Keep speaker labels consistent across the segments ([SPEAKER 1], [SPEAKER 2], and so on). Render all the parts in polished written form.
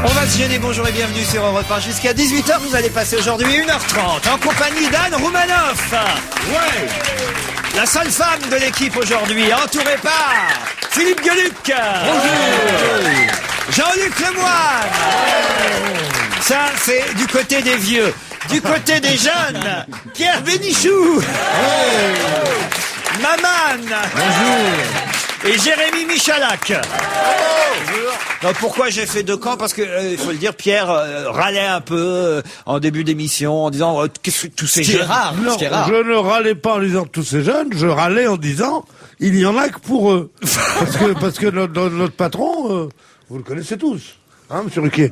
[SPEAKER 1] On va se gêner, bonjour et bienvenue sur Europe 1. Jusqu'à 18h, vous allez passer aujourd'hui 1h30 en compagnie d'Anne Roumanoff. Ouais. La seule femme de l'équipe aujourd'hui, entourée par Philippe Gueluc. Bonjour. Jean-Luc Lemoyne. Ça, c'est du côté des vieux. Du côté des jeunes, Pierre Bénichou. Maman. Bonjour. Et Jérémy Michalak. Bonjour. Donc pourquoi j'ai fait deux camps? Parce que, il faut le dire, Pierre râlait un peu en début d'émission en disant qu'est-ce que tous ces jeunes...
[SPEAKER 2] rare.
[SPEAKER 3] Non, je ne râlais pas en disant tous ces jeunes, je râlais en disant il y en a que pour eux. parce que notre patron, vous le connaissez tous. Hein, monsieur Ruquier?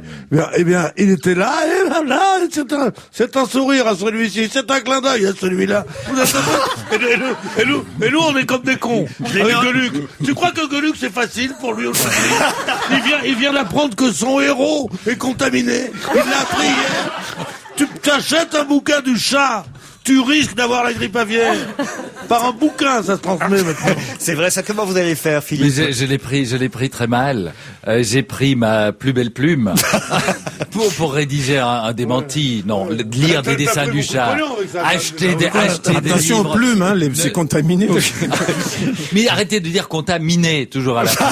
[SPEAKER 3] Eh bien, il était là, et là, c'est un sourire à celui-ci, c'est un clin d'œil à celui-là. Et nous, on est comme des cons. Avec Gueluc. Tu crois que Gueluc, c'est facile pour lui aujourd'hui? Il vient d'apprendre que son héros est contaminé. Il l'a appris hier. Tu t'achètes un bouquin du chat. Tu risques d'avoir la grippe aviaire. Par un bouquin, ça se transmet maintenant.
[SPEAKER 1] C'est vrai, ça, comment vous allez faire, Philippe?
[SPEAKER 2] Mais je l'ai pris très mal. J'ai pris ma plus belle plume pour rédiger un démenti. Non, lire des dessins du chat. Acheter des
[SPEAKER 4] attention
[SPEAKER 2] livres.
[SPEAKER 4] aux plumes, hein, c'est contaminé.
[SPEAKER 2] Mais arrêtez de dire contaminé, toujours à la fin.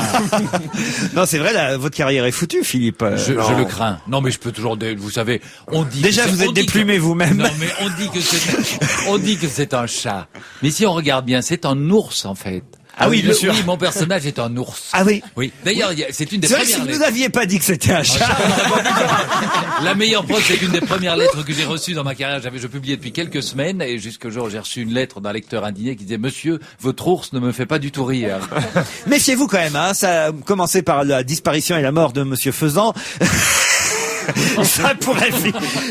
[SPEAKER 1] Non, c'est vrai, votre carrière est foutue, Philippe.
[SPEAKER 2] Je le crains. Non, mais je peux toujours, vous savez, on dit...
[SPEAKER 1] Déjà, vous êtes déplumé vous-même.
[SPEAKER 2] Non, mais on dit que c'est un chat. Mais si on regarde bien, c'est un ours, en fait.
[SPEAKER 1] Ah oui, bien sûr.
[SPEAKER 2] Oui, mon personnage est un ours.
[SPEAKER 1] Ah oui.
[SPEAKER 2] Oui. D'ailleurs, c'est une des
[SPEAKER 1] c'est vrai,
[SPEAKER 2] premières
[SPEAKER 1] si vous
[SPEAKER 2] lettres.
[SPEAKER 1] n'aviez pas dit que c'était un chat.
[SPEAKER 2] La meilleure preuve, c'est qu'une des premières lettres que j'ai reçues dans ma carrière, je publiais depuis quelques semaines, et jusqu'au jour où j'ai reçu une lettre d'un lecteur indigné qui disait « Monsieur, votre ours ne me fait pas du tout rire. »
[SPEAKER 1] Méfiez-vous quand même, hein. Ça a commencé par la disparition et la mort de Monsieur Faisan. Ça pourrait...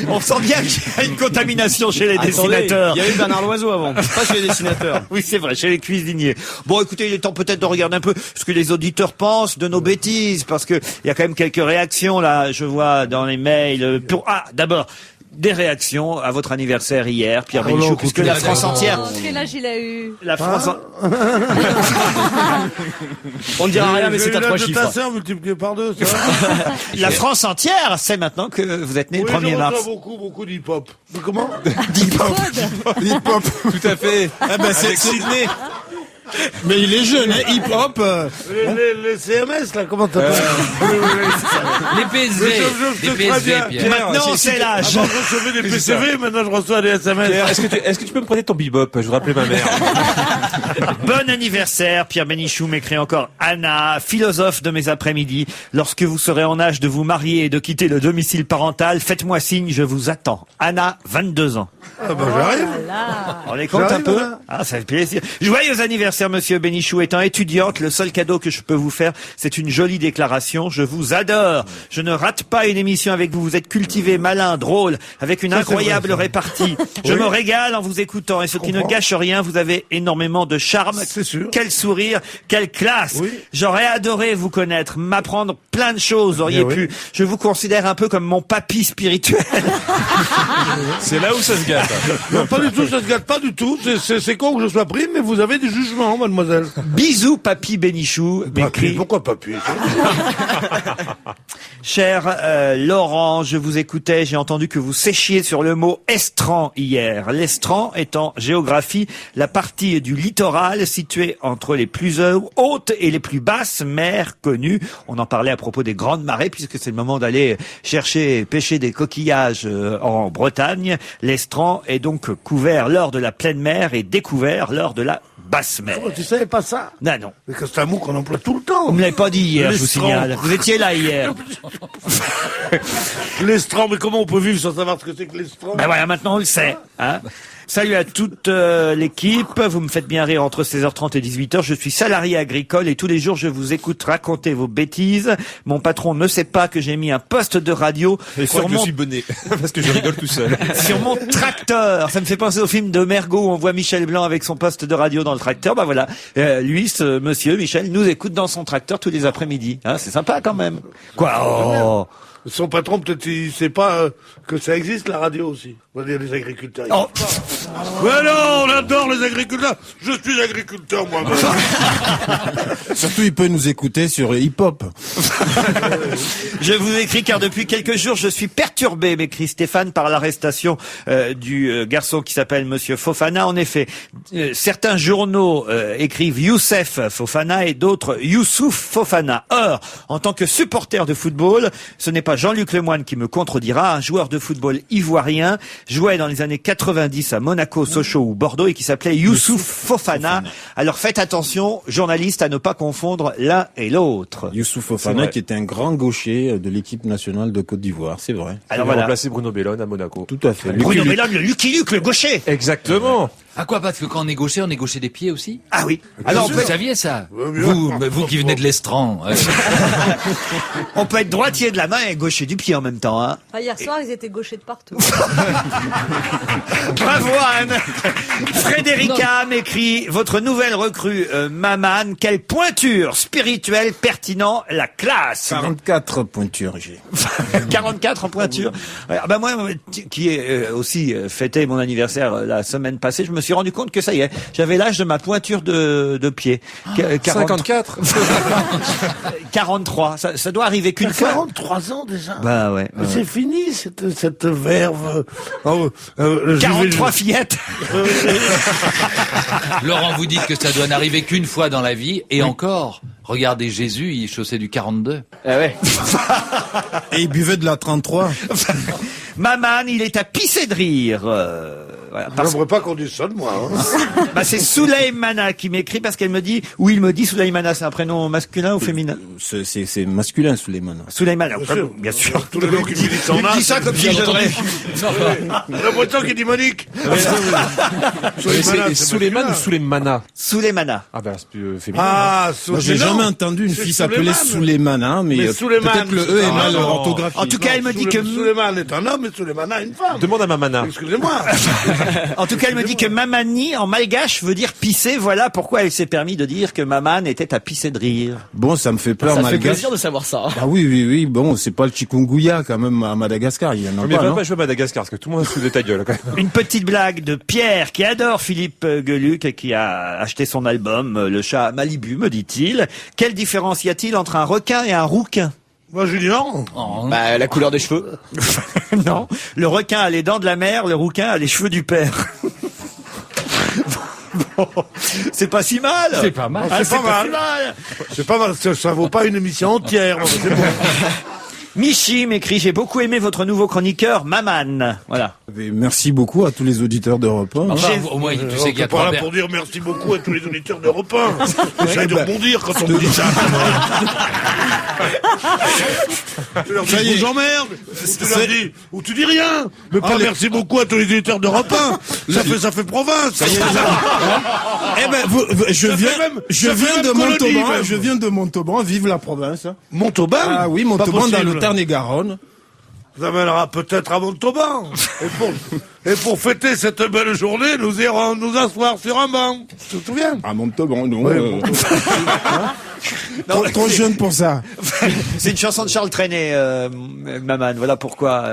[SPEAKER 1] On sent bien qu'il y a une contamination chez les dessinateurs.
[SPEAKER 5] Il y avait Bernard Loiseau avant, pas chez les dessinateurs.
[SPEAKER 1] Oui, c'est vrai, chez les cuisiniers. Bon, écoutez, il est temps peut-être de regarder un peu ce que les auditeurs pensent de nos bêtises, parce que il y a quand même quelques réactions, là, je vois dans les mails. D'abord, des réactions à votre anniversaire hier, Pierre Bénichou, puisque la France entière...
[SPEAKER 6] Quel âge il a eu?
[SPEAKER 1] La France...
[SPEAKER 5] On ne dira rien, mais c'est à 3 chiffres.
[SPEAKER 3] Ta sœur multiplié par 2, ça va?
[SPEAKER 1] La France entière sait maintenant que vous êtes né le 1er mars.
[SPEAKER 3] Je reçois beaucoup d'hip-hop. Mais comment?
[SPEAKER 4] Hip-hop.
[SPEAKER 5] Tout à fait.
[SPEAKER 4] Ah ben c'est Sydney. Mais il est jeune, hein, hip-hop.
[SPEAKER 3] Les CMS, là, comment t'appelles?
[SPEAKER 2] Les PSV.
[SPEAKER 3] Je
[SPEAKER 2] Les
[SPEAKER 3] sais très bien.
[SPEAKER 2] PSV, Pierre.
[SPEAKER 1] Maintenant, c'est l'âge.
[SPEAKER 3] Avant, je recevais des PCV, maintenant je reçois des SMS.
[SPEAKER 5] Pierre, est-ce que tu peux me prêter ton bebop? Je voudrais appeler ma mère.
[SPEAKER 1] Bon anniversaire, Pierre Bénichou, m'écrit encore Anna, philosophe de mes après-midi. Lorsque vous serez en âge de vous marier et de quitter le domicile parental, faites-moi signe, je vous attends. Anna, 22 ans.
[SPEAKER 3] Ah ben j'arrive.
[SPEAKER 1] On les compte un
[SPEAKER 3] J'arrive,
[SPEAKER 1] peu?
[SPEAKER 3] là.
[SPEAKER 1] Ah, ça fait plaisir. Joyeux anniversaire, monsieur Bénichou. Étant étudiante, le seul cadeau que je peux vous faire, c'est une jolie déclaration. Je vous adore. Je ne rate pas une émission avec vous. Vous êtes cultivé, malin, drôle, avec une incroyable répartie. Je me régale en vous écoutant. Et ce qui ne gâche rien, vous avez énormément de charme.
[SPEAKER 3] C'est sûr.
[SPEAKER 1] Quel sourire, quelle classe.
[SPEAKER 3] Oui.
[SPEAKER 1] J'aurais adoré vous connaître, m'apprendre plein de choses. Auriez
[SPEAKER 3] Bien
[SPEAKER 1] pu. Je vous considère un peu comme mon papy spirituel.
[SPEAKER 5] C'est là où ça se gâte.
[SPEAKER 3] Non, pas du tout, ça se gâte pas du tout. C'est con que je sois pris, mais vous avez des jugements, mademoiselle.
[SPEAKER 1] Bisous, papy Bénichou.
[SPEAKER 3] Papy,
[SPEAKER 1] m'écrit
[SPEAKER 3] pourquoi papy?
[SPEAKER 1] Cher Laurent, je vous écoutais, j'ai entendu que vous séchiez sur le mot estran hier. L'estran est en géographie la partie du littoral située entre les plus hautes et les plus basses mers connues. On en parlait à propos des grandes marées, puisque c'est le moment d'aller chercher, pêcher des coquillages en Bretagne. L'estran est donc couvert lors de la pleine mer et découvert lors de la basse mer.
[SPEAKER 3] Oh, tu savais pas ça?
[SPEAKER 1] Non.
[SPEAKER 3] Mais que c'est un mot qu'on emploie tout le temps.
[SPEAKER 1] Vous me l'avez pas dit hier, je vous
[SPEAKER 3] L'estran.
[SPEAKER 1] signale. Vous étiez là hier.
[SPEAKER 3] L'estran, mais comment on peut vivre sans savoir ce que c'est que l'estran?
[SPEAKER 1] Ben voilà, maintenant on le sait. Hein. Salut à toute l'équipe. Vous me faites bien rire entre 16h30 et 18h. Je suis salarié agricole et tous les jours je vous écoute raconter vos bêtises. Mon patron ne sait pas que j'ai mis un poste de radio sur mon...
[SPEAKER 5] bonnet. Parce que je rigole tout seul.
[SPEAKER 1] sur mon tracteur. Ça me fait penser au film de Mergo où on voit Michel Blanc avec son poste de radio dans le tracteur. Bah voilà, lui, ce monsieur Michel, nous écoute dans son tracteur tous les après-midi. Hein, c'est sympa quand même. Quoi? Oh.
[SPEAKER 3] Son patron, peut-être, il sait pas que ça existe, la radio aussi. On va dire les agriculteurs. ils
[SPEAKER 1] Oh.
[SPEAKER 3] savent pas. Mais non, on adore les agriculteurs. Je suis agriculteur, moi.
[SPEAKER 4] Surtout, il peut nous écouter sur hip-hop.
[SPEAKER 1] Je vous écris car depuis quelques jours, je suis perturbé, m'écrit Stéphane, par l'arrestation du garçon qui s'appelle Monsieur Fofana. En effet, certains journaux écrivent Youssef Fofana et d'autres Youssouf Fofana. Or, en tant que supporter de football, ce n'est pas Jean-Luc Lemoyne qui me contredira. Un joueur de football ivoirien jouait dans les années 90 à Monaco, Sochaux ou Bordeaux et qui s'appelait Youssouf Fofana. Alors faites attention, journalistes, à ne pas confondre l'un et l'autre.
[SPEAKER 4] Youssouf Fofana, qui était un grand gaucher de l'équipe nationale de Côte d'Ivoire, c'est vrai.
[SPEAKER 1] Alors
[SPEAKER 5] Il a
[SPEAKER 1] voilà.
[SPEAKER 5] remplacé Bruno Bellone à Monaco.
[SPEAKER 4] Tout à fait.
[SPEAKER 1] Bruno Bellone, le Lucky Luke, le gaucher.
[SPEAKER 5] Exactement.
[SPEAKER 2] Ah quoi, parce que quand on est gaucher des pieds aussi?
[SPEAKER 1] Ah oui.
[SPEAKER 2] Alors, vous saviez ça? Vous qui venez de l'Estran.
[SPEAKER 1] On peut être droitier de la main et gaucher du pied en même temps, hein.
[SPEAKER 6] Enfin, hier soir, ils étaient gauchers de partout.
[SPEAKER 1] Bravo Anne. Frédérica m'écrit votre nouvelle recrue Maman, quelle pointure spirituelle, pertinent, la classe.
[SPEAKER 4] 44 pointures, j'ai.
[SPEAKER 1] 44 en pointure. Ah bah moi qui ai aussi fêté mon anniversaire la semaine passée, je me suis rendu compte que ça y est, j'avais l'âge de ma pointure de pied.
[SPEAKER 5] 54.
[SPEAKER 1] 43. Ça doit arriver qu'une fois.
[SPEAKER 3] 43 ans déjà.
[SPEAKER 1] Bah ouais.
[SPEAKER 3] Mais c'est fini, cette verve.
[SPEAKER 1] 43 fillettes.
[SPEAKER 2] Laurent, vous dites que ça doit n'arriver qu'une fois dans la vie, et encore. Regardez Jésus, il chaussait du 42.
[SPEAKER 4] Et il buvait de la 33.
[SPEAKER 1] Maman, il est à pisser de rire. Voilà, parce
[SPEAKER 3] J'aimerais pas qu'on dise ça de moi. Hein.
[SPEAKER 1] bah c'est Souleymana qui m'écrit parce qu'elle me dit, ou il me dit Souleymana, c'est un prénom masculin ou féminin?
[SPEAKER 4] C'est masculin, Souleymane.
[SPEAKER 1] Souleymana, bien sûr.
[SPEAKER 3] Tous les gens qui me disent ça,
[SPEAKER 1] Il dit ça comme si je devrais.
[SPEAKER 3] J'ai l'impression qu'il dit Monique.
[SPEAKER 5] C'est Souleymane ou Souleymana?
[SPEAKER 1] Souleymana.
[SPEAKER 5] Ah ben, c'est plus féminin.
[SPEAKER 3] Ah,
[SPEAKER 4] Moi, j'ai jamais entendu une
[SPEAKER 3] C'est
[SPEAKER 4] fille s'appeler
[SPEAKER 3] Souleymane.
[SPEAKER 4] Souleymane, mais,
[SPEAKER 3] Mais Souleymane,
[SPEAKER 4] peut-être le E est mal
[SPEAKER 3] non.
[SPEAKER 4] orthographié.
[SPEAKER 1] En tout cas, elle me dit que
[SPEAKER 3] Souleymane est un homme et Souleymana une femme.
[SPEAKER 5] Demande à Mamana.
[SPEAKER 3] Excusez-moi.
[SPEAKER 1] en tout cas, elle me dit que mamani en malgache veut dire pisser. Voilà pourquoi elle s'est permis de dire que maman était à pisser de rire.
[SPEAKER 4] Bon, ça me fait peur,
[SPEAKER 7] Ça fait
[SPEAKER 4] malgache.
[SPEAKER 7] plaisir de savoir ça.
[SPEAKER 4] Ah oui. Bon, c'est pas le chikungunya, quand même, à Madagascar. Il y en a
[SPEAKER 5] Mais il
[SPEAKER 4] pas,
[SPEAKER 5] va
[SPEAKER 4] non?
[SPEAKER 5] pas jouer à Madagascar, parce que tout le monde se fout de ta gueule, quand même.
[SPEAKER 1] Une petite blague de Pierre qui adore Philippe Geluc et qui a acheté son album Le chat Malibu, me dit-il. Quelle différence y a-t-il entre un requin et un rouquin?
[SPEAKER 3] Moi, Junior.
[SPEAKER 7] Bah, la couleur des cheveux.
[SPEAKER 1] Non, le requin a les dents de la mère, le rouquin a les cheveux du père. Bon, c'est pas si mal.
[SPEAKER 2] C'est pas mal.
[SPEAKER 1] Ah,
[SPEAKER 3] C'est pas mal.
[SPEAKER 1] si mal.
[SPEAKER 3] C'est pas mal. Ça vaut pas une émission entière. C'est bon.
[SPEAKER 1] Michi m'écrit, j'ai beaucoup aimé votre nouveau chroniqueur, Maman. Voilà.
[SPEAKER 4] Et merci beaucoup à tous les auditeurs d'Europe 1.
[SPEAKER 2] Enfin, au moins, tu sais
[SPEAKER 3] On
[SPEAKER 2] qu'il y a
[SPEAKER 3] est pas là
[SPEAKER 2] trois
[SPEAKER 3] pour dire merci beaucoup à tous les auditeurs d'Europe 1. J'essaie de rebondir quand on me dit ça. Tu leur dis,
[SPEAKER 4] Ça y est.
[SPEAKER 3] je vous emmerde. Ou tu dis rien. Mais pas merci beaucoup à tous les auditeurs d'Europe 1. Ça fait province.
[SPEAKER 4] Eh ben, je
[SPEAKER 3] Ça
[SPEAKER 4] viens,
[SPEAKER 3] fait même-
[SPEAKER 4] je
[SPEAKER 3] ça fait
[SPEAKER 4] viens
[SPEAKER 3] même
[SPEAKER 4] de
[SPEAKER 3] colonie,
[SPEAKER 4] Montauban,
[SPEAKER 3] même.
[SPEAKER 4] je viens de Montauban, vive la province.
[SPEAKER 3] Montauban.
[SPEAKER 4] Ah oui,
[SPEAKER 3] Pas
[SPEAKER 4] Montauban dans
[SPEAKER 3] possible.
[SPEAKER 4] le Tarn-et-Garonne.
[SPEAKER 3] Vous amènera peut-être à Montauban. Et pour fêter cette belle journée, nous irons nous asseoir sur un banc. Tu te souviens?
[SPEAKER 4] À Montauban, non.
[SPEAKER 3] Ouais,
[SPEAKER 4] Trop jeune pour ça.
[SPEAKER 1] C'est une chanson de Charles Trenet, Maman. Voilà pourquoi.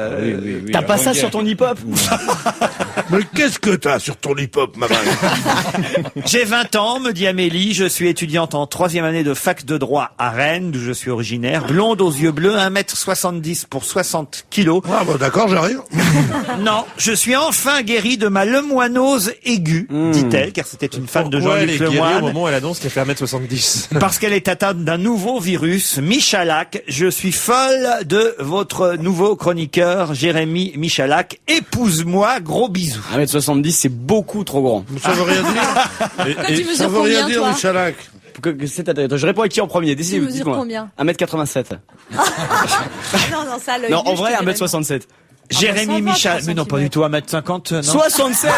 [SPEAKER 7] T'as pas ça sur ton hip-hop?
[SPEAKER 3] Mais qu'est-ce que t'as sur ton hip-hop, maman?
[SPEAKER 1] J'ai 20 ans, me dit Amélie. Je suis étudiante en 3e année de fac de droit à Rennes, d'où je suis originaire. Blonde aux yeux bleus, 1m70 pour 60 kilos.
[SPEAKER 3] Ah bah d'accord, j'arrive.
[SPEAKER 1] Non, je suis enfin guérie de ma lemoinose aiguë, dit-elle, car c'était une fan de
[SPEAKER 5] Pourquoi elle
[SPEAKER 1] Jean-Luc
[SPEAKER 5] est guérie au
[SPEAKER 1] Lemoine.
[SPEAKER 5] moment où elle annonce qu'elle fait 1m70?
[SPEAKER 1] Parce qu'elle est atteinte d'un nouveau virus, Michalak. Je suis folle de votre nouveau chroniqueur, Jérémy Michalak. Épouse-moi, gros bisous.
[SPEAKER 7] 1m70, c'est beaucoup trop grand.
[SPEAKER 3] Ça veut rien dire.
[SPEAKER 6] Toi, tu
[SPEAKER 3] Ça
[SPEAKER 6] mesures
[SPEAKER 3] veut rien
[SPEAKER 6] combien,
[SPEAKER 3] dire,
[SPEAKER 6] toi?
[SPEAKER 3] Michalak.
[SPEAKER 7] Je réponds à qui en premier?
[SPEAKER 6] Tu mesures
[SPEAKER 7] Dites-moi.
[SPEAKER 6] combien?
[SPEAKER 7] 1m87.
[SPEAKER 6] Non, ça, à l'œil
[SPEAKER 7] Non,
[SPEAKER 6] nu,
[SPEAKER 7] en
[SPEAKER 6] je
[SPEAKER 7] vrai,
[SPEAKER 6] te dirais
[SPEAKER 7] 1m67.
[SPEAKER 1] Jérémy
[SPEAKER 6] ça va,
[SPEAKER 1] Michalak.
[SPEAKER 6] 3
[SPEAKER 1] Mais non, pas du tout, 1m50, non.
[SPEAKER 7] 67!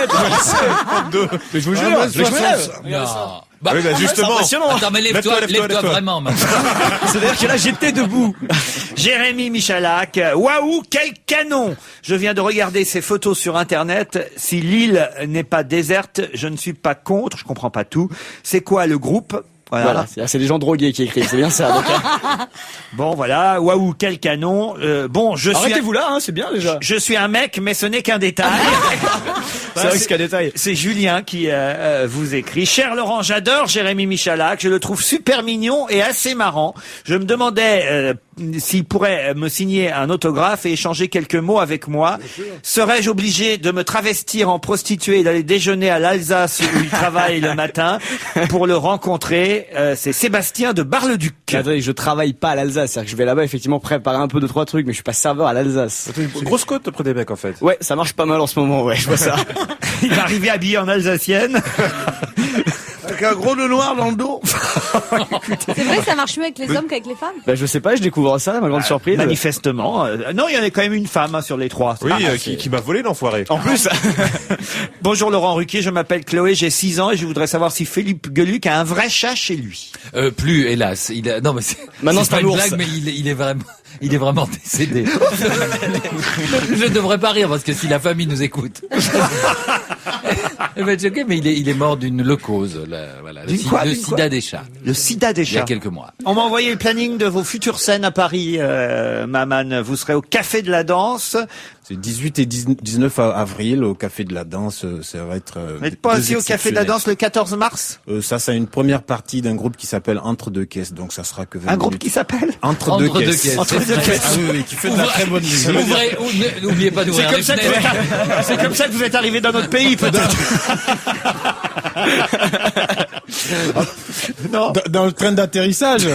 [SPEAKER 7] Mais je vous jure, je me lève.
[SPEAKER 2] Non. Bah,
[SPEAKER 5] Oui, bah,
[SPEAKER 7] C'est
[SPEAKER 5] justement.
[SPEAKER 7] impressionnant.
[SPEAKER 2] attends, mais
[SPEAKER 5] Lève-toi,
[SPEAKER 2] lève-toi vraiment, maintenant.
[SPEAKER 7] C'est-à-dire que là, j'étais debout.
[SPEAKER 1] Jérémy Michalak. Waouh, quel canon! Je viens de regarder ces photos sur Internet. Si l'île n'est pas déserte, je ne suis pas contre, je comprends pas tout. C'est quoi le groupe? Voilà.
[SPEAKER 8] C'est les gens drogués qui écrivent, c'est bien ça. Donc,
[SPEAKER 1] Bon, voilà. Waouh, quel canon.
[SPEAKER 8] arrêtez-vous là, hein, c'est bien déjà.
[SPEAKER 1] Je suis un mec, mais ce n'est qu'un détail.
[SPEAKER 8] C'est vrai que c'est qu'un détail.
[SPEAKER 1] C'est Julien qui vous écrit. Cher Laurent, j'adore Jérémy Michalak. Je le trouve super mignon et assez marrant. Je me demandais s'il pourrait me signer un autographe et échanger quelques mots avec moi. Serais-je obligé de me travestir en prostituée et d'aller déjeuner à l'Alsace où il travaille le matin pour le rencontrer? C'est Sébastien de Bar-le-Duc.
[SPEAKER 8] Attendez, je travaille pas à l'Alsace, c'est-à-dire que je vais là-bas effectivement préparer un peu 2-3 trucs, mais je suis pas serveur à l'Alsace.
[SPEAKER 5] T'as une grosse côte auprès des mecs, en fait.
[SPEAKER 8] Ouais, ça marche pas mal en ce moment, ouais, je vois ça.
[SPEAKER 1] Il va arriver habillé en alsacienne.
[SPEAKER 3] Avec un gros nœud noir dans le dos.
[SPEAKER 6] C'est vrai que ça marche mieux avec les hommes qu'avec les femmes.
[SPEAKER 8] Bah, je sais pas, je découvre ça, ma grande surprise.
[SPEAKER 1] Manifestement. Non, il y en a quand même une femme sur les 3.
[SPEAKER 5] Oui, qui m'a volé l'enfoiré.
[SPEAKER 8] En plus,
[SPEAKER 1] Bonjour Laurent Ruquier, je m'appelle Chloé, j'ai 6 ans et je voudrais savoir si Philippe Gueluc a un vrai chat chez lui.
[SPEAKER 2] Plus, hélas. Non, mais
[SPEAKER 8] Maintenant,
[SPEAKER 2] c'est
[SPEAKER 8] c'est
[SPEAKER 2] pas
[SPEAKER 8] un
[SPEAKER 2] une
[SPEAKER 8] ours.
[SPEAKER 2] blague, mais il est vraiment décédé. Je ne devrais pas rire parce que si la famille nous écoute. Elle va être choquée, mais il est mort d'une leucose, voilà, le
[SPEAKER 1] D'une quoi
[SPEAKER 2] sida des chats.
[SPEAKER 1] Le sida des
[SPEAKER 2] Il y a
[SPEAKER 1] chats.
[SPEAKER 2] quelques mois.
[SPEAKER 1] On m'a envoyé le planning de vos futures scènes à Paris, Maman. Vous serez au Café de la Danse.
[SPEAKER 4] C'est 18 et 19 avril au Café de la Danse. Ça va être.
[SPEAKER 1] Vous n'êtes pas aussi au Café de la Danse le 14 mars?
[SPEAKER 4] Ça, c'est une première partie d'un groupe qui s'appelle Entre deux caisses. Donc, ça sera que 20
[SPEAKER 1] Un groupe
[SPEAKER 4] minutes.
[SPEAKER 1] qui s'appelle
[SPEAKER 4] Entre deux caisses.
[SPEAKER 1] Entre deux caisses.
[SPEAKER 4] Ah oui, qui fait de la très bonne musique.
[SPEAKER 2] N'oubliez pas d'ouvrir les fenêtres.
[SPEAKER 1] C'est comme ça que vous êtes arrivé dans notre pays, peut-être. Non.
[SPEAKER 4] Dans le train d'atterrissage.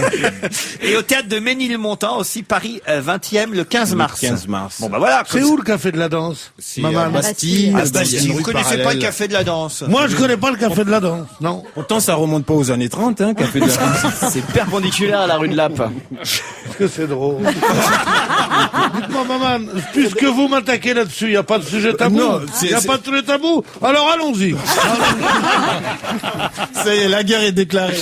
[SPEAKER 1] Et au théâtre de Ménilmontant aussi, Paris 20e le 15 mars.
[SPEAKER 4] 15 mars.
[SPEAKER 1] Bon bah voilà.
[SPEAKER 3] C'est où le Café de la Danse?
[SPEAKER 4] C'est
[SPEAKER 3] Maman.
[SPEAKER 4] à Bastille.
[SPEAKER 1] Ah, Bastille,
[SPEAKER 4] Il y a une
[SPEAKER 1] vous
[SPEAKER 4] rue
[SPEAKER 1] connaissez pas le
[SPEAKER 4] parallèle.
[SPEAKER 1] Café de la Danse?
[SPEAKER 3] Moi, je connais pas le Café de la Danse. Non.
[SPEAKER 4] Pourtant, ça remonte pas aux années 30, hein, Café de la Danse.
[SPEAKER 8] c'est perpendiculaire à la rue de Lappe.
[SPEAKER 3] Est-ce que c'est drôle? Dites-moi, maman, puisque vous m'attaquez là-dessus, il n'y a pas de sujet tabou?
[SPEAKER 4] Non,
[SPEAKER 3] Il n'y a pas de sujet tabou? Alors allons-y.
[SPEAKER 4] Ça y est, la guerre est déclarée.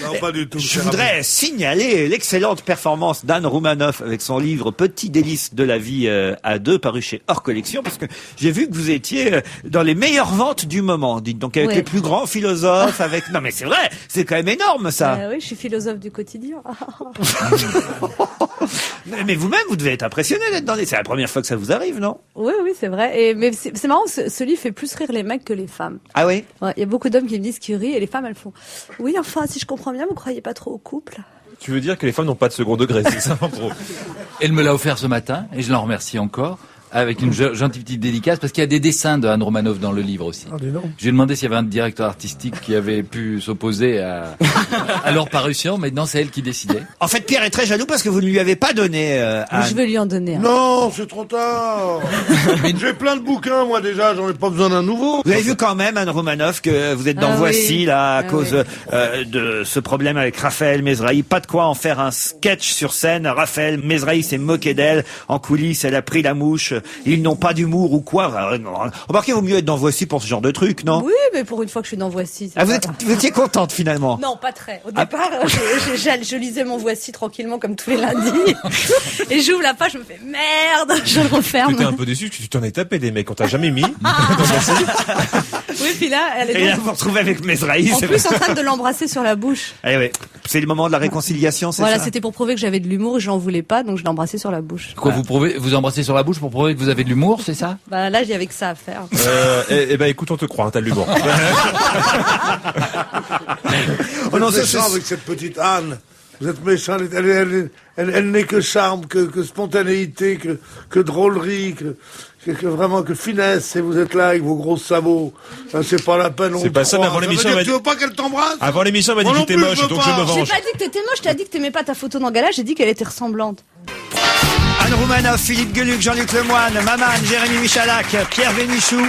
[SPEAKER 3] Non, pas du tout.
[SPEAKER 1] Je voudrais signaler l'excellente performance d'Anne Roumanoff avec son livre Petit délice de la vie à deux, paru chez Hors Collection, parce que j'ai vu que vous étiez dans les meilleures ventes du moment, dites donc, avec
[SPEAKER 6] Ouais.
[SPEAKER 1] les plus grands philosophes, avec... Non mais c'est vrai, c'est quand même énorme ça.
[SPEAKER 6] Oui, je suis philosophe du quotidien.
[SPEAKER 1] Mais vous-même, vous devez être impressionné d'être dans les... C'est la première fois que ça vous arrive, non?
[SPEAKER 6] Oui, c'est vrai. Mais c'est marrant, ce livre fait plus rire les mecs que les femmes.
[SPEAKER 1] Ah oui?
[SPEAKER 6] Ouais, il y a beaucoup d'hommes qui me disent qu'ils rient et les femmes, elles font « Oui, enfin, si je comprends bien, vous croyez pas trop au couple ?»
[SPEAKER 5] Tu veux dire que les femmes n'ont pas de second degré, c'est ça, en gros.
[SPEAKER 2] Elle me l'a offert ce matin et je l'en remercie encore. Avec une gentille petite dédicace, parce qu'il y a des dessins de Anne Romanoff dans le livre aussi. J'ai demandé s'il y avait un directeur artistique qui avait pu s'opposer à leur parution, mais non, c'est elle qui décidait.
[SPEAKER 1] En fait, Pierre est très jaloux parce que vous ne lui avez pas donné
[SPEAKER 6] Je vais lui en donner un.
[SPEAKER 3] Non, c'est trop tard. J'ai plein de bouquins, moi déjà, j'en ai pas besoin d'un nouveau.
[SPEAKER 1] Vous avez vu quand même, Anne Romanoff, que vous êtes dans
[SPEAKER 6] Ah
[SPEAKER 1] Voici,
[SPEAKER 6] oui.
[SPEAKER 1] là, à
[SPEAKER 6] Ah
[SPEAKER 1] cause de ce problème avec Raphaël Mesrahi. Pas de quoi en faire un sketch sur scène. Raphaël Mesrahi s'est moqué d'elle. En coulisses, elle a pris la mouche. Ils n'ont pas d'humour ou quoi. Remarquez, vaut mieux être dans Voici pour ce genre de truc, non?
[SPEAKER 6] Oui, mais pour une fois que je suis dans Voici.
[SPEAKER 1] Ah, vous étiez contente, finalement?
[SPEAKER 6] Non, pas très. Au départ, je lisais mon Voici tranquillement comme tous les lundis. Et j'ouvre la page, je me fais merde, je le referme.
[SPEAKER 5] J'étais un peu déçu que tu t'en es tapé des mecs qu'on t'a jamais mis.
[SPEAKER 6] Oui, puis là, elle
[SPEAKER 1] Et
[SPEAKER 6] est
[SPEAKER 1] là,
[SPEAKER 6] donc,
[SPEAKER 1] vous vous retrouvez avec Mesrahi.
[SPEAKER 6] en plus en train de l'embrasser sur la bouche.
[SPEAKER 1] Eh oui. C'est le moment de la réconciliation, c'est
[SPEAKER 6] Voilà,
[SPEAKER 1] ça?
[SPEAKER 6] c'était pour prouver que j'avais de l'humour et je n'en voulais pas, donc je l'ai embrassé sur la bouche.
[SPEAKER 2] Quoi, vous embrassez sur la bouche pour prouver que vous avez de l'humour, c'est ça?
[SPEAKER 6] Bah là, j'y avais que ça à faire.
[SPEAKER 5] Eh ben, écoute, on te croit, hein, t'as de l'humour.
[SPEAKER 1] Oh non,
[SPEAKER 3] Vous êtes méchant avec cette petite Anne. Vous êtes méchant. Elle n'est que charme, que spontanéité, que drôlerie, que vraiment que finesse. Et vous êtes là avec vos gros sabots. C'est pas la peine.
[SPEAKER 5] C'est pas ça, mais avant l'émission,
[SPEAKER 3] Tu
[SPEAKER 5] elle m'a
[SPEAKER 3] veux pas qu'elle t'embrasse?
[SPEAKER 5] Avant l'émission, elle m'a
[SPEAKER 3] Moi
[SPEAKER 5] dit
[SPEAKER 3] non
[SPEAKER 5] que t'étais
[SPEAKER 3] plus,
[SPEAKER 5] moche,
[SPEAKER 3] je veux
[SPEAKER 5] donc je
[SPEAKER 3] pas.
[SPEAKER 5] me
[SPEAKER 6] J'ai
[SPEAKER 5] venge.
[SPEAKER 6] pas dit que t'étais moche, t'as dit que t'aimais pas ta photo dans Gala, j'ai dit qu'elle était ressemblante.
[SPEAKER 1] Anne Roumanoff, Philippe Gueluc, Jean-Luc Lemoyne, Maman, Jérémy Michalak, Pierre Bénichou.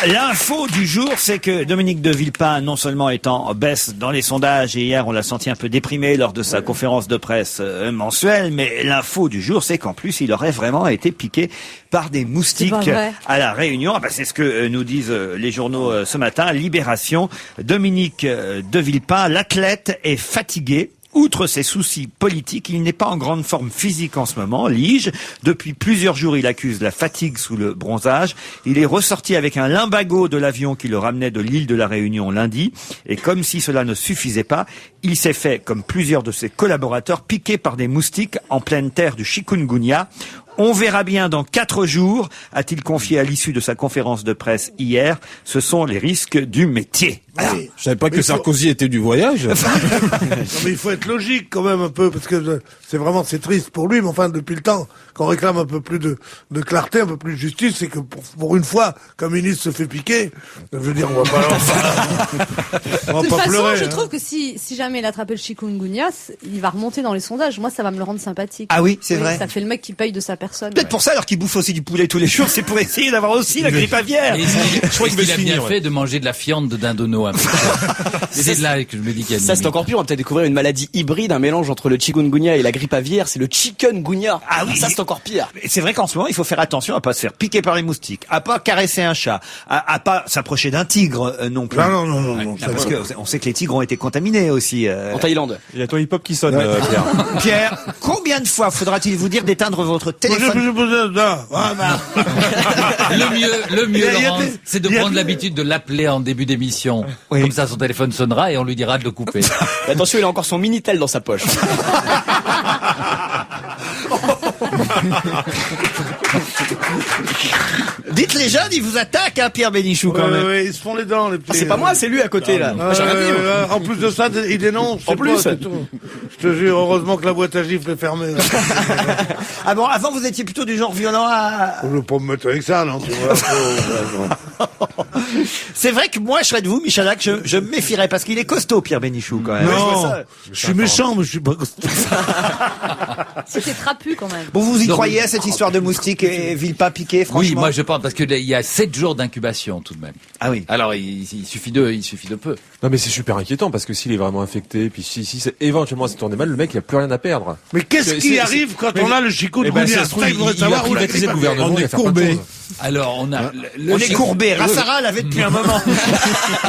[SPEAKER 1] L'info du jour, c'est que Dominique de Villepin, non seulement est en baisse dans les sondages, et hier on l'a senti un peu déprimé lors de sa conférence de presse mensuelle, mais l'info du jour, c'est qu'en plus, il aurait vraiment été piqué par des moustiques
[SPEAKER 6] C'est pas vrai.
[SPEAKER 1] à la Réunion. Ah bah, c'est ce que nous disent les journaux ce matin. Libération, Dominique de Villepin, l'athlète est fatigué. Outre ses soucis politiques, il n'est pas en grande forme physique en ce moment, Lige. Depuis plusieurs jours, il accuse la fatigue sous le bronzage. Il est ressorti avec un limbago de l'avion qui le ramenait de l'île de la Réunion lundi. Et comme si cela ne suffisait pas, il s'est fait, comme plusieurs de ses collaborateurs, piquer par des moustiques en pleine terre du chikungunya. On verra bien dans 4 jours, a-t-il confié à l'issue de sa conférence de presse hier. Ce sont les risques du métier. Voilà.
[SPEAKER 4] Je savais pas que Sarkozy était du voyage.
[SPEAKER 3] Non, mais il faut être logique quand même un peu, parce que c'est triste pour lui, mais enfin depuis le temps qu'on réclame un peu plus de clarté, un peu plus de justice, c'est que pour une fois qu'un ministre se fait piquer, je veux dire, on va
[SPEAKER 6] De toute
[SPEAKER 3] pas
[SPEAKER 6] façon,
[SPEAKER 3] pleurer.
[SPEAKER 6] je trouve que si jamais il attrapait le chikungunya, il va remonter dans les sondages. Moi, ça va me le rendre sympathique.
[SPEAKER 1] Ah oui, c'est vrai.
[SPEAKER 6] Ça fait le mec qui paye de sa personne.
[SPEAKER 1] Peut-être pour ça, alors qu'il bouffe aussi du poulet tous les jours, c'est pour essayer d'avoir aussi la grippe aviaire.
[SPEAKER 2] Et je crois qu'il a bien fait de manger de la fiente de dindono. C'est de là que je me dis qu'il y a une
[SPEAKER 8] Ça, c'est
[SPEAKER 2] limite.
[SPEAKER 8] encore pire. On va peut-être découvrir une maladie hybride, un mélange entre le chikungunya et la grippe aviaire. C'est le chikungunya.
[SPEAKER 1] Ah oui.
[SPEAKER 8] Ça, c'est encore pire.
[SPEAKER 1] C'est vrai qu'en ce moment, il faut faire attention à pas se faire piquer par les moustiques, à pas caresser un chat, à pas s'approcher d'un tigre non plus.
[SPEAKER 3] Non.
[SPEAKER 1] Ah, parce que on sait que les tigres ont été contaminés aussi.
[SPEAKER 8] En Thaïlande.
[SPEAKER 5] Il y a ton hip-hop qui sonne, Pierre.
[SPEAKER 1] Pierre, combien de fois faudra-t-il vous dire d'éteindre votre téléphone?
[SPEAKER 2] Le mieux,
[SPEAKER 3] Il y a
[SPEAKER 2] Laurent,
[SPEAKER 3] des-
[SPEAKER 2] c'est de
[SPEAKER 3] il y a
[SPEAKER 2] prendre
[SPEAKER 3] des-
[SPEAKER 2] l'habitude de l'appeler en début d'émission.
[SPEAKER 1] Oui.
[SPEAKER 2] Comme ça, son téléphone sonnera et on lui dira de le couper.
[SPEAKER 8] Mais attention, il a encore son Minitel dans sa poche.
[SPEAKER 1] Dites les jeunes, ils vous attaquent, hein, Pierre Bénichou, quand même.
[SPEAKER 3] Ils se font les dents, les petits.
[SPEAKER 8] C'est pas moi, c'est lui à côté, là. Moi, j'ai rien dit, moi.
[SPEAKER 3] En plus de ça, il dénonce.
[SPEAKER 8] En
[SPEAKER 3] c'est
[SPEAKER 8] plus.
[SPEAKER 3] pas, c'est tout. Je te jure, heureusement que la boîte à gifles est fermée. Là.
[SPEAKER 1] Ah bon, avant vous étiez plutôt du genre violent à...
[SPEAKER 3] Je veux pas me mettre avec ça, non, tu vois.
[SPEAKER 1] C'est vrai que moi, je serais de vous, Michalak, je me méfierais parce qu'il est costaud, Pierre Bénichou, quand même.
[SPEAKER 3] Non, je suis méchant, mais je suis pas costaud.
[SPEAKER 6] C'était trapu quand même.
[SPEAKER 1] Bon, vous y
[SPEAKER 2] Non,
[SPEAKER 1] croyez à cette histoire de moustiques et Villepin piqué, franchement?
[SPEAKER 2] Oui, moi je pense parce que il y a 7 jours d'incubation tout de même.
[SPEAKER 1] Ah oui.
[SPEAKER 2] Alors il suffit de peu.
[SPEAKER 5] Non, mais c'est super inquiétant parce que s'il est vraiment infecté, puis si c'est éventuellement ça tourne mal, le mec il a plus rien à perdre.
[SPEAKER 3] Mais qu'est-ce qui
[SPEAKER 5] C'est-
[SPEAKER 3] arrive quand
[SPEAKER 5] mais-
[SPEAKER 3] on a le chikungunya?
[SPEAKER 5] Eh ben, ça se trouve,
[SPEAKER 3] Ça, il faudrait
[SPEAKER 5] il va
[SPEAKER 3] savoir où la
[SPEAKER 5] privatiser le
[SPEAKER 3] grippe
[SPEAKER 5] gouvernement, il va faire plein de choses.
[SPEAKER 2] Alors on a
[SPEAKER 1] On est courbé. Rassara l'avait depuis un moment.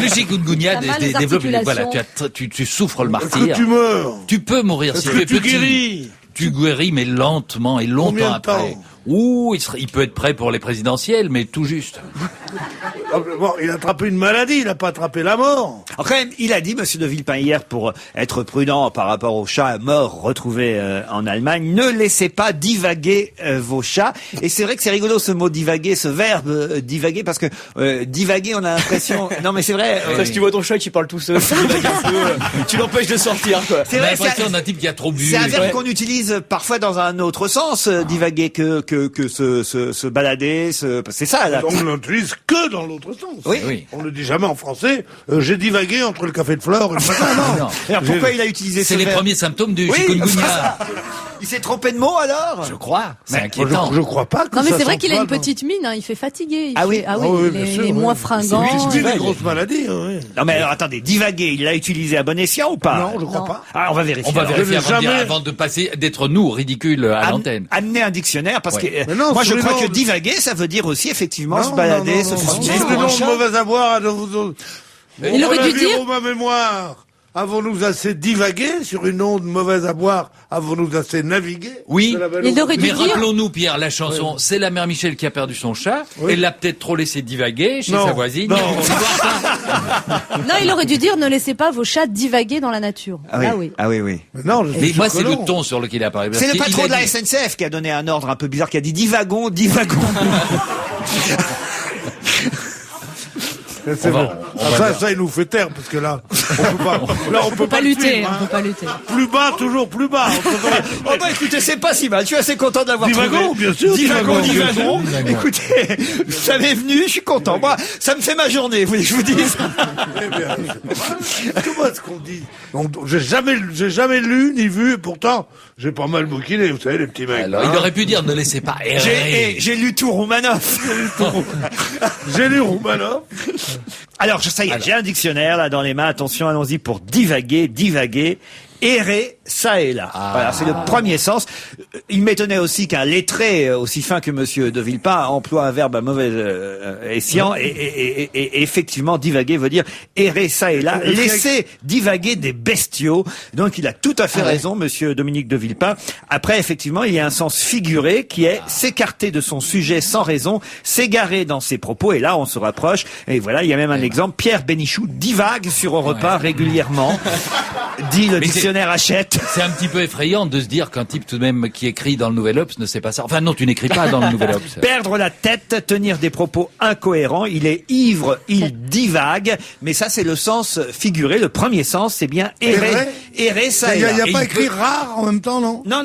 [SPEAKER 2] le chikungunya
[SPEAKER 6] T'as mal aux
[SPEAKER 2] développe voilà,
[SPEAKER 6] articulations.
[SPEAKER 2] tu souffres le
[SPEAKER 3] Est-ce que
[SPEAKER 2] martyr.
[SPEAKER 3] tu meurs?
[SPEAKER 2] Tu peux mourir si
[SPEAKER 3] Est-ce
[SPEAKER 2] tu
[SPEAKER 3] que
[SPEAKER 2] es
[SPEAKER 3] tu
[SPEAKER 2] petit.
[SPEAKER 3] guéris?
[SPEAKER 2] Tu guéris mais lentement et longtemps
[SPEAKER 3] Combien de
[SPEAKER 2] après.
[SPEAKER 3] temps?
[SPEAKER 2] Ouh, il peut être prêt pour les présidentielles, mais tout juste.
[SPEAKER 3] Bon, il a attrapé une maladie, il a pas attrapé la mort.
[SPEAKER 1] Alors, quand même, il a dit, monsieur de Villepin, hier, pour être prudent par rapport aux chats morts retrouvés en Allemagne, ne laissez pas divaguer vos chats. Et c'est vrai que c'est rigolo ce mot divaguer, ce verbe divaguer, parce que divaguer, on a l'impression... Non, mais c'est vrai...
[SPEAKER 8] Si tu vois ton chat qui parle tout seul, tu divagues un peu, tu l'empêches de sortir, quoi.
[SPEAKER 1] c'est
[SPEAKER 2] On a
[SPEAKER 1] vrai,
[SPEAKER 2] l'impression d'un type qui a trop bu.
[SPEAKER 1] c'est un verbe
[SPEAKER 8] Ouais.
[SPEAKER 1] qu'on utilise parfois dans un autre sens, divaguer, que se balader, c'est ça, là.
[SPEAKER 3] On ne l'utilise que dans l'autre sens.
[SPEAKER 2] Oui.
[SPEAKER 3] On ne dit jamais en français, j'ai divagué entre le café de fleurs et le matin. Non.
[SPEAKER 2] Non.
[SPEAKER 1] Alors pourquoi il a utilisé
[SPEAKER 2] C'est
[SPEAKER 1] ce
[SPEAKER 2] les
[SPEAKER 1] verbe?
[SPEAKER 2] premiers symptômes du
[SPEAKER 1] Oui,
[SPEAKER 2] chikungunya.
[SPEAKER 1] Il s'est trompé de mots, alors?
[SPEAKER 2] Je crois. C'est
[SPEAKER 3] Moi,
[SPEAKER 2] inquiétant.
[SPEAKER 3] je crois pas que
[SPEAKER 6] Non mais
[SPEAKER 3] ça
[SPEAKER 6] c'est vrai qu'il a une
[SPEAKER 3] s'emploie dans-
[SPEAKER 6] petite mine, hein, il fait fatigué.
[SPEAKER 1] Ah oui.
[SPEAKER 6] Ah oui,
[SPEAKER 3] Ah oui,
[SPEAKER 6] il
[SPEAKER 3] bien
[SPEAKER 6] est,
[SPEAKER 3] sûr,
[SPEAKER 6] il est
[SPEAKER 3] oui.
[SPEAKER 6] moins fringant.
[SPEAKER 3] C'est une grosse maladie. Oui.
[SPEAKER 1] Non, mais alors, attendez, divaguer, il l'a utilisé à bon escient ou pas?
[SPEAKER 3] Non, je crois
[SPEAKER 6] Non.
[SPEAKER 3] pas.
[SPEAKER 1] Ah, on va vérifier.
[SPEAKER 2] On va
[SPEAKER 1] alors.
[SPEAKER 2] vérifier
[SPEAKER 3] Je n'ai jamais-
[SPEAKER 2] avant de passer, d'être nous ridicules à l'antenne.
[SPEAKER 1] Amener un dictionnaire parce
[SPEAKER 2] Ouais.
[SPEAKER 1] que
[SPEAKER 3] Mais non,
[SPEAKER 1] moi je
[SPEAKER 3] sur les
[SPEAKER 1] crois
[SPEAKER 3] noms
[SPEAKER 1] que
[SPEAKER 3] de-
[SPEAKER 1] divaguer ça veut dire aussi effectivement se balader, se promener.
[SPEAKER 3] Sur le nom de mauvais avoir,
[SPEAKER 6] Il aurait dû dire-
[SPEAKER 3] ma mémoire. Avons-nous assez divagué sur une onde mauvaise à boire? Avons-nous assez navigué?
[SPEAKER 2] Oui.
[SPEAKER 3] De la belle
[SPEAKER 6] Il
[SPEAKER 3] eau.
[SPEAKER 6] aurait dû
[SPEAKER 2] Mais
[SPEAKER 6] dire.
[SPEAKER 2] rappelons-nous, Pierre, la chanson, c'est la mère Michel qui a perdu son chat.
[SPEAKER 3] Oui.
[SPEAKER 2] Elle l'a peut-être trop laissé divaguer chez
[SPEAKER 3] Non.
[SPEAKER 2] sa voisine.
[SPEAKER 3] Non.
[SPEAKER 6] Non, il aurait dû dire ne laissez pas vos chats divaguer dans la nature.
[SPEAKER 1] Ah oui.
[SPEAKER 6] Ah oui.
[SPEAKER 1] Ah oui, oui.
[SPEAKER 3] Mais non, je
[SPEAKER 2] Mais
[SPEAKER 3] suis
[SPEAKER 2] moi,
[SPEAKER 3] sûr
[SPEAKER 2] c'est
[SPEAKER 3] que
[SPEAKER 2] le
[SPEAKER 3] non.
[SPEAKER 2] ton sur lequel il a parlé.
[SPEAKER 1] C'est le
[SPEAKER 2] Parce qu'il
[SPEAKER 1] patron
[SPEAKER 2] a
[SPEAKER 1] de la
[SPEAKER 2] dit-
[SPEAKER 1] SNCF qui a donné un ordre un peu bizarre, qui a dit divagons, divagons.
[SPEAKER 3] C'est
[SPEAKER 2] On va-
[SPEAKER 3] vrai.
[SPEAKER 2] on va
[SPEAKER 3] Ça, il nous fait taire, parce que là, on peut pas le
[SPEAKER 6] lutter,
[SPEAKER 3] suivre,
[SPEAKER 6] on
[SPEAKER 3] hein.
[SPEAKER 6] peut pas lutter.
[SPEAKER 3] Plus bas, toujours plus bas.
[SPEAKER 1] Oh bah écoutez, c'est pas si mal. Je suis assez content de l'avoir trouvé.
[SPEAKER 3] Divagons, bien sûr,
[SPEAKER 1] Divagons,
[SPEAKER 3] divagons, bien
[SPEAKER 1] divagons.
[SPEAKER 2] sûr.
[SPEAKER 1] Écoutez, ça m'est venu, je suis content. Moi, ça me fait ma journée, vous voulez que je vous dise?
[SPEAKER 3] Eh bien, comment est-ce qu'on dit? J'ai jamais lu ni vu, et pourtant, j'ai pas mal bouquiné, vous savez, les petits mecs.
[SPEAKER 2] Alors,
[SPEAKER 3] hein.
[SPEAKER 2] il aurait pu dire ne laissez pas errer.
[SPEAKER 1] J'ai lu tout Roumanoff.
[SPEAKER 3] J'ai lu Roumanoff.
[SPEAKER 1] Alors, ça y est, j'ai un dictionnaire là dans les mains. Attention, allons-y pour divaguer, divaguer. Errer, ça et là. Voilà, c'est le premier sens. il m'étonnait aussi qu'un lettré aussi fin que monsieur de Villepin emploie un verbe à mauvais escient et effectivement divaguer veut dire errer ça et là, laisser divaguer des bestiaux. Donc il a tout à fait raison, monsieur Dominique de Villepin. Après, effectivement, il y a un sens figuré qui est s'écarter de son sujet sans raison, s'égarer dans ses propos et là on se rapproche. Et voilà, il y a même un exemple. Pierre Bénichou divague sur Europe 1 régulièrement, dit le dictionnaire Hachette.
[SPEAKER 2] C'est un petit peu effrayant de se dire qu'un type tout de même qui écrit dans le Nouvel Obs ne sait pas ça. Enfin non, tu n'écris pas dans le Nouvel Obs.
[SPEAKER 1] Perdre la tête, tenir des propos incohérents, il est ivre, il divague, mais ça c'est le sens figuré. Le premier sens, c'est bien errer ça et là.
[SPEAKER 3] Il n'y a pas écrit rare en même temps, non?
[SPEAKER 1] Non.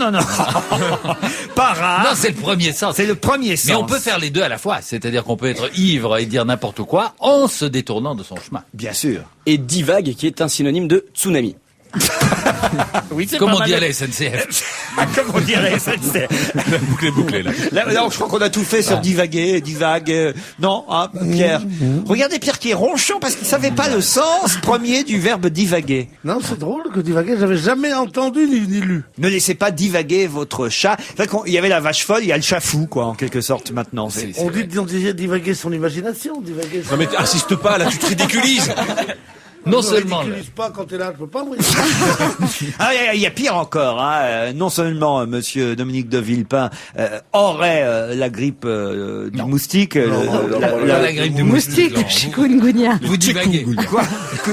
[SPEAKER 1] Pas rare.
[SPEAKER 2] Non, c'est le premier sens.
[SPEAKER 1] C'est le premier sens.
[SPEAKER 2] Mais on peut faire les deux à la fois. C'est-à-dire qu'on peut être ivre et dire n'importe quoi en se détournant de son chemin.
[SPEAKER 1] Bien sûr.
[SPEAKER 8] Et divague, qui est un synonyme de tsunami.
[SPEAKER 1] Oui, c'est
[SPEAKER 2] Comme
[SPEAKER 1] pas
[SPEAKER 2] on
[SPEAKER 1] mal.
[SPEAKER 2] dit à la SNCF.
[SPEAKER 1] Comme on dit à la SNCF.
[SPEAKER 5] La boucle est bouclée, là.
[SPEAKER 1] Là, je crois qu'on a tout fait sur divague. Non, hein, Pierre. Regardez Pierre qui est ronchon parce qu'il savait pas le sens premier du verbe divaguer.
[SPEAKER 3] Non, c'est drôle que divaguer, j'avais jamais entendu ni lu.
[SPEAKER 1] Ne laissez pas divaguer votre chat. Enfin, il y avait la vache folle, il y a le chat fou, quoi, en quelque sorte, maintenant.
[SPEAKER 3] On disait divaguer son imagination, divaguer.
[SPEAKER 5] Non mais insiste pas, là tu te ridiculises.
[SPEAKER 2] Non seulement.
[SPEAKER 3] Je ridiculise pas quand t'es là, je peux pas. Moi.
[SPEAKER 1] Ah, il y a pire encore. Hein. Non seulement Monsieur Dominique de Villepin aurait la grippe du moustique,
[SPEAKER 2] la grippe du
[SPEAKER 6] Moustique,
[SPEAKER 2] moustique.
[SPEAKER 6] chikungunya.
[SPEAKER 2] Vous divaguez.
[SPEAKER 1] Quoi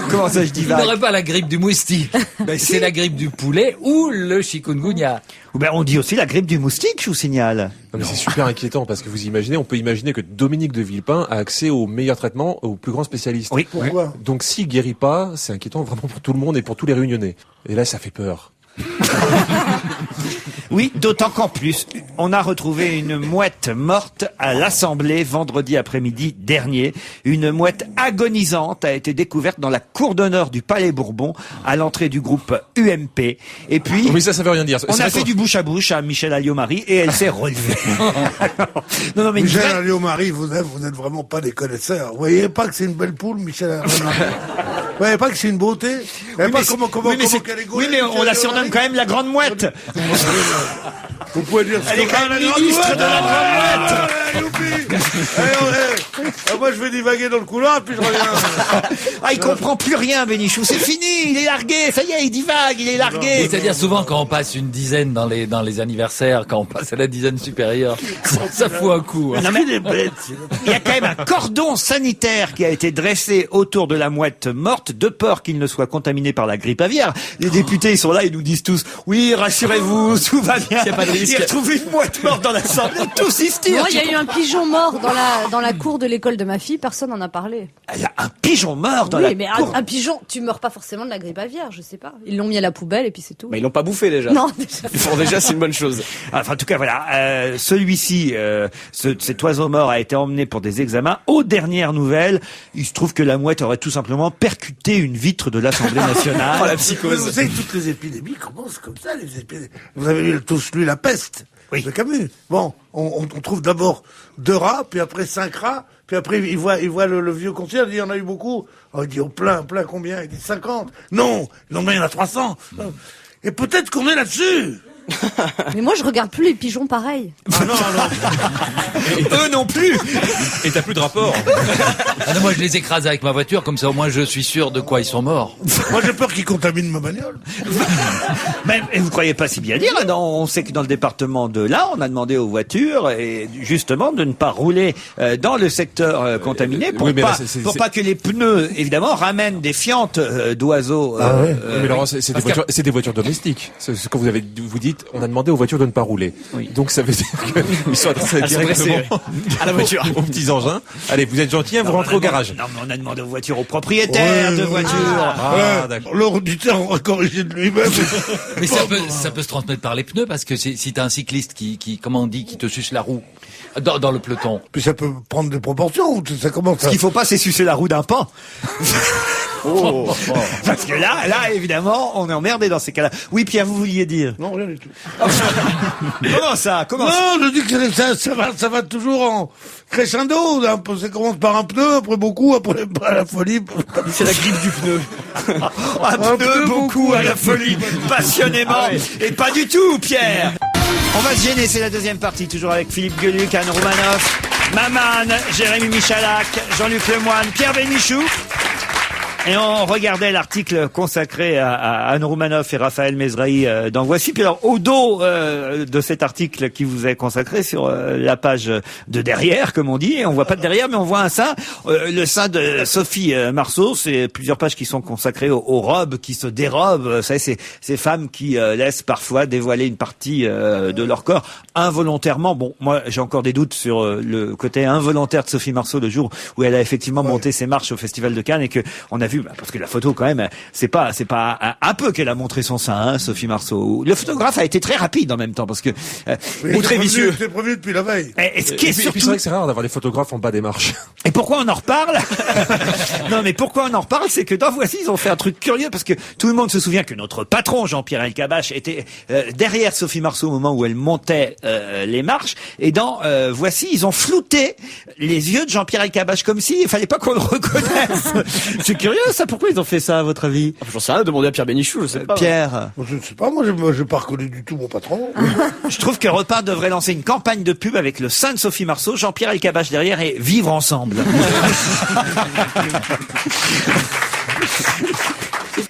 [SPEAKER 1] Comment ça, je
[SPEAKER 2] Il
[SPEAKER 1] divague?
[SPEAKER 2] n'aurait pas la grippe du moustique.
[SPEAKER 1] Ben, si.
[SPEAKER 2] C'est la grippe du poulet ou le chikungunya.
[SPEAKER 1] Ou ben, on dit aussi la grippe du moustique, je vous signale.
[SPEAKER 5] Non, mais c'est super inquiétant parce que vous imaginez, on peut imaginer que Dominique de Villepin a accès aux meilleurs traitements, aux plus grands spécialistes.
[SPEAKER 1] Oui.
[SPEAKER 3] Pourquoi?
[SPEAKER 5] Donc s'il guérit pas, c'est inquiétant vraiment pour tout le monde et pour tous les Réunionnais. Et là, ça fait peur.
[SPEAKER 1] Oui, d'autant qu'en plus, on a retrouvé une mouette morte à l'Assemblée vendredi après-midi dernier. Une mouette agonisante a été découverte dans la cour d'honneur du Palais Bourbon à l'entrée du groupe UMP. Et puis,
[SPEAKER 5] Mais ça veut rien dire.
[SPEAKER 1] on
[SPEAKER 5] C'est
[SPEAKER 1] a
[SPEAKER 5] vrai
[SPEAKER 1] fait
[SPEAKER 5] qu'on-
[SPEAKER 1] du bouche à bouche à Michel Alliot-Marie et elle s'est relevée. Non, mais une
[SPEAKER 3] Michel
[SPEAKER 1] vraie-
[SPEAKER 3] Alliot-Marie, vous n'êtes vraiment pas des connaisseurs. Vous voyez pas que c'est une belle poule, Michel Alliot-Marie? Vous voyez pas que c'est une beauté? Vous voyez pas comment
[SPEAKER 1] oui, mais c'est-
[SPEAKER 3] qu'elle est
[SPEAKER 1] oui, mais
[SPEAKER 3] gaulée,
[SPEAKER 1] on la
[SPEAKER 3] Michel
[SPEAKER 1] surnomme
[SPEAKER 3] Alliot-Marie?
[SPEAKER 1] quand même la grande mouette.
[SPEAKER 3] Vous pouvez dire ce
[SPEAKER 1] Elle est
[SPEAKER 3] que
[SPEAKER 1] quand même
[SPEAKER 3] la grande
[SPEAKER 1] ministre
[SPEAKER 3] mouette.
[SPEAKER 1] de la grande mouette.
[SPEAKER 3] Youpi. Moi, je vais divaguer dans le couloir, puis je reviens.
[SPEAKER 1] Ah, il comprend plus rien, Bénichou. C'est fini, il est largué. Ça y est, il divague, il est largué.
[SPEAKER 2] C'est-à-dire souvent quand on passe une dizaine dans les anniversaires, quand on passe à la dizaine supérieure, ça fout un coup. Hein.
[SPEAKER 1] Non, mais
[SPEAKER 3] Il est bête.
[SPEAKER 1] il y a quand même un cordon sanitaire qui a été dressé autour de la mouette morte, de peur qu'il ne soit contaminé par la grippe aviaire. Les députés, ils sont là, ils nous disent tous, oui, rassurez-vous, tout va bien.
[SPEAKER 2] Il y a pas de risque.
[SPEAKER 1] Ils retrouvent une mouette morte dans l'Assemblée, tous ils se tirent.
[SPEAKER 6] Moi, il y a eu un pigeon mort dans la cour de l'école de ma fille, personne n'en a parlé.
[SPEAKER 1] Il y a un pigeon mort dans
[SPEAKER 6] Oui,
[SPEAKER 1] la
[SPEAKER 6] mais
[SPEAKER 1] cour.
[SPEAKER 6] un pigeon, tu meurs pas forcément de la grippe aviaire, je sais pas. Ils l'ont mis à la poubelle et puis c'est tout.
[SPEAKER 8] Bah, ils l'ont pas bouffé déjà.
[SPEAKER 6] Non, déjà.
[SPEAKER 8] Bon, déjà, c'est une bonne chose.
[SPEAKER 1] Enfin, en tout cas, voilà. Celui-ci, cet oiseau mort a été emmené pour des examens. Aux dernières nouvelles, il se trouve que la mouette aurait tout simplement percuté une vitre de l'Assemblée nationale.
[SPEAKER 8] Oh, la
[SPEAKER 3] Mais vous
[SPEAKER 8] psychose.
[SPEAKER 3] savez que toutes les épidémies commencent comme ça, les épidémies. Vous avez tous lu La Peste de Camus. Bon, on trouve d'abord 2 rats, puis après 5 rats, puis après il voit le vieux concierge, il dit il y en a eu beaucoup. Oh, il dit oh, plein combien? Il dit 50. Non, il y en a 300. Et peut-être qu'on est là-dessus.
[SPEAKER 6] Mais moi, je regarde plus les pigeons pareil.
[SPEAKER 3] Ah non.
[SPEAKER 1] Eux non plus.
[SPEAKER 5] Et t'as plus de rapport.
[SPEAKER 2] Ah non, moi je les écrase avec ma voiture, comme ça au moins je suis sûr de quoi ils sont morts.
[SPEAKER 3] Moi j'ai peur qu'ils contaminent ma bagnole.
[SPEAKER 1] Mais vous croyez pas si bien dire. Hein, on sait que dans le département de l'Ain, on a demandé aux voitures et justement de ne pas rouler dans le secteur contaminé pour
[SPEAKER 5] oui, mais là,
[SPEAKER 1] pour pas que les pneus évidemment ramènent des fientes d'oiseaux.
[SPEAKER 5] Mais Laurent, c'est des voitures domestiques. C'est ce que vous dites. On a demandé aux voitures de ne pas rouler.
[SPEAKER 1] Oui.
[SPEAKER 5] Donc ça veut dire qu'ils sont adressés directement
[SPEAKER 8] à la voiture.
[SPEAKER 5] aux petits engins. Allez, vous êtes gentils, vous rentrez au garage.
[SPEAKER 1] Non, mais on a demandé aux voitures, aux propriétaires de voitures.
[SPEAKER 5] Ah, d'accord.
[SPEAKER 3] L'auditeur va corriger de lui-même.
[SPEAKER 2] Mais ça peut se transmettre par les pneus parce que si t'as un cycliste qui comment on dit, qui te suce la roue dans le peloton.
[SPEAKER 3] Puis ça peut prendre des proportions. Ça commence
[SPEAKER 1] Ce qu'il faut pas, c'est sucer la roue d'un pan. Parce que là, évidemment, on est emmerdé dans ces cas-là. Oui, Pierre, vous vouliez dire.
[SPEAKER 3] Non, rien du tout.
[SPEAKER 1] Comment ça? Comment ça?
[SPEAKER 3] Non, je dis que ça va toujours en crescendo. Ça commence par un pneu, après beaucoup, après à la folie.
[SPEAKER 8] C'est la grippe du pneu.
[SPEAKER 1] Un pneu beaucoup à la folie, passionnément. Et pas du tout, Pierre. On va se gêner, c'est la deuxième partie, toujours avec Philippe Gueluc, Anne Roumanoff, Maman, Jérémy Michalak, Jean-Luc Lemoyne, Pierre Bénichou. Et on regardait l'article consacré à Anne Roumanoff et Raphaël Mesrahi dans Voici. Puis alors, au dos de cet article qui vous est consacré sur la page de derrière, comme on dit, et on voit pas de derrière, mais on voit un sein, le sein de Sophie Marceau. C'est plusieurs pages qui sont consacrées aux robes qui se dérobent. Vous savez, ces femmes qui laissent parfois dévoiler une partie de leur corps involontairement. Bon, moi, j'ai encore des doutes sur le côté involontaire de Sophie Marceau le jour où elle a effectivement monté ses marches au Festival de Cannes et que on a vu, parce que la photo quand même, c'est pas un peu qu'elle a montré son sein, hein, Sophie Marceau. Le photographe a été très rapide en même temps parce que
[SPEAKER 3] ou
[SPEAKER 1] très vicieux.
[SPEAKER 3] C'est prévu depuis la veille.
[SPEAKER 5] Et puis c'est vrai que c'est rare d'avoir des photographes en bas des marches.
[SPEAKER 1] Et pourquoi on en reparle? Non, mais pourquoi on en reparle, c'est que dans Voici, ils ont fait un truc curieux parce que tout le monde se souvient que notre patron Jean-Pierre Elkabbach était derrière Sophie Marceau au moment où elle montait les marches. Et dans Voici, ils ont flouté les yeux de Jean-Pierre Elkabbach comme s'il fallait pas qu'on le reconnaisse. C'est curieux ça. Pourquoi ils ont fait ça à votre avis?
[SPEAKER 8] J'en sais rien. Demandez à Pierre Bénichou. Je sais pas.
[SPEAKER 1] Pierre.
[SPEAKER 3] Je ne sais pas. Moi, j'ai pas reconnu du tout mon patron.
[SPEAKER 1] Je trouve que Repas devrait lancer une campagne de pub avec le sein de Sophie Marceau, Jean-Pierre Elkabbach derrière et vivre ensemble.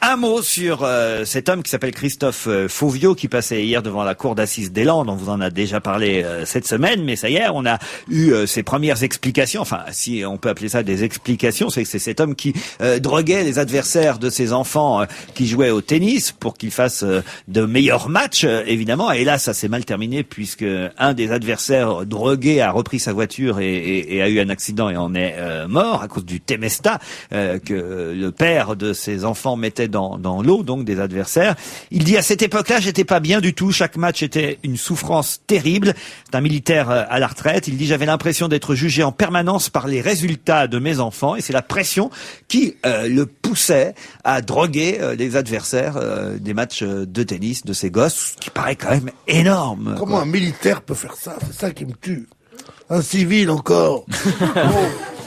[SPEAKER 1] Un mot sur cet homme qui s'appelle Christophe Fauvio qui passait hier devant la cour d'assises des Landes. On vous en a déjà parlé cette semaine, mais ça y est, on a eu ses premières explications. Enfin, si on peut appeler ça des explications, c'est que c'est cet homme qui droguait les adversaires de ses enfants qui jouaient au tennis pour qu'ils fassent de meilleurs matchs, évidemment. Et là, ça s'est mal terminé puisque un des adversaires drogués a repris sa voiture et a eu un accident et en est mort à cause du Temesta que le père de ses enfants mettait dans l'eau, donc des adversaires. Il dit à cette époque-là, j'étais pas bien du tout. Chaque match était une souffrance terrible. C'est un militaire à la retraite. Il dit, j'avais l'impression d'être jugé en permanence par les résultats de mes enfants et c'est la pression qui le poussait à droguer les adversaires des matchs de tennis de ses gosses, ce qui paraît quand même énorme.
[SPEAKER 3] Comment un militaire peut faire ça? C'est ça qui me tue. Un civil encore. Bon.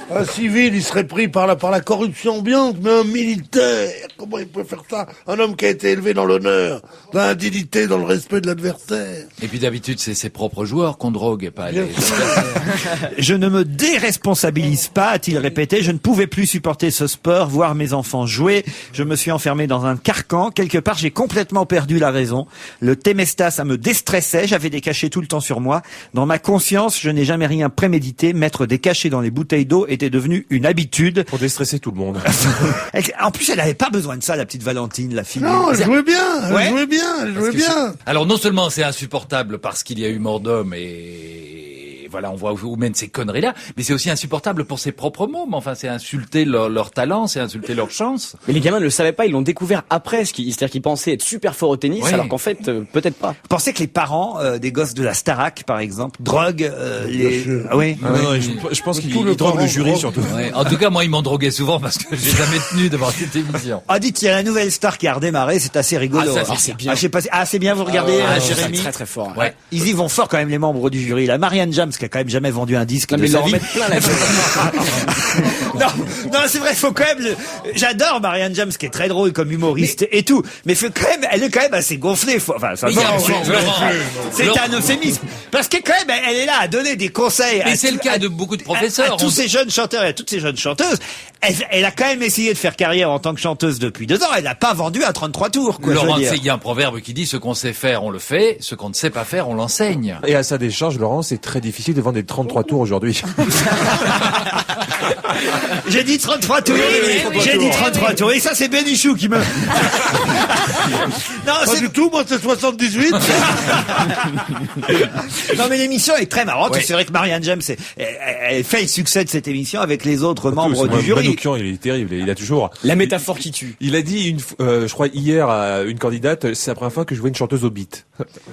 [SPEAKER 3] Un civil, il serait pris par la corruption ambiante, mais un militaire, comment il peut faire ça? Un homme qui a été élevé dans l'honneur, dans la dignité, dans le respect de l'adversaire.
[SPEAKER 2] Et puis d'habitude, c'est ses propres joueurs qu'on drogue et pas les
[SPEAKER 1] Je ne me déresponsabilise pas, a-t-il répété. Je ne pouvais plus supporter ce sport, voir mes enfants jouer. Je me suis enfermé dans un carcan. Quelque part, j'ai complètement perdu la raison. Le Temesta, ça me déstressait. J'avais des cachets tout le temps sur moi. Dans ma conscience, je n'ai jamais rien prémédité. Mettre des cachets dans les bouteilles d'eau était devenu une habitude.
[SPEAKER 5] Pour déstresser tout le monde.
[SPEAKER 1] En plus, elle n'avait pas besoin de ça, la petite Valentine, la fille.
[SPEAKER 3] Non, elle jouait bien,
[SPEAKER 1] Ouais.
[SPEAKER 3] elle jouait bien.
[SPEAKER 2] Alors non seulement c'est insupportable parce qu'il y a eu mort d'homme et voilà, on voit où mènent ces conneries-là, mais c'est aussi insupportable pour ses propres mômes. Enfin, c'est insulter leur talent, c'est insulter leur chance.
[SPEAKER 8] Mais les gamins ne le savaient pas, ils l'ont découvert après, c'est-à-dire qu'ils pensaient être super forts au tennis,
[SPEAKER 2] Oui.
[SPEAKER 8] alors qu'en fait, peut-être pas.
[SPEAKER 1] Vous pensez que les parents des gosses de la Starac, par exemple, droguent les... Ah oui.
[SPEAKER 5] Ah non, je pense qu'il drogue
[SPEAKER 3] parent
[SPEAKER 5] le jury
[SPEAKER 3] drogue.
[SPEAKER 5] surtout.
[SPEAKER 2] Ouais. En tout cas, moi, ils m'ont drogué souvent parce que j'ai jamais tenu devant cette émission.
[SPEAKER 1] Ah, dites, il y a la nouvelle star qui a redémarré, c'est assez rigolo.
[SPEAKER 2] Ah, ça, c'est bien.
[SPEAKER 1] Je sais pas si... c'est bien, vous regardez, Jérémy.
[SPEAKER 8] Très très fort.
[SPEAKER 2] Ouais.
[SPEAKER 1] Ils y vont fort quand même, les membres du jury. La Marianne James, qui a quand même jamais vendu un disque
[SPEAKER 8] Non,
[SPEAKER 1] de
[SPEAKER 8] mais ils
[SPEAKER 1] sa
[SPEAKER 8] leur
[SPEAKER 1] vie.
[SPEAKER 8] remettent plein la
[SPEAKER 1] Non, c'est vrai, faut quand même j'adore Marianne James, qui est très drôle comme humoriste et tout. Mais faut quand même, elle est quand même assez gonflée. Enfin, ça,
[SPEAKER 2] Mais il y a-
[SPEAKER 1] c'est
[SPEAKER 2] Laurent.
[SPEAKER 1] un euphémisme. Parce que quand même, elle est là à donner des conseils.
[SPEAKER 2] Mais
[SPEAKER 1] à
[SPEAKER 2] c'est
[SPEAKER 1] tout-
[SPEAKER 2] le cas
[SPEAKER 1] à-
[SPEAKER 2] de beaucoup de
[SPEAKER 1] à
[SPEAKER 2] professeurs.
[SPEAKER 1] tous ces jeunes chanteurs et à toutes ces jeunes chanteuses. Elle a quand même essayé de faire carrière en tant que chanteuse depuis 2 ans. Elle n'a pas vendu à 33 tours, quoi. je veux
[SPEAKER 2] Laurent,
[SPEAKER 1] dire.
[SPEAKER 2] il y a un proverbe qui dit ce qu'on sait faire, on le fait, ce qu'on ne sait pas faire, on l'enseigne.
[SPEAKER 5] Et à sa décharge, Laurent, c'est très difficile de vendre des 33 tours aujourd'hui.
[SPEAKER 1] J'ai dit 33 tours. J'ai dit 33 tours. Et ça, c'est Bénichou qui me... Non,
[SPEAKER 3] Pas
[SPEAKER 1] c'est...
[SPEAKER 3] du tout, moi c'est 78.
[SPEAKER 1] Non, mais l'émission est très marrante.
[SPEAKER 2] Ouais.
[SPEAKER 1] C'est vrai que Marianne James, elle fait le succès de cette émission avec les autres membres du jury.
[SPEAKER 5] Manoukian, il est terrible. Il a toujours.
[SPEAKER 8] La métaphore qui tue.
[SPEAKER 5] Il a dit je crois hier à une candidate, c'est la première fois que je vois une chanteuse hobbit.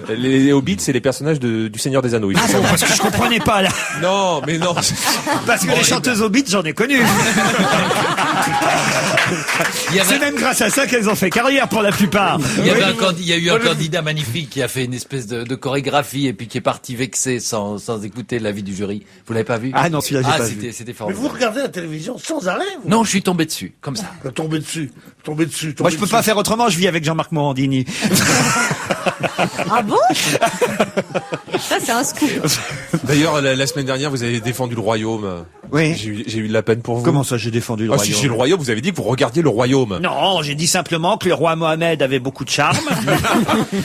[SPEAKER 5] Les hobbits, c'est les personnages du Seigneur des Anneaux.
[SPEAKER 1] Ah bon, parce que je comprenais pas là.
[SPEAKER 5] Non, mais non.
[SPEAKER 1] Parce que les chanteuses hobbits, j'en ai connu.
[SPEAKER 2] Il y avait-
[SPEAKER 1] C'est même grâce à ça qu'elles ont fait carrière pour la plupart.
[SPEAKER 2] Il y a eu un candidat magnifique qui a fait une espèce de chorégraphie et puis qui est parti vexé sans écouter l'avis du jury. Vous l'avez pas vu?
[SPEAKER 1] Ah non, celui-là, j'ai pas vu.
[SPEAKER 2] C'était
[SPEAKER 3] Mais
[SPEAKER 2] formidable.
[SPEAKER 3] vous regardez la télévision sans arrêt. préparé?
[SPEAKER 2] Non, je suis tombé dessus, comme ça.
[SPEAKER 3] Tombé dessus.
[SPEAKER 1] Moi, je peux pas faire autrement, je vis avec Jean-Marc Morandini.
[SPEAKER 6] Ah bon? Ça, c'est un scoop.
[SPEAKER 5] D'ailleurs, la semaine dernière, vous avez défendu le royaume.
[SPEAKER 1] Oui.
[SPEAKER 5] J'ai eu de la peine pour vous.
[SPEAKER 1] Comment ça, j'ai défendu le
[SPEAKER 5] Ah,
[SPEAKER 1] royaume?
[SPEAKER 5] si, chez le royaume, vous avez dit que vous regardiez le royaume.
[SPEAKER 1] Non, j'ai dit simplement que le roi Mohamed avait beaucoup de charme.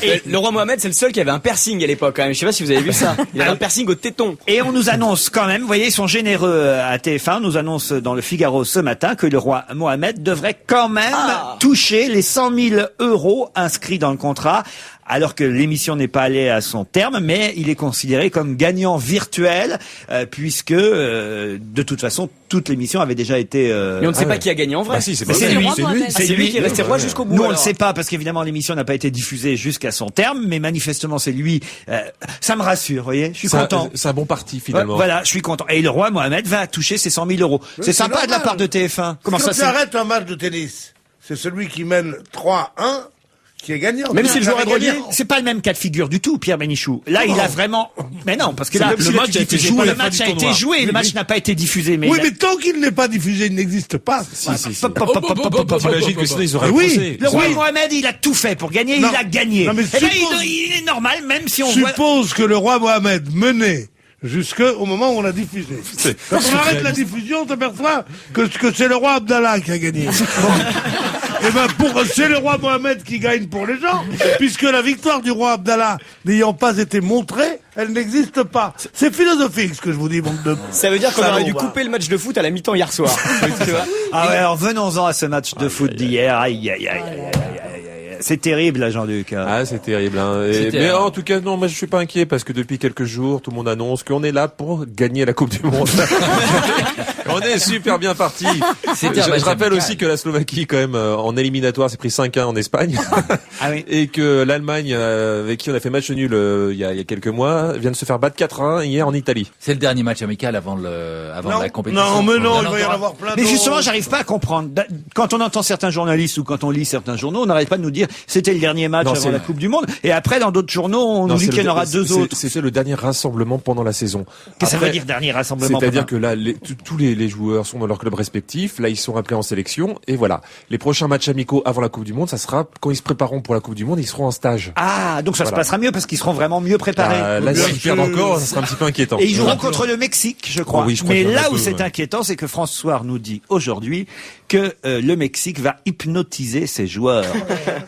[SPEAKER 8] Et le roi Mohamed, c'est le seul qui avait un piercing à l'époque, quand même. Je sais pas si vous avez vu ça. Il avait un piercing au téton.
[SPEAKER 1] Et on nous annonce quand même, vous voyez, ils sont généreux à TF1, on nous annonce dans le Figaro ce matin que le roi Mohamed devrait quand même toucher les 100 000 € inscrits dans le contrat, alors que l'émission n'est pas allée à son terme, mais il est considéré comme gagnant virtuel, puisque de toute façon, toute l'émission avait déjà été...
[SPEAKER 8] Mais on ne sait pas qui a gagné en vrai.
[SPEAKER 5] Bah si, c'est
[SPEAKER 1] Mais
[SPEAKER 5] pas
[SPEAKER 1] c'est
[SPEAKER 5] vrai.
[SPEAKER 1] lui,
[SPEAKER 6] roi Mohamed.
[SPEAKER 8] C'est lui qui est resté roi jusqu'au bout.
[SPEAKER 1] Nous, on le
[SPEAKER 8] alors.
[SPEAKER 1] sait pas, parce qu'évidemment, l'émission n'a pas été diffusée jusqu'à son terme, mais manifestement, c'est lui. Ça me rassure, vous voyez, je suis content.
[SPEAKER 5] C'est un bon parti, finalement.
[SPEAKER 1] Voilà, je suis content. Et le roi Mohamed va toucher ses 100 000 €. C'est sympa de la part de TF1. Comment ça,
[SPEAKER 3] Quand tu
[SPEAKER 1] c'est...
[SPEAKER 3] arrêtes un match de tennis, c'est celui qui mène 3-1 qui est gagnant.
[SPEAKER 8] Même si le joueur est
[SPEAKER 1] Gagné.
[SPEAKER 8] drogué.
[SPEAKER 1] C'est pas le même cas de figure du tout, Pierre Bénichou. Là, il a vraiment... Mais non, parce que là,
[SPEAKER 7] le match a été joué,
[SPEAKER 1] le
[SPEAKER 7] la fin
[SPEAKER 1] match
[SPEAKER 7] du
[SPEAKER 1] a été
[SPEAKER 7] tournoi.
[SPEAKER 1] joué, le match n'a pas été diffusé. Mais
[SPEAKER 3] Oui,
[SPEAKER 1] il a-
[SPEAKER 3] mais tant qu'il n'est pas diffusé, il n'existe pas.
[SPEAKER 5] T'imagines que sinon ils auraient
[SPEAKER 3] Oui.
[SPEAKER 5] poussé.
[SPEAKER 1] Le roi Mohamed, il a tout fait pour gagner,
[SPEAKER 3] Non.
[SPEAKER 1] il a gagné.
[SPEAKER 3] Non, mais
[SPEAKER 1] Eh ben,
[SPEAKER 3] suppose-
[SPEAKER 1] il est normal, même si on voit...
[SPEAKER 3] Suppose que le roi Mohamed menait jusqu'au moment où on a diffusé. Quand on arrête la diffusion, on s'aperçoit que c'est le roi Abdallah qui a gagné. Et ben c'est le roi Mohamed qui gagne pour les gens, puisque la victoire du roi Abdallah n'ayant pas été montrée, elle n'existe pas. C'est philosophique ce que je vous dis, bande de...
[SPEAKER 8] Ça veut dire qu'on aurait
[SPEAKER 3] Salaud,
[SPEAKER 8] dû
[SPEAKER 3] va.
[SPEAKER 8] couper le match de foot à la mi-temps hier soir. Tu vois.
[SPEAKER 1] Ah ouais, alors venons-en à ce match de foot d'hier. Aïe, aïe, aïe, aïe, aïe, aïe, aïe. C'est terrible, là, Jean-Luc.
[SPEAKER 5] Ah, c'est terrible. Hein.
[SPEAKER 2] C'est
[SPEAKER 5] Mais
[SPEAKER 2] terrible.
[SPEAKER 5] en tout cas, non, moi je suis pas inquiet parce que depuis quelques jours, tout le monde annonce qu'on est là pour gagner la Coupe du Monde. On est super bien parti.
[SPEAKER 2] C'était un
[SPEAKER 5] Je
[SPEAKER 2] match
[SPEAKER 5] rappelle
[SPEAKER 2] amical.
[SPEAKER 5] aussi que la Slovaquie, quand même, en éliminatoire, s'est pris 5-1 en Espagne.
[SPEAKER 1] Ah oui.
[SPEAKER 5] Et que l'Allemagne, avec qui on a fait match nul il y a quelques mois, vient de se faire battre 4-1 hier en Italie.
[SPEAKER 2] C'est le dernier match amical avant la compétition.
[SPEAKER 3] Non, mais non, il va y en
[SPEAKER 2] t'auras-
[SPEAKER 3] avoir plein
[SPEAKER 1] Mais
[SPEAKER 3] d'autres.
[SPEAKER 1] justement, j'arrive pas à comprendre. Quand on entend certains journalistes ou quand on lit certains journaux, on n'arrête pas de nous dire c'était le dernier match
[SPEAKER 5] Non,
[SPEAKER 1] avant
[SPEAKER 5] c'est-
[SPEAKER 1] la Coupe du Monde. Et après, dans d'autres journaux, on
[SPEAKER 5] Non,
[SPEAKER 1] nous dit
[SPEAKER 5] c'est
[SPEAKER 1] qu'il y en
[SPEAKER 5] le-
[SPEAKER 1] aura deux
[SPEAKER 5] c'est-
[SPEAKER 1] autres.
[SPEAKER 5] C'était le dernier rassemblement pendant la saison.
[SPEAKER 1] Qu'est-ce que ça veut
[SPEAKER 5] Après,
[SPEAKER 1] dire dernier rassemblement?
[SPEAKER 5] C'est-à-dire
[SPEAKER 1] pendant-
[SPEAKER 5] que là, tous les joueurs sont dans leur club respectif. Là, ils sont appelés en sélection. Et voilà. Les prochains matchs amicaux avant la Coupe du Monde, ça sera quand ils se prépareront pour la Coupe du Monde, ils seront en stage.
[SPEAKER 1] Ah, donc ça se
[SPEAKER 5] Voilà.
[SPEAKER 1] passera mieux parce qu'ils seront vraiment mieux préparés.
[SPEAKER 5] Là,
[SPEAKER 3] Bien
[SPEAKER 5] s'ils perdent
[SPEAKER 3] sûr.
[SPEAKER 5] encore, ça sera un petit peu inquiétant.
[SPEAKER 1] Et ils joueront contre le Mexique, je crois.
[SPEAKER 5] Oh oui, je crois
[SPEAKER 1] Mais
[SPEAKER 5] qu'il y en a
[SPEAKER 1] là où
[SPEAKER 5] peu,
[SPEAKER 1] c'est
[SPEAKER 5] ouais.
[SPEAKER 1] inquiétant, c'est que François nous dit aujourd'hui que le Mexique va hypnotiser ses joueurs.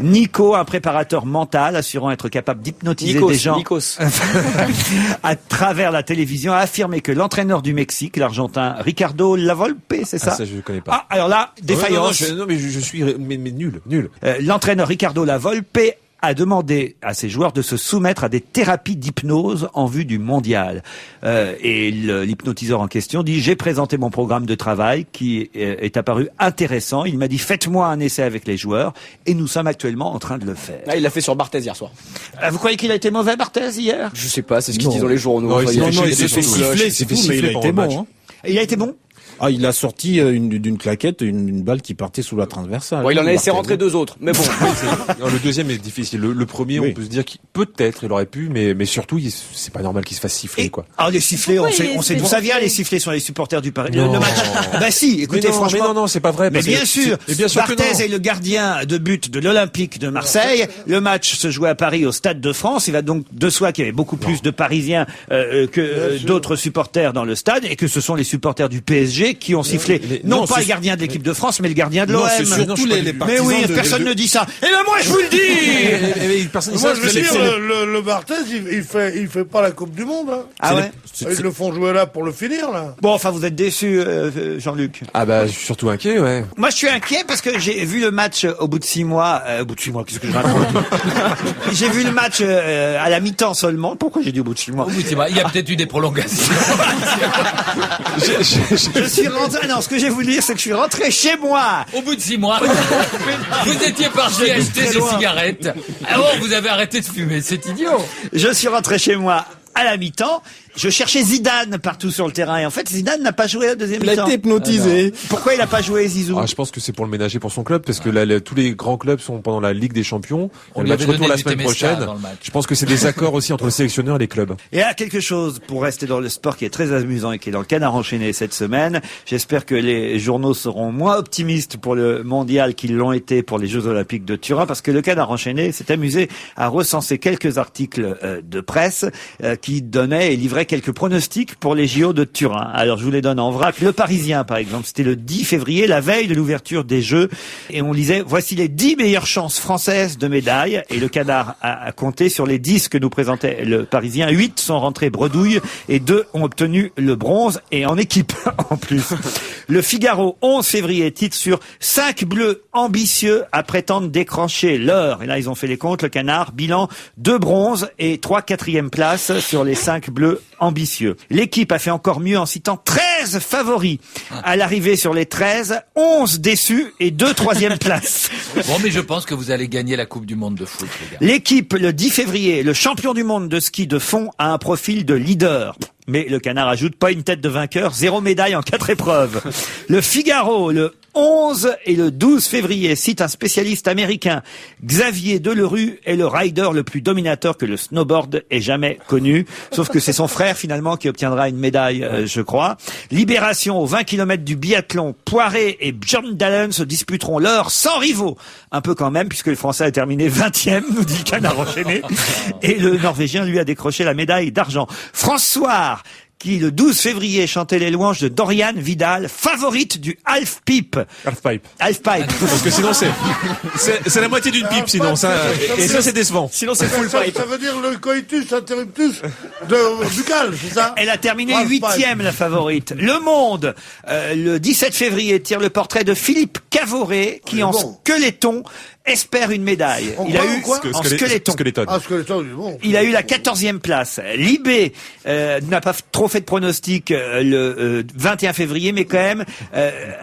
[SPEAKER 1] Nico, un préparateur mental assurant être capable d'hypnotiser des gens
[SPEAKER 8] Nikos.
[SPEAKER 1] à travers la télévision, a affirmé que l'entraîneur du Mexique, l'Argentin Ricardo Lavolpe, c'est ça?
[SPEAKER 5] Ah, ça, je ne connais pas.
[SPEAKER 1] Ah, alors là, défaillance.
[SPEAKER 5] Non, mais je suis mais nul.
[SPEAKER 1] L'entraîneur Ricardo Lavolpe a demandé à ses joueurs de se soumettre à des thérapies d'hypnose en vue du mondial. Et l'hypnotiseur en question dit « J'ai présenté mon programme de travail qui est apparu intéressant. Il m'a dit « Faites-moi un essai avec les joueurs. » Et nous sommes actuellement en train de le faire.
[SPEAKER 8] Ah, il l'a fait sur Barthez hier soir.
[SPEAKER 1] Vous croyez qu'il a été mauvais, Barthez, hier?
[SPEAKER 8] Je sais pas, c'est ce qu'ils disent dans les journaux.
[SPEAKER 5] Non,
[SPEAKER 8] Enfin,
[SPEAKER 5] il
[SPEAKER 8] a
[SPEAKER 5] s'est fait
[SPEAKER 7] siffler,
[SPEAKER 5] il s'est fait
[SPEAKER 7] c'est tout, mais il a
[SPEAKER 5] siffler pendant
[SPEAKER 7] été
[SPEAKER 5] le match.
[SPEAKER 7] bon. Hein.
[SPEAKER 1] Il a été bon?
[SPEAKER 4] Ah, il a sorti d'une claquette une balle qui partait sous la transversale.
[SPEAKER 8] Bon, il en a laissé
[SPEAKER 4] Barthez.
[SPEAKER 8] rentrer deux autres, mais bon.
[SPEAKER 5] Non, le deuxième est difficile. Le premier,
[SPEAKER 4] Oui.
[SPEAKER 5] on peut se dire qu'il peut-être il aurait pu, mais surtout, c'est pas normal qu'il se fasse siffler, quoi.
[SPEAKER 1] Ah, les sifflets, on
[SPEAKER 6] Pourquoi
[SPEAKER 1] sait d'où
[SPEAKER 6] il
[SPEAKER 1] ça
[SPEAKER 6] se
[SPEAKER 1] vient,
[SPEAKER 6] fait
[SPEAKER 1] les sifflets sur les supporters du Paris.
[SPEAKER 5] Non.
[SPEAKER 1] Le match. Bah si, écoutez,
[SPEAKER 5] mais non,
[SPEAKER 1] franchement.
[SPEAKER 5] non, c'est pas vrai.
[SPEAKER 1] Mais
[SPEAKER 5] parce
[SPEAKER 1] bien
[SPEAKER 5] que
[SPEAKER 1] sûr,
[SPEAKER 5] et bien sûr que
[SPEAKER 1] Barthez
[SPEAKER 5] non.
[SPEAKER 1] est le gardien de but de l'Olympique de Marseille. Le match se jouait à Paris au Stade de France. Il va donc de soi qu'il y avait beaucoup plus de Parisiens que d'autres supporters dans le stade et que ce sont les supporters du PSG qui ont sifflé non
[SPEAKER 7] non,
[SPEAKER 1] pas
[SPEAKER 7] c'est-
[SPEAKER 1] le gardien de l'équipe de France mais le gardien de
[SPEAKER 7] Non,
[SPEAKER 1] l'OM.
[SPEAKER 7] c'est surtout les
[SPEAKER 1] Mais
[SPEAKER 7] partisans
[SPEAKER 1] oui,
[SPEAKER 7] de-
[SPEAKER 1] personne
[SPEAKER 7] de-
[SPEAKER 1] ne dit ça. Et ben moi je vous le dis.
[SPEAKER 5] Personne
[SPEAKER 3] Moi, je veux dire, le Barthez, il fait pas la Coupe du Monde. Hein.
[SPEAKER 1] Ah ouais.
[SPEAKER 3] Ils le font jouer là pour le finir, là.
[SPEAKER 1] Bon, enfin vous êtes déçu, Jean-Luc.
[SPEAKER 5] Ah bah, je suis surtout inquiet, ouais.
[SPEAKER 1] Moi, je suis inquiet parce que j'ai vu le match au bout de 6 mois. Au bout de 6 mois, qu'est-ce que je raconte? J'ai vu le match à la mi-temps seulement. Pourquoi j'ai dit au bout de 6 mois?
[SPEAKER 2] Oui, c'est vrai, il y a peut-être eu des prolongations.
[SPEAKER 1] Je suis rentré. Non, ce que j'ai voulu dire, c'est que je suis rentré chez moi.
[SPEAKER 2] Au bout de 6 mois, vous étiez parti acheter des cigarettes. Alors, vous avez arrêté de fumer. C'est idiot.
[SPEAKER 1] Je suis rentré chez moi à la mi-temps Je cherchais Zidane partout sur le terrain et en fait Zidane n'a pas joué la deuxième
[SPEAKER 4] Il a
[SPEAKER 1] mi-temps.
[SPEAKER 4] été hypnotisé.
[SPEAKER 1] Pourquoi il n'a pas joué Zizou?
[SPEAKER 5] Je pense que c'est pour le ménager pour son club, parce que là, tous les grands clubs sont pendant la Ligue des Champions.
[SPEAKER 2] On
[SPEAKER 5] Le
[SPEAKER 2] lui
[SPEAKER 5] match
[SPEAKER 2] avait
[SPEAKER 5] retour
[SPEAKER 2] donné
[SPEAKER 5] la
[SPEAKER 2] du
[SPEAKER 5] semaine
[SPEAKER 2] Temesca
[SPEAKER 5] prochaine.
[SPEAKER 2] dans le match.
[SPEAKER 5] Je pense que c'est des accords aussi entre le sélectionneur et les clubs.
[SPEAKER 1] Et il y a quelque chose pour rester dans le sport qui est très amusant et qui est dans le Canard enchaîné cette semaine. J'espère que les journaux seront moins optimistes pour le mondial qu'ils l'ont été pour les Jeux Olympiques de Turin, parce que le Canard enchaîné s'est amusé à recenser quelques articles de presse qui donnaient et livraient quelques pronostics pour les JO de Turin. Alors je vous les donne en vrac. Le Parisien, par exemple, c'était le 10 février, la veille de l'ouverture des Jeux, et on lisait voici les 10 meilleures chances françaises de médailles. Et le Canard a compté sur les 10 que nous présentait le Parisien. 8 sont rentrés bredouilles et 2 ont obtenu le bronze, et en équipe en plus. Le Figaro, 11 février, titre sur 5 bleus ambitieux à prétendre décrocher l'or. Et là, ils ont fait les comptes, le Canard, bilan 2 bronzes et 3 quatrièmes places sur les 5 bleus ambitieux. L'équipe a fait encore mieux en citant 13 favoris. À l'arrivée sur les 13, 11 déçus et 2 troisièmes places.
[SPEAKER 2] Bon, mais je pense que vous allez gagner la Coupe du Monde de foot, les gars.
[SPEAKER 1] L'équipe, le 10 février, le champion du monde de ski de fond, a un profil de leader. Mais le Canard ajoute pas une tête de vainqueur, 0 médaille en 4 épreuves. Le Figaro, le 11 et le 12 février, cite un spécialiste américain. Xavier Delerue est le rider le plus dominateur que le snowboard ait jamais connu. Sauf que c'est son frère, finalement, qui obtiendra une médaille, je crois. Libération aux 20 km du biathlon. Poiré et John Dallon se disputeront l'or sans rivaux. Un peu quand même, puisque le Français a terminé 20e, nous dit Canard enchaîné. Et le Norvégien, lui, a décroché la médaille d'argent. François, qui le 12 février chantait les louanges de Dorian Vidal, favorite du half-pipe.
[SPEAKER 5] Half-pipe.
[SPEAKER 1] Half-pipe.
[SPEAKER 7] Parce que sinon c'est la moitié d'une pipe, sinon ça, et ça c'est décevant.
[SPEAKER 8] Sinon c'est full pipe.
[SPEAKER 3] Ça veut dire le coitus interruptus buccal, c'est ça?
[SPEAKER 1] Elle a terminé
[SPEAKER 3] Half-pipe.
[SPEAKER 1] 8e, la favorite. Le Monde, le 17 février, tire le portrait de Philippe Cavoré, qui en squeletton espère une médaille. Il a eu en squeletton.
[SPEAKER 3] Ah, squeletton, bon.
[SPEAKER 1] Il a eu la 14e place. Libé n'a pas trop fait de pronostic le 21 février, mais quand même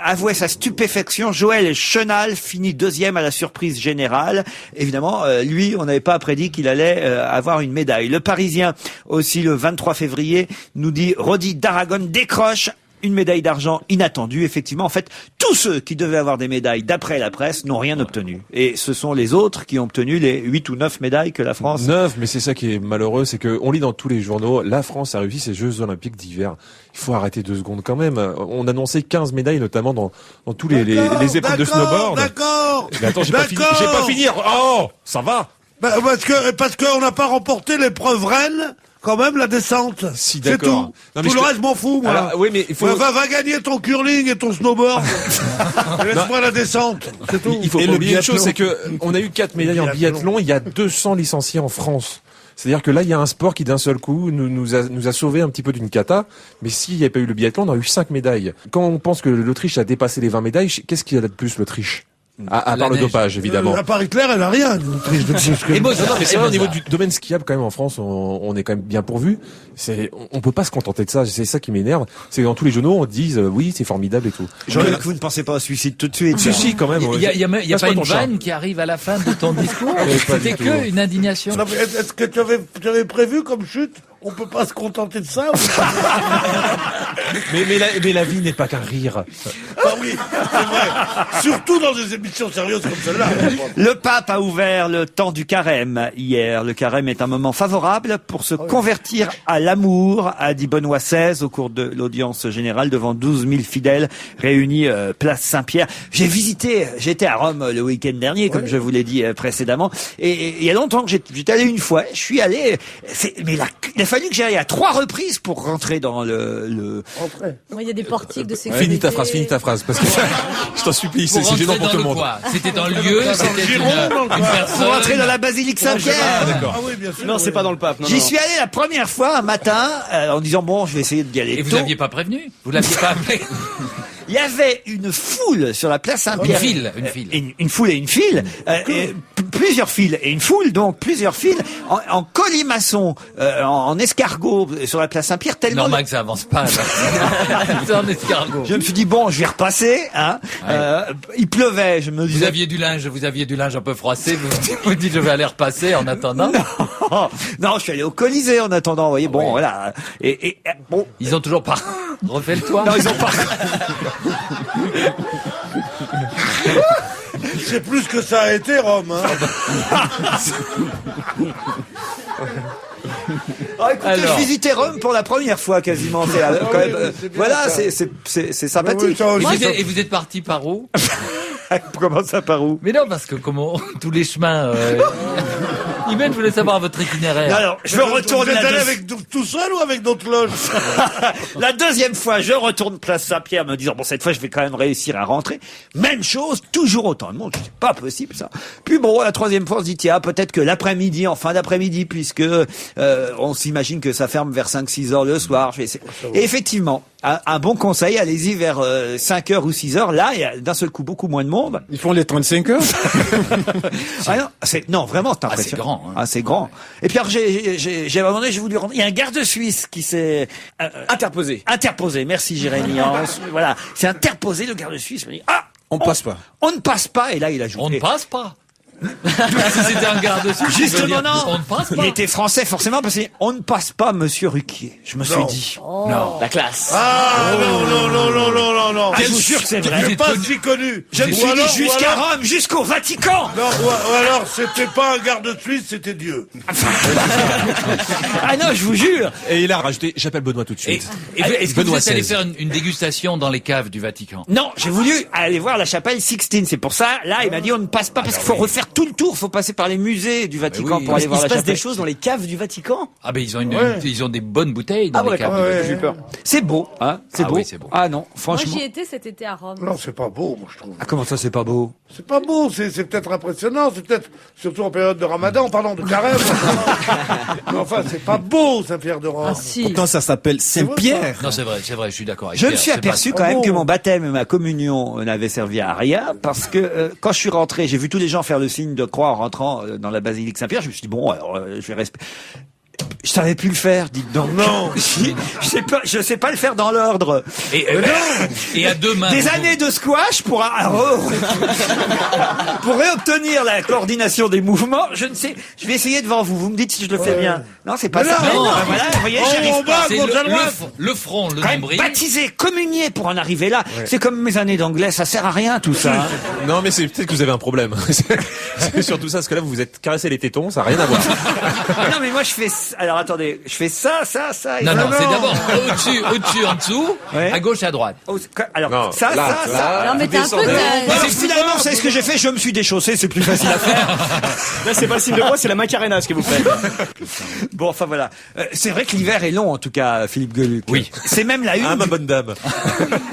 [SPEAKER 1] avouait sa stupéfaction. Joël Chenal finit 2e à la surprise générale. Évidemment, lui, on n'avait pas prédit qu'il allait avoir une médaille. Le Parisien, aussi le 23 février, nous dit Rodi d'Aragon décroche une médaille d'argent inattendue. Effectivement, en fait, tous ceux qui devaient avoir des médailles d'après la presse n'ont rien obtenu. Et ce sont les autres qui ont obtenu les 8 ou 9 médailles que la France...
[SPEAKER 5] 9, mais c'est ça qui est malheureux, c'est que on lit dans tous les journaux, la France a réussi ses Jeux Olympiques d'hiver. Il faut arrêter 2 secondes quand même. On annonçait 15 médailles, notamment dans tous les épreuves de snowboard.
[SPEAKER 3] D'accord.
[SPEAKER 5] Mais attends, j'ai pas fini. Oh, ça va.
[SPEAKER 3] Parce qu'on n'a pas remporté l'épreuve reine. Quand même, la descente.
[SPEAKER 5] Si,
[SPEAKER 3] c'est
[SPEAKER 5] d'accord.
[SPEAKER 3] tout.
[SPEAKER 5] Non, mais
[SPEAKER 3] Tout le reste, m'en fous, moi.
[SPEAKER 5] Alors, oui, mais il faut...
[SPEAKER 3] Va gagner ton curling et ton snowboard. Laisse-moi la descente. C'est tout.
[SPEAKER 5] Il faut pas oublier une chose, c'est que on a eu 4 médailles en biathlon. Il y a 200 licenciés en France. C'est-à-dire que là, il y a un sport qui d'un seul coup nous a sauvé un petit peu d'une cata. Mais s'il n'y avait pas eu le biathlon, on aurait eu 5 médailles. Quand on pense que l'Autriche a dépassé les 20 médailles, qu'est-ce qu'il y a de plus, l'Autriche? À part le dopage, évidemment.
[SPEAKER 3] À part Hitler, elle a rien. l'Autriche, de plus que...
[SPEAKER 2] Et
[SPEAKER 5] Non, mais c'est vrai, au niveau du domaine skiable, quand même, en France, on est quand même bien pourvu. On peut pas se contenter de ça. C'est ça qui m'énerve. C'est que dans tous les journaux, on dise, oui, c'est formidable et tout.
[SPEAKER 1] Jean-Luc, vous ne pensez pas au suicide tout de suite?
[SPEAKER 5] Si, quand même.
[SPEAKER 2] Il y a pas
[SPEAKER 5] Passe-moi
[SPEAKER 2] une
[SPEAKER 5] ton chat.
[SPEAKER 2] vanne qui arrive à la fin de ton discours?
[SPEAKER 5] Pas
[SPEAKER 2] C'était
[SPEAKER 5] du tout.
[SPEAKER 2] que une indignation.
[SPEAKER 3] Non, mais est-ce que tu avais prévu comme chute? On peut pas se contenter de ça?
[SPEAKER 5] mais la vie n'est pas qu'un rire.
[SPEAKER 3] Ah oui, c'est vrai. Surtout dans des émissions sérieuses comme celle-là.
[SPEAKER 1] Le pape a ouvert le temps du carême hier. Le carême est un moment favorable pour se convertir à l'amour, a dit Benoît XVI au cours de l'audience générale devant 12 000 fidèles réunis place Saint-Pierre. J'étais à Rome le week-end dernier, comme je vous l'ai dit précédemment, et il y a longtemps que j'étais allé une fois. Je suis allé, mais il a fallu que j'aille à 3 reprises pour rentrer dans le...
[SPEAKER 6] Moi, il y a des portiques de sécurité.
[SPEAKER 5] Finis ta phrase, parce que je t'en supplie, c'est gênant pour tout le monde.
[SPEAKER 2] C'était dans le lieu, c'était une personne.
[SPEAKER 1] Pour rentrer dans la basilique Saint-Pierre.
[SPEAKER 3] Ah oui, bien sûr.
[SPEAKER 8] Non, c'est pas dans le pape. Non,
[SPEAKER 1] J'y
[SPEAKER 8] non.
[SPEAKER 1] suis allé la première fois un matin en disant bon, je vais essayer d'y aller
[SPEAKER 2] Et vous
[SPEAKER 1] tôt.
[SPEAKER 2] l'aviez pas prévenu? Vous l'aviez pas appelé?
[SPEAKER 1] Il y avait une foule sur la place Saint-Pierre.
[SPEAKER 2] Une file.
[SPEAKER 1] Une foule et une file. Plusieurs files et une foule, donc plusieurs files en colimaçon, en escargot sur la place Saint-Pierre. Tellement
[SPEAKER 2] Normal que ça avance pas, là. C'est un escargot.
[SPEAKER 1] je me suis dit bon, je vais repasser. Hein. Il pleuvait, je me
[SPEAKER 2] Vous
[SPEAKER 1] disais.
[SPEAKER 2] aviez du linge un peu froissé, vous dites je vais aller repasser en attendant.
[SPEAKER 1] Non, je suis allé au Colisée en attendant. Vous voyez, bon, voilà. Et bon.
[SPEAKER 2] Ils ont toujours pas refait le toit.
[SPEAKER 1] Non, ils ont pas.
[SPEAKER 3] C'est plus que ça a été, Rome. Hein.
[SPEAKER 1] Oh, écoutez, je visitais Rome pour la première fois quasiment. C'est, quand même, voilà, c'est sympathique.
[SPEAKER 2] Et vous êtes parti par où?
[SPEAKER 1] Comment ça, par où?
[SPEAKER 2] Mais non, parce que comment tous les chemins. Imen, je voulais savoir votre itinéraire.
[SPEAKER 1] Alors, je retourne.
[SPEAKER 3] Vous êtes allé avec tout seul ou avec d'autres loges?
[SPEAKER 1] La deuxième fois, je retourne place Saint-Pierre, me disant bon, cette fois, je vais quand même réussir à rentrer. Même chose, toujours autant de monde. C'est pas possible ça. Puis bon, la troisième fois, on se dit tiens, peut-être que l'après-midi, en fin d'après-midi, puisque on s'imagine que ça ferme vers 5-6 heures le soir. Je vais essayer. Et effectivement, un bon conseil, allez-y vers 5 heures ou 6 heures. Là, il y a d'un seul coup beaucoup moins de monde.
[SPEAKER 4] Ils font les 35 heures.
[SPEAKER 1] Non, vraiment, c'est impressionnant.
[SPEAKER 2] C'est grand. Hein.
[SPEAKER 1] Ah, c'est grand. Et puis alors, j'ai abandonné, j'ai voulu rentrer. Il y a un garde suisse qui s'est
[SPEAKER 8] Interposé.
[SPEAKER 1] interposé. Merci Jérémy. Voilà, c'est interposé le garde suisse. Il m'a dit,
[SPEAKER 4] On passe pas.
[SPEAKER 1] on ne passe pas. Et là, il a ajouté.
[SPEAKER 2] On ne passe pas. Si c'était un garde suisse.
[SPEAKER 1] Justement, non.
[SPEAKER 2] On ne passe pas.
[SPEAKER 1] Il était français forcément parce qu'on ne passe pas Monsieur Ruquier. Je me suis dit.
[SPEAKER 2] Non.
[SPEAKER 8] La classe.
[SPEAKER 3] Ah non.
[SPEAKER 1] Ah, je vous jure que c'est vrai.
[SPEAKER 3] C'est pas si connu.
[SPEAKER 1] Je me suis dit jusqu'à Rome, jusqu'au Vatican.
[SPEAKER 3] Non, ou alors c'était pas un garde suisse, c'était Dieu.
[SPEAKER 1] Ah non, je vous jure.
[SPEAKER 7] Et il a rajouté, j'appelle Benoît tout de suite.
[SPEAKER 2] Est-ce que vous
[SPEAKER 7] Benoît
[SPEAKER 2] êtes allé
[SPEAKER 7] XVI.
[SPEAKER 2] faire une dégustation dans les caves du Vatican?
[SPEAKER 1] Non, j'ai voulu aller voir la chapelle Sixtine. C'est pour ça, là, il m'a dit on ne passe pas parce qu'il faut refaire tout le tour. Il faut passer par les musées du Vatican
[SPEAKER 2] oui.
[SPEAKER 1] pour aller
[SPEAKER 8] Il
[SPEAKER 1] voir
[SPEAKER 8] se
[SPEAKER 1] la
[SPEAKER 8] passe
[SPEAKER 1] chapelle.
[SPEAKER 8] des choses dans les caves du Vatican.
[SPEAKER 2] Ah ben ils ont des bonnes bouteilles dans
[SPEAKER 8] Ah bon,
[SPEAKER 2] les caves.
[SPEAKER 8] d'accord.
[SPEAKER 2] du Vatican.
[SPEAKER 8] J'ai eu peur.
[SPEAKER 1] C'est beau, hein. C'est
[SPEAKER 2] Ah
[SPEAKER 1] beau.
[SPEAKER 2] oui, c'est beau.
[SPEAKER 1] Ah non,
[SPEAKER 6] Moi,
[SPEAKER 1] franchement.
[SPEAKER 6] j'y étais cet été à Rome.
[SPEAKER 3] Non, c'est pas beau, moi je trouve.
[SPEAKER 1] Ah comment ça, c'est pas beau?
[SPEAKER 3] C'est pas beau, c'est peut-être impressionnant, c'est peut-être surtout en période de Ramadan, pardon, de carême. Mais enfin, c'est pas beau, Saint-Pierre de Rome.
[SPEAKER 6] Ah si.
[SPEAKER 4] Pourtant, ça s'appelle Saint-Pierre.
[SPEAKER 2] Non, c'est vrai, je suis d'accord avec
[SPEAKER 1] Je me
[SPEAKER 2] Pierre,
[SPEAKER 1] suis
[SPEAKER 2] c'est pas-
[SPEAKER 1] aperçu quand même que mon baptême et ma communion n'avaient servi à rien parce que quand je suis rentré, j'ai vu tous les gens faire le signe de croix en rentrant dans la basilique Saint-Pierre. Je me suis dit bon, alors, je vais respecter. Je savais plus le faire, dites donc.
[SPEAKER 3] Non.
[SPEAKER 1] je sais pas le faire dans l'ordre.
[SPEAKER 2] Et à deux mains.
[SPEAKER 1] Des années de squash pour réobtenir la coordination des mouvements. Je ne sais. Je vais essayer devant vous. Vous me dites si je le fais bien. Non, c'est pas
[SPEAKER 3] Mais
[SPEAKER 1] ça.
[SPEAKER 3] non.
[SPEAKER 1] Voilà, vous voyez, j'arrive
[SPEAKER 3] En bas,
[SPEAKER 2] C'est
[SPEAKER 3] gauche à droite.
[SPEAKER 2] le front, le
[SPEAKER 1] quand même
[SPEAKER 2] nombril.
[SPEAKER 1] baptisé, communié pour en arriver là. C'est comme mes années d'anglais, ça sert à rien tout ça. hein.
[SPEAKER 5] Non, mais c'est peut-être que vous avez un problème. C'est surtout ça, parce que là, vous vous êtes caressé les tétons, ça n'a rien à voir.
[SPEAKER 1] Non mais moi je fais. Alors attendez, je fais ça. Et
[SPEAKER 2] Non,
[SPEAKER 1] ça.
[SPEAKER 2] non, c'est d'abord au-dessus, en dessous,
[SPEAKER 1] Ouais.
[SPEAKER 2] à gauche, à droite.
[SPEAKER 1] Oh, alors
[SPEAKER 5] Non,
[SPEAKER 1] ça.
[SPEAKER 6] Non, mais t'es un peu...
[SPEAKER 1] Et finalement, vous savez ce que j'ai fait? Je me suis déchaussé, c'est plus facile à faire.
[SPEAKER 8] Là, c'est pas le signe de croix, c'est la Macarena ce que vous faites.
[SPEAKER 1] Bon, enfin voilà. C'est vrai que l'hiver est long, en tout cas, Philippe Gueluc.
[SPEAKER 2] Oui.
[SPEAKER 1] C'est même la une.
[SPEAKER 5] Ah, ma bonne dame.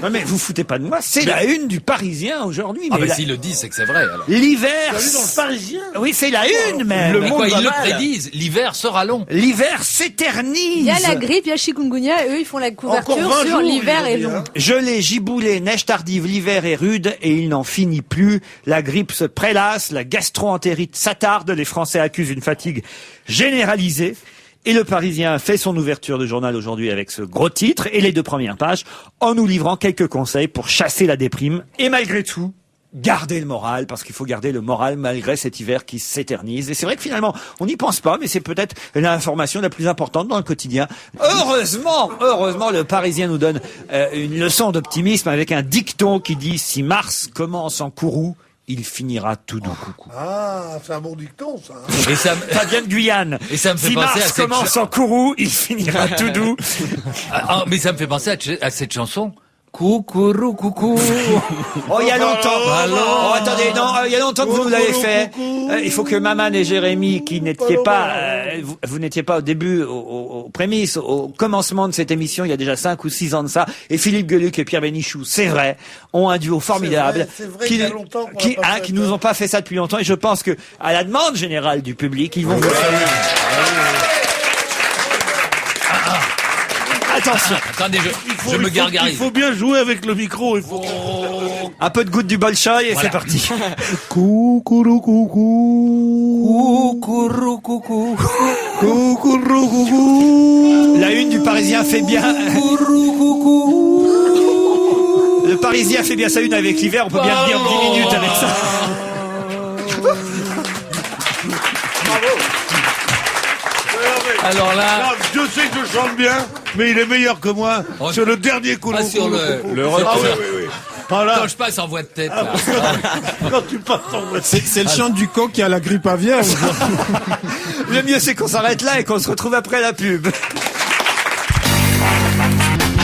[SPEAKER 1] Non mais vous foutez pas de moi. C'est la une du Parisien aujourd'hui.
[SPEAKER 2] Ah
[SPEAKER 1] mais
[SPEAKER 2] ben
[SPEAKER 1] la-
[SPEAKER 2] s'ils le disent, c'est que c'est vrai. Alors.
[SPEAKER 1] L'hiver.
[SPEAKER 3] T'as vu dans le Parisien?
[SPEAKER 1] Oui, c'est la une même.
[SPEAKER 2] Mais quoi,
[SPEAKER 8] va
[SPEAKER 2] ils le
[SPEAKER 8] mal.
[SPEAKER 2] prédisent. L'hiver sera long.
[SPEAKER 1] L'hiver s'éternise.
[SPEAKER 6] Il y a la grippe, il y a chikungunya, et eux, ils font la couverture
[SPEAKER 3] Encore 20
[SPEAKER 6] sur
[SPEAKER 3] jours,
[SPEAKER 6] l'hiver
[SPEAKER 3] ils
[SPEAKER 6] est
[SPEAKER 3] ont dit,
[SPEAKER 6] long.
[SPEAKER 3] hein.
[SPEAKER 1] Gelée, giboulée, neige tardive, l'hiver est rude et il n'en finit plus. La grippe se prélasse, la gastro-entérite s'attarde, les Français accusent une fatigue généralisée. Et le Parisien fait son ouverture de journal aujourd'hui avec ce gros titre et les 2 premières pages en nous livrant quelques conseils pour chasser la déprime. Et malgré tout, garder le moral, parce qu'il faut garder le moral malgré cet hiver qui s'éternise. Et c'est vrai que finalement, on n'y pense pas, mais c'est peut-être l'information la plus importante dans le quotidien. Heureusement, le Parisien nous donne une leçon d'optimisme avec un dicton qui dit « Si Mars commence en courroux, il finira tout doux. »
[SPEAKER 3] Ah, c'est un bon dicton, ça. hein.
[SPEAKER 2] Et ça,
[SPEAKER 1] Ça vient de Guyane.
[SPEAKER 2] Et ça me fait
[SPEAKER 1] Si
[SPEAKER 2] penser à
[SPEAKER 1] Mars
[SPEAKER 2] cette
[SPEAKER 1] commence en courroux, il finira tout doux.
[SPEAKER 2] mais ça me fait penser à cette chanson. Coucourou, coucou.
[SPEAKER 1] Oh, il y a longtemps.
[SPEAKER 2] Alors.
[SPEAKER 1] Oh, attendez, non, il y a longtemps que vous nous l'avez fait. Il faut que Maman et Jérémy, qui n'étiez pas, vous n'étiez pas au début, aux prémices, au commencement de cette émission, il y a déjà 5 ou 6 ans de ça, et Philippe Gueluc et Pierre Bénichou, c'est vrai, ont un duo formidable.
[SPEAKER 3] C'est vrai qu'il y a longtemps qu'on
[SPEAKER 1] qui,
[SPEAKER 3] l'a pas fait.
[SPEAKER 1] qui nous ont pas fait ça depuis longtemps, et je pense que, à la demande générale du public, ils vont vous faire. Attention.
[SPEAKER 2] Attendez, je me gargarise.
[SPEAKER 3] Il faut bien jouer avec le micro, il faut...
[SPEAKER 1] Un peu de goutte du Bolchoï et
[SPEAKER 2] Voilà.
[SPEAKER 1] c'est parti.
[SPEAKER 3] Coucourou, coucou.
[SPEAKER 2] Coucourou, coucou.
[SPEAKER 3] Coucourou, coucou.
[SPEAKER 1] La une du Parisien fait bien. Le Parisien fait bien sa une avec l'hiver, on peut bien le dire 10 minutes avec ça.
[SPEAKER 2] Alors là,
[SPEAKER 3] Non, je sais que je chante bien, mais il est meilleur que moi sur le dernier coup.
[SPEAKER 2] sur le
[SPEAKER 3] Ah oui, oui, oui. Voilà.
[SPEAKER 2] quand je passe en voix de tête, là.
[SPEAKER 3] Quand tu passes en voiture.
[SPEAKER 4] C'est le chant du coq qui a la grippe aviaire.
[SPEAKER 1] Le mieux, c'est qu'on s'arrête là et qu'on se retrouve après la pub.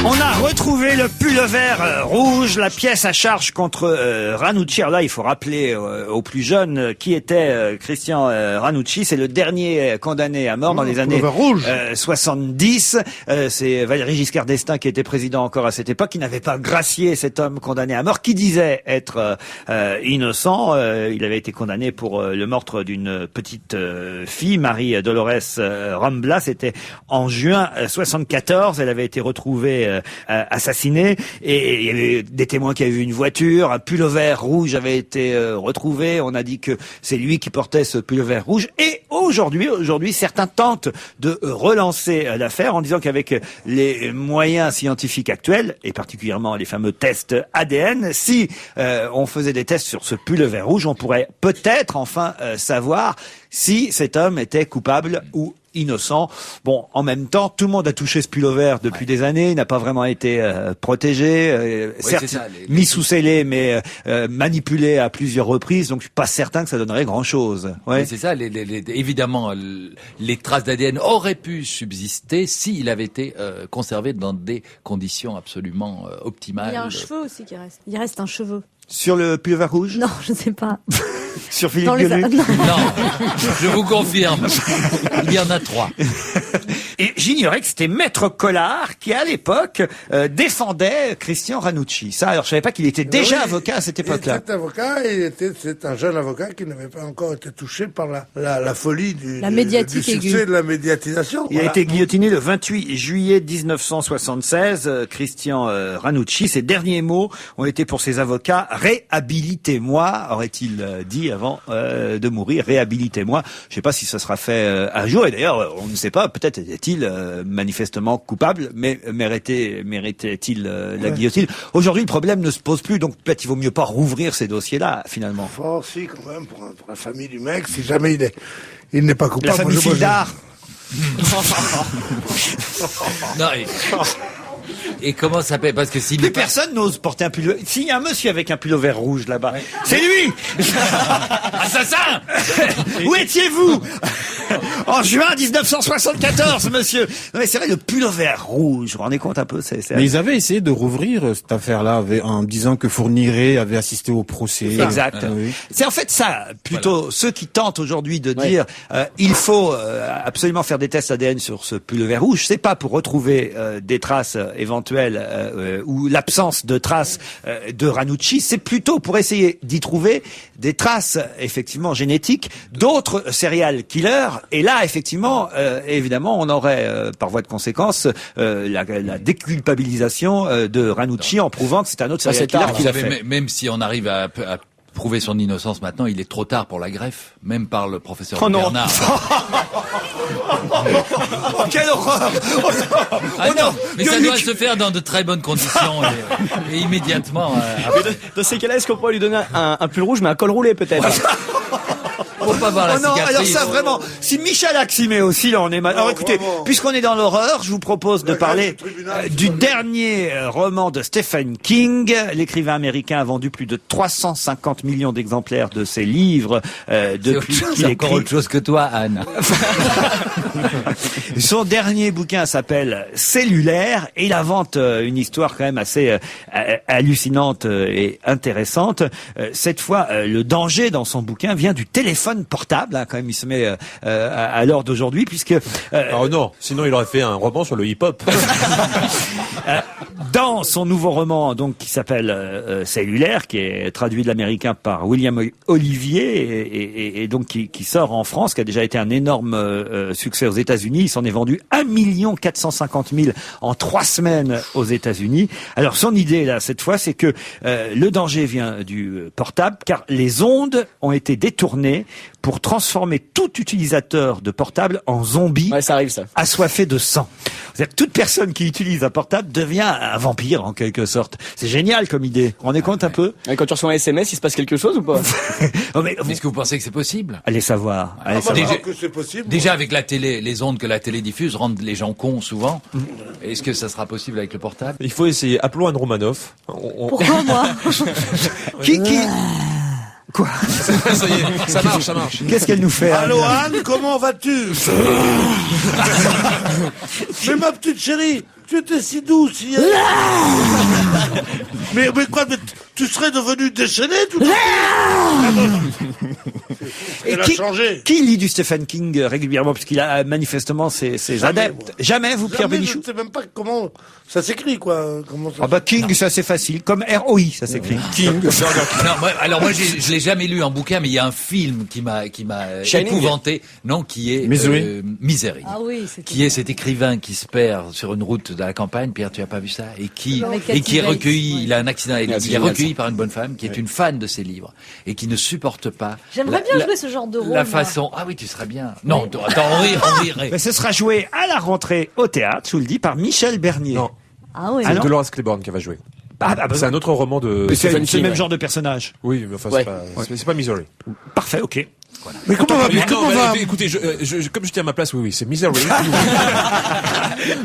[SPEAKER 1] On a retrouvé le pullover rouge, la pièce à charge contre Ranucci. Alors là, il faut rappeler aux plus jeunes qui était Christian Ranucci. C'est le dernier condamné à mort dans les années 70. C'est Valéry Giscard d'Estaing qui était président encore à cette époque, qui n'avait pas gracié cet homme condamné à mort, qui disait être innocent. Il avait été condamné pour le meurtre d'une petite fille, Marie Dolores Rambla. C'était en juin 74. Elle avait été retrouvée assassiné, et il y avait des témoins qui avaient vu une voiture, un pullover rouge avait été retrouvé. On a dit que c'est lui qui portait ce pullover rouge, et aujourd'hui certains tentent de relancer l'affaire en disant qu'avec les moyens scientifiques actuels, et particulièrement les fameux tests ADN, si on faisait des tests sur ce pullover rouge, on pourrait peut-être enfin savoir si cet homme était coupable ou innocent. Bon, en même temps, tout le monde a touché ce pullover depuis des années, il n'a pas vraiment été protégé, certes
[SPEAKER 2] ça,
[SPEAKER 1] mis sous scellé, mais manipulé à plusieurs reprises, donc je suis pas certain que ça donnerait grand-chose. Ouais.
[SPEAKER 2] Oui, c'est ça, évidemment, les traces d'ADN auraient pu subsister s'il avait été conservé dans des conditions absolument optimales.
[SPEAKER 6] Il y a un cheveu aussi qui reste. Il reste un cheveu.
[SPEAKER 1] Sur le pullover rouge?
[SPEAKER 6] Non, je sais pas.
[SPEAKER 1] Sur Philippe
[SPEAKER 6] Dans les
[SPEAKER 1] Gueluc?
[SPEAKER 6] non.
[SPEAKER 2] Non, je vous confirme, il y en a 3.
[SPEAKER 1] Et j'ignorais que c'était Maître Collard qui, à l'époque, défendait Christian Ranucci. Ça, alors je savais pas qu'il était déjà avocat à cette époque-là.
[SPEAKER 9] Il était avocat, c'est un jeune avocat qui n'avait pas encore été touché par la folie du succès
[SPEAKER 6] aiguë.
[SPEAKER 9] de la médiatisation.
[SPEAKER 1] Il a été guillotiné le 28 juillet 1976, Christian Ranucci. Ses derniers mots ont été pour ses avocats: réhabilitez-moi, aurait-il dit avant de mourir, réhabilitez-moi. Je ne sais pas si ça sera fait un jour, et d'ailleurs, on ne sait pas, peut-être était-il manifestement coupable, mais méritait-il la guillotine? Aujourd'hui, le problème ne se pose plus, donc peut-être il vaut mieux pas rouvrir ces dossiers-là, finalement.
[SPEAKER 9] Fort, si, quand même, pour la famille du mec, si jamais il n'est pas coupable.
[SPEAKER 1] La famille Fildard.
[SPEAKER 2] Non, et comment ça s'appelle? Parce que si
[SPEAKER 1] plus personne n'ose porter un pullover. S'il y a un monsieur avec un pullover rouge là-bas, c'est lui.
[SPEAKER 2] Assassin.
[SPEAKER 1] Où étiez-vous en juin 1974, monsieur? Non mais c'est vrai, le pullover rouge, vous vous rendez compte un peu?
[SPEAKER 4] Mais ils avaient essayé de rouvrir cette affaire-là en disant que Fourniret avait assisté au procès.
[SPEAKER 1] Exact.
[SPEAKER 4] Oui.
[SPEAKER 1] C'est en fait ça, plutôt ceux qui tentent aujourd'hui de dire il faut absolument faire des tests ADN sur ce pullover rouge. C'est pas pour retrouver des traces éventuelles ou l'absence de traces de Ranucci. C'est plutôt pour essayer d'y trouver des traces effectivement génétiques d'autres serial killers. Et là, effectivement, évidemment, on aurait par voie de conséquence la déculpabilisation de Ranucci en prouvant que c'est un autre serial killer qui l'a fait.
[SPEAKER 2] Même si on arrive à prouver son innocence maintenant, il est trop tard pour la greffe, même par le professeur Bernard.
[SPEAKER 1] Oh, quelle horreur!
[SPEAKER 2] Non, mais ça doit se faire dans de très bonnes conditions et immédiatement.
[SPEAKER 8] Dans ces cas-là, est-ce qu'on pourrait lui donner un pull rouge mais un col roulé peut-être?
[SPEAKER 2] Pour pas voir la
[SPEAKER 1] non,
[SPEAKER 2] cicatrice.
[SPEAKER 1] alors ça vraiment, si Michel Aximé aussi, là on est mal. Alors écoutez, puisqu'on est dans l'horreur, je vous propose de parler du dernier roman de Stephen King. L'écrivain américain a vendu plus de 350 millions d'exemplaires de ses livres depuis qu'il
[SPEAKER 2] c'est encore autre chose que toi, Anne.
[SPEAKER 1] Son dernier bouquin s'appelle Cellulaire et il invente une histoire quand même assez hallucinante et intéressante. Cette fois, le danger dans son bouquin vient du téléphone portable, hein, quand même, il se met à l'heure d'aujourd'hui, puisque...
[SPEAKER 5] Oh non, sinon il aurait fait un roman sur le hip-hop.
[SPEAKER 1] Dans son nouveau roman, donc, qui s'appelle Cellulaire, qui est traduit de l'américain par William Olivier, et donc qui sort en France, qui a déjà été un énorme succès aux États-Unis. Il s'en est vendu 1 450 000 en 3 semaines aux États-Unis. Alors son idée, là, cette fois, c'est que le danger vient du portable, car les ondes ont été détournées pour transformer tout utilisateur de portable en zombie.
[SPEAKER 8] Ouais, ça arrive, ça.
[SPEAKER 1] Assoiffé de sang. C'est-à-dire que toute personne qui utilise un portable devient un vampire, en quelque sorte. C'est génial comme idée. Vous vous rendez compte un peu?
[SPEAKER 8] Quand tu reçois un SMS, il se passe quelque chose ou pas?
[SPEAKER 1] Oh, mais
[SPEAKER 2] Est-ce que vous pensez que c'est possible?
[SPEAKER 1] allez savoir. Allez savoir.
[SPEAKER 2] Déjà-
[SPEAKER 9] que c'est possible.
[SPEAKER 2] Déjà avec la télé, les ondes que la télé diffuse rendent les gens cons souvent. Est-ce que ça sera possible avec le portable?
[SPEAKER 5] Il faut essayer. Appelons Anne Romanoff.
[SPEAKER 6] Pourquoi moi?
[SPEAKER 1] Qui Quoi?
[SPEAKER 5] Ça y est, ça marche.
[SPEAKER 1] Qu'est-ce qu'elle nous fait? Anne
[SPEAKER 9] Allô Anne, comment vas-tu? Mais ma petite chérie, tu étais si douce hier. mais quoi, mais tu serais devenu déchaîné tout à l'heure.
[SPEAKER 1] Et
[SPEAKER 9] Elle a changé.
[SPEAKER 1] Qui lit du Stephen King régulièrement, puisqu'il a manifestement ses adeptes? Jamais, vous, Pierre
[SPEAKER 9] Jamais,
[SPEAKER 1] Bénichou?
[SPEAKER 9] je sais même pas comment ça s'écrit, quoi. Comment ça
[SPEAKER 1] Ah bah King, ça c'est facile. Comme ROI, ça s'écrit. King.
[SPEAKER 2] Non, alors moi je l'ai jamais lu en bouquin, mais il y a un film qui m'a
[SPEAKER 8] Shining.
[SPEAKER 2] épouvanté, non, qui est
[SPEAKER 4] Misery.
[SPEAKER 2] Misery.
[SPEAKER 6] Ah oui, c'est
[SPEAKER 2] Qui est cet écrivain qui se perd sur une route de la campagne. Pierre, tu as pas vu ça? Et qui
[SPEAKER 6] Avec
[SPEAKER 2] est
[SPEAKER 6] Kathy Bates.
[SPEAKER 2] recueilli, il a un accident, il
[SPEAKER 8] c'est
[SPEAKER 2] est
[SPEAKER 8] génial,
[SPEAKER 2] recueilli par une bonne femme qui est une fan de ses livres et qui ne supporte pas.
[SPEAKER 6] J'aimerais bien jouer ce genre de rôle.
[SPEAKER 2] La
[SPEAKER 6] moi.
[SPEAKER 2] façon. Ah oui, tu serais bien. Non, attends, on rirait.
[SPEAKER 1] Mais ce sera joué à la rentrée au théâtre, je vous le dis, par Michel Bernier.
[SPEAKER 5] Non.
[SPEAKER 6] Ah oui.
[SPEAKER 1] Ah non.
[SPEAKER 5] Dolores Claiborne qui va jouer.
[SPEAKER 1] Ah, bah,
[SPEAKER 5] C'est un autre roman de.
[SPEAKER 1] mais c'est
[SPEAKER 8] Stephen
[SPEAKER 1] c'est le
[SPEAKER 8] King,
[SPEAKER 1] même
[SPEAKER 8] ouais.
[SPEAKER 1] genre de personnage.
[SPEAKER 5] Oui, mais enfin,
[SPEAKER 8] Ouais.
[SPEAKER 5] c'est pas Misery.
[SPEAKER 1] Parfait, ok.
[SPEAKER 9] Mais comment
[SPEAKER 5] Non,
[SPEAKER 9] va
[SPEAKER 5] écoutez, comme je tiens à ma place, oui, c'est Misery.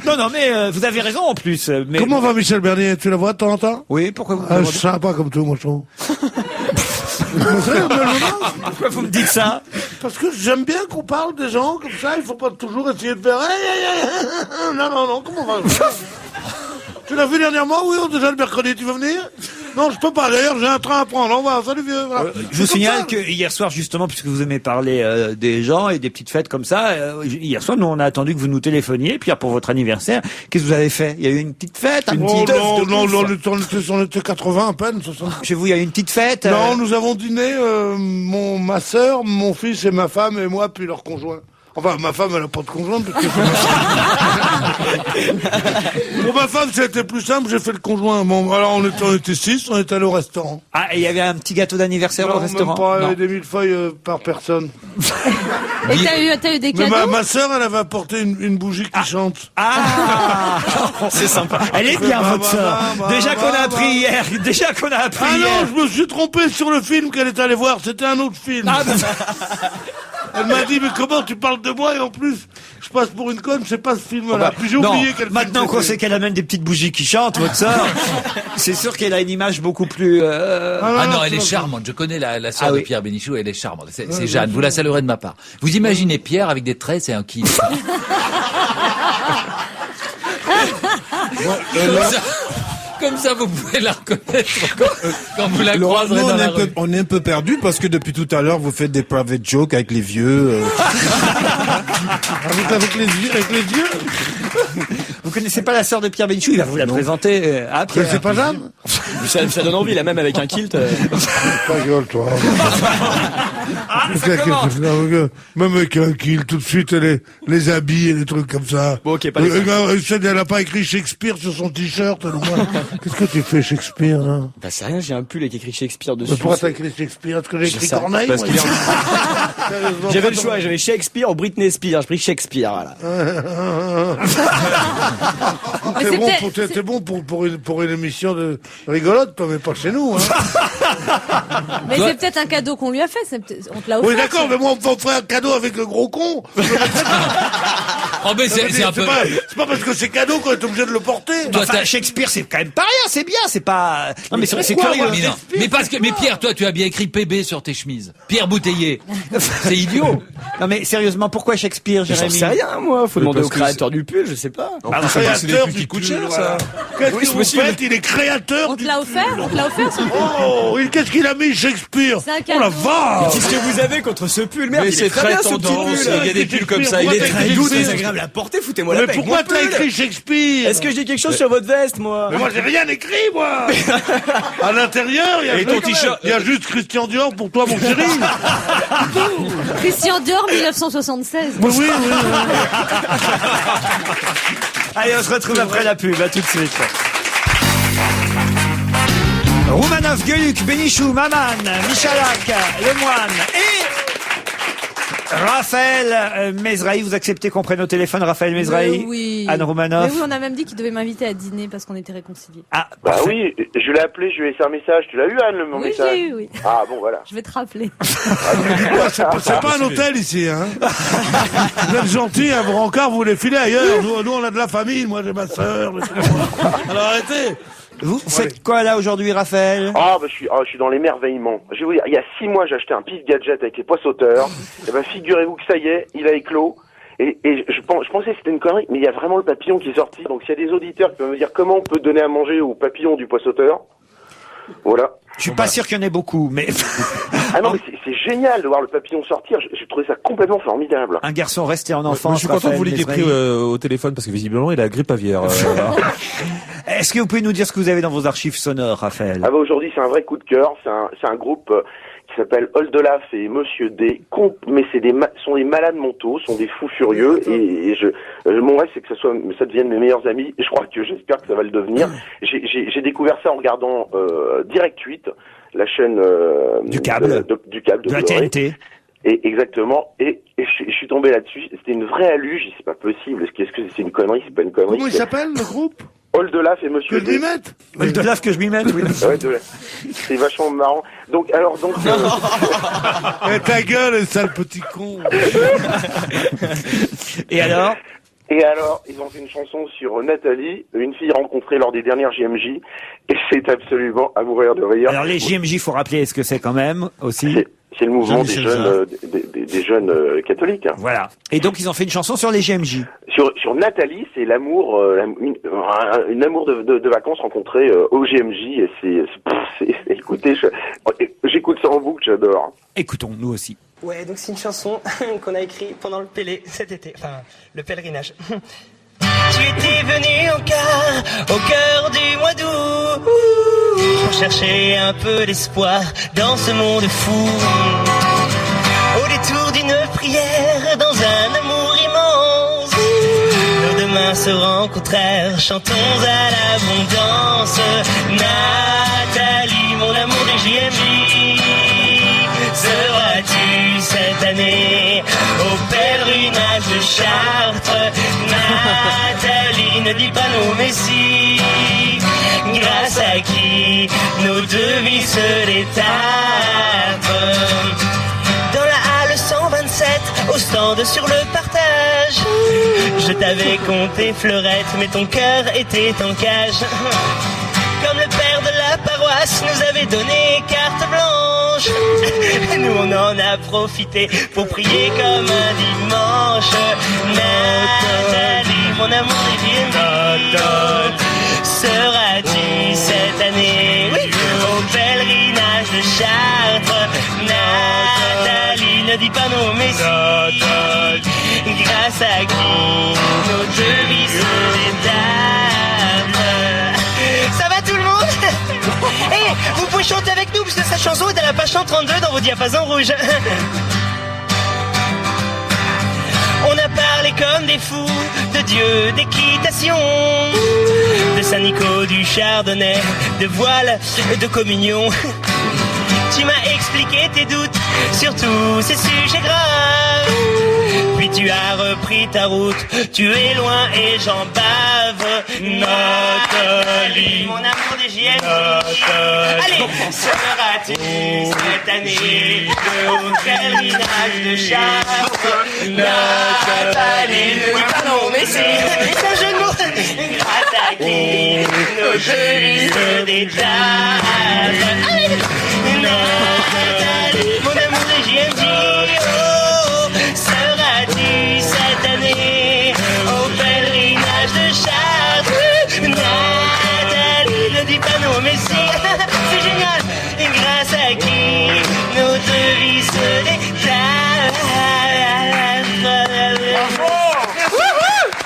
[SPEAKER 1] Non, mais vous avez raison en plus. Mais
[SPEAKER 9] Comment va Michel Bernier? Tu la vois de temps en temps?
[SPEAKER 1] Oui, pourquoi vous me
[SPEAKER 9] Ah, je
[SPEAKER 1] demandez-
[SPEAKER 9] suis sympa comme tout, moi, je trouve.
[SPEAKER 1] pourquoi vous me dites ça?
[SPEAKER 9] Parce que j'aime bien qu'on parle des gens comme ça, il faut pas toujours essayer de faire... Non, comment va? Tu l'as vu dernièrement? Oui, déjà le mercredi, tu veux venir? Non, je peux pas, d'ailleurs, j'ai un train à prendre. Au revoir, salut vieux. Voilà.
[SPEAKER 1] Je vous
[SPEAKER 9] C'est comme
[SPEAKER 1] signale
[SPEAKER 9] ça.
[SPEAKER 1] que hier soir, justement, puisque vous aimez parler des gens et des petites fêtes comme ça, hier soir, nous, on a attendu que vous nous téléphoniez, Pierre, pour votre anniversaire. Qu'est-ce que vous avez fait? Il y a eu une petite fête, un petit œuf de
[SPEAKER 9] Non,
[SPEAKER 1] pouf.
[SPEAKER 9] on était 80 à peine, 60.
[SPEAKER 1] Chez vous, il y a eu une petite fête.
[SPEAKER 9] Non, nous avons dîné, ma sœur, mon fils et ma femme et moi, puis leur conjoint. Enfin, ma femme, elle n'a pas de conjoint. Parce que pour ma femme, c'était plus simple, j'ai fait le conjoint. Bon, alors on était 6, on est allé au restaurant.
[SPEAKER 1] Ah, et il y avait un petit gâteau d'anniversaire au
[SPEAKER 9] Non,
[SPEAKER 1] restaurant.
[SPEAKER 9] même pas,
[SPEAKER 2] Non.
[SPEAKER 9] des millefeuilles par personne.
[SPEAKER 6] Et t'as eu des
[SPEAKER 9] Mais
[SPEAKER 6] cadeaux?
[SPEAKER 9] ma sœur, elle avait apporté une bougie qui chante.
[SPEAKER 1] Ah,
[SPEAKER 8] C'est sympa.
[SPEAKER 1] elle est bien,
[SPEAKER 9] Bah,
[SPEAKER 1] votre sœur.
[SPEAKER 9] bah,
[SPEAKER 1] Déjà
[SPEAKER 9] bah,
[SPEAKER 1] qu'on a
[SPEAKER 9] bah,
[SPEAKER 1] appris hier. Déjà qu'on a appris
[SPEAKER 9] Ah
[SPEAKER 1] hier.
[SPEAKER 9] non, je me suis trompé sur le film qu'elle est allée voir, c'était un autre film.
[SPEAKER 1] Ah, bah,
[SPEAKER 9] Elle m'a dit, mais comment tu parles de moi? Et en plus, je passe pour une conne, c'est pas ce film-là.
[SPEAKER 1] bah,
[SPEAKER 9] Puis j'ai
[SPEAKER 1] non,
[SPEAKER 9] oublié qu'elle
[SPEAKER 1] maintenant qu'on sait qu'elle amène des petites bougies qui chantent, votre sœur, c'est sûr qu'elle a une image beaucoup plus...
[SPEAKER 2] Ah non, elle est
[SPEAKER 9] tu vois,
[SPEAKER 2] charmante. Je connais la sœur
[SPEAKER 1] Ah
[SPEAKER 2] de
[SPEAKER 1] oui.
[SPEAKER 2] Pierre Bénichou, elle est charmante. C'est Jeanne. Vous la saluerez de ma part. Vous imaginez Pierre avec des traits, c'est un kill. Comme ça, vous pouvez la reconnaître quand vous la
[SPEAKER 4] Laurent,
[SPEAKER 2] croiserez
[SPEAKER 4] nous,
[SPEAKER 2] dans la rue.
[SPEAKER 4] on est un peu perdu parce que depuis tout à l'heure, vous faites des private jokes avec les vieux.
[SPEAKER 9] avec les yeux.
[SPEAKER 1] Vous connaissez pas la sœur de Pierre Bénichou? Il va vous la présenter à Pierre.
[SPEAKER 9] C'est pas Jeanne?
[SPEAKER 8] Ça donne envie, là, même avec un kilt.
[SPEAKER 9] Ta gueule, toi.
[SPEAKER 1] Ah, ça commence.
[SPEAKER 9] Même avec un kill, tout de suite, les habits et les trucs comme ça.
[SPEAKER 8] Bon, ok, pas les
[SPEAKER 9] Elle a pas écrit Shakespeare sur son t-shirt. Qu'est-ce que tu fais, Shakespeare, là?
[SPEAKER 8] Bah, c'est rien, j'ai un pull avec écrit Shakespeare dessus.
[SPEAKER 9] Mais pourquoi t'as écrit Shakespeare? Est-ce que j'ai écrit
[SPEAKER 8] sais,
[SPEAKER 9] Corneille?
[SPEAKER 5] parce
[SPEAKER 9] moi,
[SPEAKER 5] qu'il est
[SPEAKER 9] Sérieusement,
[SPEAKER 8] J'avais
[SPEAKER 9] pas
[SPEAKER 8] le choix, j'avais Shakespeare ou Britney Spears. J'ai pris Shakespeare, voilà.
[SPEAKER 6] Mais
[SPEAKER 9] T'es bon,
[SPEAKER 6] c'était-
[SPEAKER 9] t'es bon pour une émission de rigolote, toi, mais pas chez nous, hein.
[SPEAKER 6] Mais c'est peut-être un cadeau qu'on lui a fait. On te l'a offert.
[SPEAKER 9] Oui, d'accord, mais moi, on me ferait un cadeau avec le gros con.
[SPEAKER 2] Oh, mais c'est un peu...
[SPEAKER 9] C'est pas parce que c'est cadeau qu'on est obligé de le porter.
[SPEAKER 1] Enfin, Shakespeare, c'est quand même pas rien, c'est bien, c'est pas... Non, mais c'est
[SPEAKER 9] pourquoi,
[SPEAKER 1] curieux.
[SPEAKER 9] moi,
[SPEAKER 2] Mais non. Mais Pierre, toi, tu as bien écrit PB sur tes chemises. Pierre Bouteiller. C'est idiot.
[SPEAKER 1] Non, mais sérieusement, pourquoi Shakespeare,
[SPEAKER 8] J'en
[SPEAKER 1] Jérémy?
[SPEAKER 8] sais rien, moi. Faut
[SPEAKER 5] Mais
[SPEAKER 8] demander au
[SPEAKER 5] parce que
[SPEAKER 8] créateur du pull, je sais pas.
[SPEAKER 5] c'est des pulls qui coûtent cher, ça.
[SPEAKER 9] Qu'est-ce
[SPEAKER 8] Oui,
[SPEAKER 9] que
[SPEAKER 8] c'est
[SPEAKER 9] vous
[SPEAKER 8] possible.
[SPEAKER 9] faites? Il est créateur
[SPEAKER 6] On te
[SPEAKER 9] du...
[SPEAKER 6] l'a offert? On te l'a offert, ce pull?
[SPEAKER 9] Oh, qu'est-ce qu'il a mis, Shakespeare?
[SPEAKER 6] C'est un
[SPEAKER 9] Oh la
[SPEAKER 6] cadeau.
[SPEAKER 9] vache!
[SPEAKER 8] Qu'est-ce que vous avez contre ce pull? Merde,
[SPEAKER 5] Mais
[SPEAKER 8] il est
[SPEAKER 5] c'est
[SPEAKER 8] très
[SPEAKER 5] très
[SPEAKER 8] bien, ce petit
[SPEAKER 5] tendance.
[SPEAKER 8] pull.
[SPEAKER 5] Il y a des pulls comme ça. Il
[SPEAKER 9] Pourquoi
[SPEAKER 5] est
[SPEAKER 9] t'as
[SPEAKER 5] très
[SPEAKER 9] écrit
[SPEAKER 8] doux,
[SPEAKER 9] Shakespeare?
[SPEAKER 8] désagréable à porter, foutez-moi la
[SPEAKER 9] Mais
[SPEAKER 8] paix.
[SPEAKER 9] pourquoi t'as écrit Shakespeare?
[SPEAKER 8] Est-ce que j'ai quelque chose sur votre veste, moi?
[SPEAKER 9] Mais moi, j'ai rien écrit, moi! À l'intérieur, il y a
[SPEAKER 5] Et ton t-shirt-
[SPEAKER 9] il y a juste Christian Dior pour toi, mon chéri!
[SPEAKER 6] Christian Dior, 1976.
[SPEAKER 9] Oui, oui.
[SPEAKER 1] Allez, on se retrouve après la pub, à tout de suite. Roumanoff, Gueluc, Bénichou, Maman, Michalak, Lemoine et Raphaël Mesrahi, vous acceptez qu'on prenne au téléphone Raphaël Mesrahi?
[SPEAKER 6] Oui.
[SPEAKER 1] Anne Romanoff?
[SPEAKER 6] Mais oui, on a même dit qu'il devait m'inviter à dîner parce qu'on était réconciliés.
[SPEAKER 1] Ah,
[SPEAKER 10] Bah oui, je l'ai appelé, je lui ai laissé un message. Tu l'as eu, Anne, mon
[SPEAKER 6] Oui,
[SPEAKER 10] message?
[SPEAKER 6] je l'ai eu, oui.
[SPEAKER 10] Ah bon, voilà.
[SPEAKER 6] Je vais te rappeler.
[SPEAKER 9] C'est pas un hôtel ici, hein. Vous êtes gentil, hein, vos rencarts, vous les filez ailleurs. Nous, on a de la famille, moi j'ai ma sœur. Alors arrêtez.
[SPEAKER 1] Vous faites quoi là aujourd'hui, Raphaël?
[SPEAKER 10] Ah bah je suis dans l'émerveillement. Je vais vous dire, il y a 6 mois, j'ai acheté un pif gadget avec les poissoteurs. Et ben figurez-vous que ça y est, il a éclos. Et je pensais que c'était une connerie, mais il y a vraiment le papillon qui est sorti. Donc s'il y a des auditeurs qui peuvent me dire comment on peut donner à manger au papillon du poissoteur, voilà.
[SPEAKER 1] Je suis pas sûr qu'il y en ait beaucoup, mais...
[SPEAKER 10] Ah non, mais c'est génial de voir le papillon sortir. J'ai trouvé ça complètement formidable.
[SPEAKER 1] Un garçon resté en enfance.
[SPEAKER 5] Moi, je suis content que vous l'ayez
[SPEAKER 1] Raphaël
[SPEAKER 5] pris
[SPEAKER 1] Mesrahi.
[SPEAKER 5] au téléphone parce que visiblement il a la grippe aviaire.
[SPEAKER 1] Est-ce que vous pouvez nous dire ce que vous avez dans vos archives sonores, Raphaël?
[SPEAKER 10] Ah bah aujourd'hui c'est un vrai coup de cœur. C'est un groupe qui s'appelle Oldelaf et Monsieur D. Mais sont des malades mentaux, sont des fous furieux. Et mon rêve c'est que ça devienne mes meilleurs amis. Et j'espère que ça va le devenir. J'ai découvert ça en regardant Direct 8, la chaîne
[SPEAKER 1] du câble,
[SPEAKER 10] de
[SPEAKER 1] la TNT.
[SPEAKER 10] Et exactement. Et je suis tombé là-dessus. C'était une vraie alluge. C'est pas possible. Est-ce que c'est une connerie? C'est pas une connerie.
[SPEAKER 9] Comment il s'appelle le groupe?
[SPEAKER 10] Oldelaf et Monsieur
[SPEAKER 9] Que je m'y
[SPEAKER 10] D.
[SPEAKER 9] mette?
[SPEAKER 1] Oldelaf que je m'y mette, oui.
[SPEAKER 10] Ouais, c'est vachement marrant. Donc.
[SPEAKER 9] Eh, ta gueule, sale petit con.
[SPEAKER 1] Et alors?
[SPEAKER 10] Et alors, ils ont fait une chanson sur Nathalie, une fille rencontrée lors des dernières JMJ, et c'est absolument à mourir de rire.
[SPEAKER 1] Alors les JMJ, faut rappeler ce que c'est quand même aussi.
[SPEAKER 10] C'est le mouvement des jeunes catholiques. Hein.
[SPEAKER 1] Voilà. Et donc ils ont fait une chanson sur les JMJ.
[SPEAKER 10] Sur Nathalie, c'est l'amour, une amour de vacances rencontrée au GMJ. Et écoutez, j'écoute ça en boucle, j'adore.
[SPEAKER 1] Écoutons, nous aussi.
[SPEAKER 11] Ouais, donc c'est une chanson qu'on a écrite pendant le Pélé cet été, enfin le pèlerinage. Tu étais venu au cœur du mois d'août, pour chercher un peu d'espoir dans ce monde fou. Au détour d'une prière, dans un amour immense, nos deux mains se rencontrèrent, chantons à l'abondance. Nathalie, mon amour des JMJ, seras-tu cette année au pèlerinage de Chartres? Nathalie, ne dis pas non mais si, grâce à qui nos deux vies se détachent. Dans la halle 127, au stand sur le partage, je t'avais compté fleurette, mais ton cœur était en cage. Comme le père de la paroisse nous avait donné carte blanche, nous on en a profité pour prier comme un dimanche. Nathalie, mon amour des JMJ, seras-tu cette année au pèlerinage de Chartres? Nathalie, ne dis pas non mais si, grâce à qui nos deux vies se détachent. Ça va tout le monde? Eh, vous pouvez chanter avec nous parce que cette chanson est à la page 132 dans vos diapasons rouges. On a parlé comme des fous de Dieu, d'équitation, de Saint-Nico, du Chardonnay, de voile, de communion. Tu m'as expliqué tes doutes sur tous ces sujets graves. Puis tu as repris ta route, tu es loin et j'en bave. Nathalie, mon amour des JMJ, allez, seras-tu cette année au pèlerinage de Chartres? Nathalie, ne dis pas non mais c'est un jeu de mots. Grâce à qui nos deux vies se détachent. Nathalie, mon amour des JMJ, oh, seras-tu cette année au pèlerinage de Chartres? Nathalie, ne dis pas non mais si, c'est génial. Et grâce à qui nos deux vies se détachent.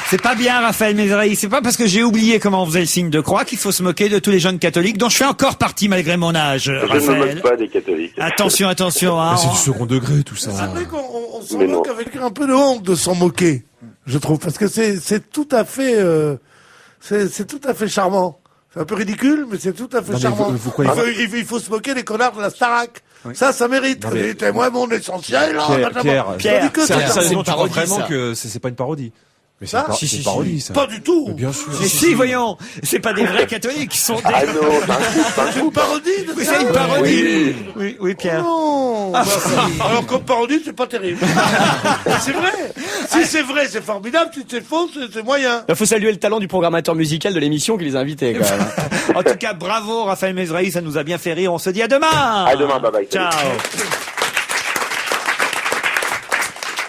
[SPEAKER 1] C'est pas bien, Raphaël Mesrahi. C'est pas parce que j'ai oublié comment on faisait le signe de croix qu'il faut se moquer de tous les jeunes catholiques, dont je fais encore partie malgré mon âge.
[SPEAKER 10] Je
[SPEAKER 1] Raphaël.
[SPEAKER 10] ne me moque pas des catholiques.
[SPEAKER 1] Attention, attention. Hein,
[SPEAKER 5] C'est du second degré tout ça.
[SPEAKER 9] C'est vrai qu'on s'en moque avec un peu de honte de s'en moquer, je trouve, parce que c'est tout à fait, c'est tout à fait charmant C'est un peu ridicule, mais c'est tout à fait
[SPEAKER 4] Non, mais
[SPEAKER 9] charmant.
[SPEAKER 4] vous croyez pas-
[SPEAKER 9] Il faut se moquer des connards de la Starac. Ça mérite.
[SPEAKER 4] Non, mais-
[SPEAKER 9] T'es moi mon essentiel.
[SPEAKER 4] Pierre,
[SPEAKER 5] Ça,
[SPEAKER 4] c'est
[SPEAKER 5] tu crois
[SPEAKER 8] parodie,
[SPEAKER 5] vraiment
[SPEAKER 8] ça.
[SPEAKER 5] que c'est pas une parodie. Mais c'est
[SPEAKER 9] Ça
[SPEAKER 5] une c'est une parodie, ça.
[SPEAKER 9] Pas du tout.
[SPEAKER 5] Mais bien sûr.
[SPEAKER 1] Mais si, voyons, c'est pas des vrais catholiques qui sont des...
[SPEAKER 10] Ah non,
[SPEAKER 9] C'est une parodie de
[SPEAKER 1] Oui,
[SPEAKER 9] ça.
[SPEAKER 1] c'est une parodie. Oui, Pierre.
[SPEAKER 9] Non. Alors comme parodie, c'est pas terrible. C'est vrai. Si c'est vrai, c'est formidable. Si c'est faux, c'est moyen.
[SPEAKER 8] Il faut saluer le talent du programmateur musical de l'émission qui les a invités, quand même.
[SPEAKER 1] En tout cas, bravo Raphaël Mesrahi, ça nous a bien fait rire. On se dit à demain.
[SPEAKER 10] À demain, bye bye.
[SPEAKER 1] Ciao.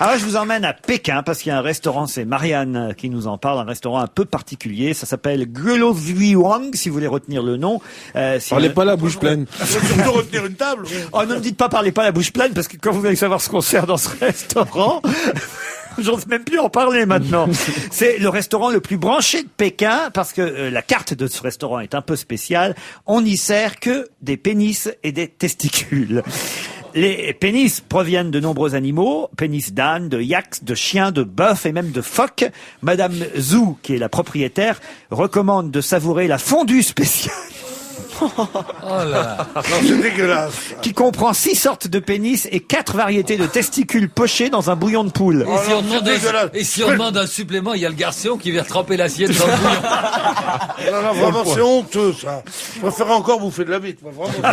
[SPEAKER 1] Alors je vous emmène à Pékin parce qu'il y a un restaurant, c'est Marianne qui nous en parle, un restaurant un peu particulier. Ça s'appelle Guolozhuang, si vous voulez retenir le nom.
[SPEAKER 4] Parlez pas la bouche pleine.
[SPEAKER 9] Faut surtout retenir une table.
[SPEAKER 1] Oh, ne me dites pas parlez pas la bouche pleine parce que quand vous allez savoir ce qu'on sert dans ce restaurant... J'ose même plus en parler maintenant. C'est le restaurant le plus branché de Pékin parce que la carte de ce restaurant est un peu spéciale. On n'y sert que des pénis et des testicules. Les pénis proviennent de nombreux animaux, pénis d'âne, de yak, de chien, de bœuf et même de phoque. Madame Zhu, qui est la propriétaire, recommande de savourer la fondue spéciale.
[SPEAKER 2] Oh là.
[SPEAKER 9] Non, c'est dégueulasse.
[SPEAKER 1] Qui comprend 6 sortes de pénis et 4 variétés de testicules pochés dans un bouillon de poule.
[SPEAKER 2] Et si,
[SPEAKER 9] non,
[SPEAKER 2] on demande,
[SPEAKER 9] c'est dégueulasse.
[SPEAKER 2] et si on demande un supplément, il y a le garçon qui vient tremper l'assiette dans le bouillon.
[SPEAKER 9] Non, vraiment, c'est honteux, ça. Je préférerais encore bouffer de la bite, moi, vraiment.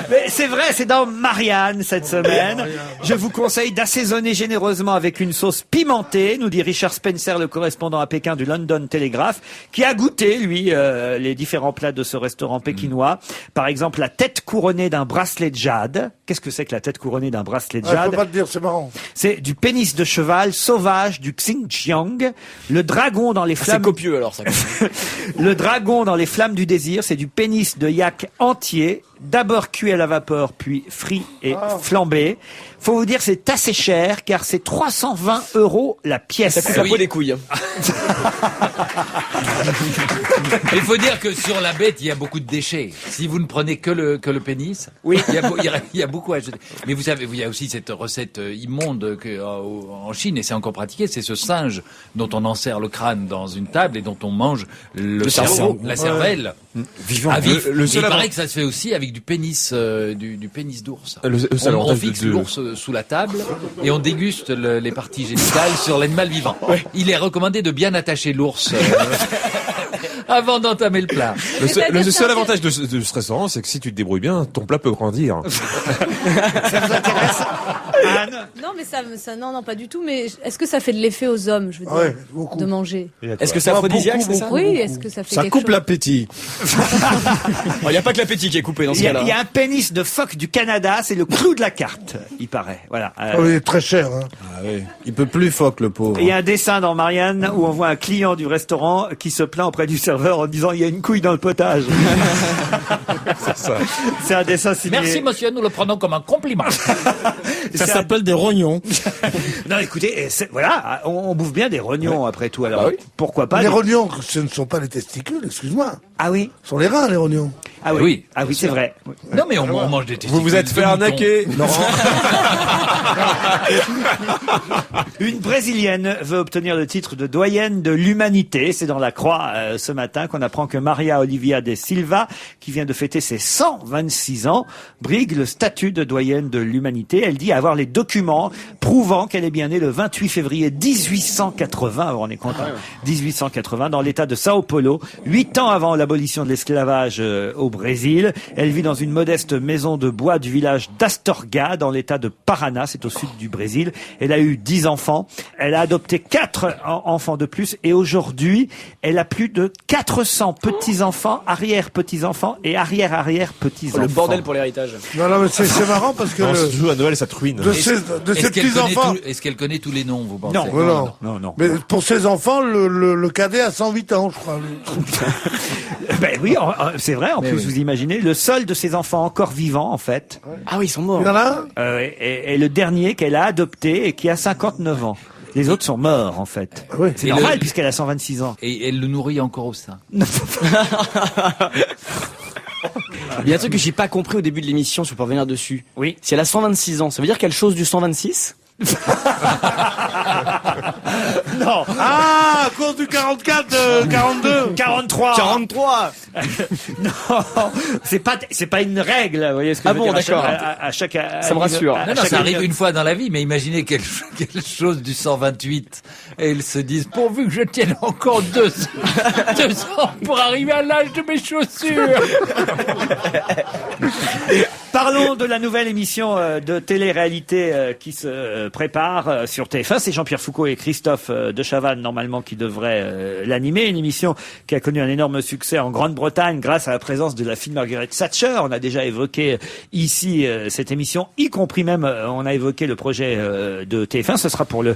[SPEAKER 1] Mais c'est vrai, c'est dans Marianne cette semaine. Je vous conseille d'assaisonner généreusement avec une sauce pimentée, nous dit Richard Spencer, le correspondant à Pékin du London Telegraph, qui a goûté, lui, les différents plats de ce restaurant pékinois. Par exemple, la tête couronnée d'un bracelet de jade. Qu'est-ce que c'est que la tête couronnée d'un bracelet de
[SPEAKER 9] Je
[SPEAKER 1] jade?
[SPEAKER 9] peux pas te dire, c'est marrant.
[SPEAKER 1] C'est du pénis de cheval sauvage du Xinjiang, le dragon dans les
[SPEAKER 8] C'est
[SPEAKER 1] flammes...
[SPEAKER 8] copieux, alors, ça.
[SPEAKER 1] Le dragon dans les flammes du désir, c'est du pénis de yak entier, d'abord cuit à la vapeur, puis frit et flambé. Faut vous dire, c'est assez cher, car c'est 320 € la pièce.
[SPEAKER 8] Ça coupe la peau des couilles.
[SPEAKER 2] Il faut dire que sur la bête, il y a beaucoup de déchets. Si vous ne prenez que le pénis, oui, il y a beaucoup à jeter. Mais vous savez, il y a aussi cette recette immonde en Chine, et c'est encore pratiqué, c'est ce singe dont on enserre le crâne dans une table et dont on mange le cerveau, la cervelle.
[SPEAKER 5] Vivant.
[SPEAKER 2] À vif.
[SPEAKER 5] Le
[SPEAKER 2] Et
[SPEAKER 5] seul
[SPEAKER 2] il paraît
[SPEAKER 5] avant-
[SPEAKER 2] que ça se fait aussi avec du pénis, du pénis d'ours.
[SPEAKER 5] Le seul
[SPEAKER 2] On
[SPEAKER 5] avantage
[SPEAKER 2] fixe
[SPEAKER 5] de-
[SPEAKER 2] l'ours sous la table et on déguste les parties génitales sur l'animal vivant. Il est recommandé de bien attacher l'ours avant d'entamer le plat.
[SPEAKER 5] Le seul avantage de ce restaurant, c'est que si tu te débrouilles bien, ton plat peut grandir.
[SPEAKER 1] Anne?
[SPEAKER 6] Non, mais non, pas du tout. Mais est-ce que ça fait de l'effet aux hommes, je veux dire,
[SPEAKER 9] Ouais, beaucoup.
[SPEAKER 6] de manger?
[SPEAKER 8] Est-ce que c'est aphrodisiaque, c'est ça?
[SPEAKER 6] Oui, est-ce que ça fait
[SPEAKER 4] Ça
[SPEAKER 6] quelque
[SPEAKER 4] coupe
[SPEAKER 6] chose?
[SPEAKER 4] l'appétit.
[SPEAKER 8] Il n'y a pas que l'appétit qui est coupé dans ce
[SPEAKER 1] Il y a
[SPEAKER 8] cas-là.
[SPEAKER 1] un pénis de phoque du Canada, c'est le clou de la carte, il paraît. Voilà.
[SPEAKER 9] Oui, très cher, hein.
[SPEAKER 4] Ah oui. Il peut plus phoque, le pauvre.
[SPEAKER 1] Et il y a un dessin dans Marianne où on voit un client du restaurant qui se plaint auprès du serveur en disant il y a une couille dans le potage. C'est un dessin signé.
[SPEAKER 2] Merci monsieur, nous le prenons comme un compliment.
[SPEAKER 4] Ça s'appelle des rognons.
[SPEAKER 1] Non, écoutez, voilà, on bouffe bien des rognons après tout. Alors
[SPEAKER 8] Bah oui.
[SPEAKER 1] pourquoi pas
[SPEAKER 9] Les rognons, ce ne sont pas les testicules, excuse-moi.
[SPEAKER 1] Ah oui,
[SPEAKER 9] Ce sont les reins, les rognons.
[SPEAKER 1] ah oui,
[SPEAKER 2] Oui,
[SPEAKER 1] ah oui, c'est vrai.
[SPEAKER 2] Non mais on mange des testicules.
[SPEAKER 5] Vous vous êtes fait
[SPEAKER 2] de mouton.
[SPEAKER 5] arnaquer, Laurent.
[SPEAKER 1] Une Brésilienne veut obtenir le titre de doyenne de l'humanité. C'est dans la Croix ce matin qu'on apprend que Maria Olivia de Silva, qui vient de fêter ses 126 ans, brigue le statut de doyenne de l'humanité. Elle dit avoir les documents prouvant qu'elle est bien née le 28 février 1880. On est content. 1880 dans l'état de Sao Paulo, 8 ans avant l'abolition de l'esclavage au Brésil. Elle vit dans une modeste maison de bois du village d'Astorga dans l'état de Paraná, c'est au sud du Brésil. Elle a eu 10 enfants. Elle a adopté 4 enfants de plus et aujourd'hui, elle a plus de 400 petits-enfants, arrière-petits-enfants et arrière-arrière-petits-enfants.
[SPEAKER 8] Le bordel pour l'héritage.
[SPEAKER 9] Non, non, mais c'est marrant parce que
[SPEAKER 5] Non, surtout à Noël, ça te ruine.
[SPEAKER 9] de ces petits-enfants...
[SPEAKER 2] Est-ce qu'elle connaît tous les noms, vous pensez?
[SPEAKER 1] Non,
[SPEAKER 9] Voilà.
[SPEAKER 1] non.
[SPEAKER 9] Mais pour ces enfants, le cadet a 108 ans, je crois.
[SPEAKER 1] Ben oui, c'est vrai. En plus, vous imaginez, le seul de ses enfants encore vivants, en fait,
[SPEAKER 8] Ah oui, ils sont morts.
[SPEAKER 9] Il y en a un
[SPEAKER 1] est le dernier qu'elle a adopté et qui a 59 ans. Les autres sont morts, en fait.
[SPEAKER 9] Oui.
[SPEAKER 1] C'est
[SPEAKER 2] Et
[SPEAKER 1] normal
[SPEAKER 2] le-
[SPEAKER 1] puisqu'elle a 126 ans.
[SPEAKER 2] Et elle le nourrit encore au sein.
[SPEAKER 8] Il y a un truc que j'ai pas compris au début de l'émission, si on peut revenir dessus.
[SPEAKER 1] Oui.
[SPEAKER 8] Si elle a 126 ans, ça veut dire qu'elle chose du 126?
[SPEAKER 1] Non.
[SPEAKER 9] Ah, à cause du 44, 42.
[SPEAKER 1] 43.
[SPEAKER 8] 43.
[SPEAKER 1] Non, c'est pas une règle, vous voyez ce que je veux dire.
[SPEAKER 8] D'accord.
[SPEAKER 1] À chaque,
[SPEAKER 8] Ça me rassure.
[SPEAKER 2] Non, ça arrive une fois dans la vie, mais imaginez quelque chose du 128. Et ils se disent, pourvu que je tienne encore 2 ans pour arriver à l'âge de mes chaussures.
[SPEAKER 1] Parlons de la nouvelle émission de télé-réalité qui se prépare sur TF1. C'est Jean-Pierre Foucault et Christophe de Chavannes, normalement, qui devraient l'animer. Une émission qui a connu un énorme succès en Grande-Bretagne grâce à la présence de la fille Margaret Thatcher. On a déjà évoqué ici cette émission, y compris même, on a évoqué le projet de TF1. Ce sera pour le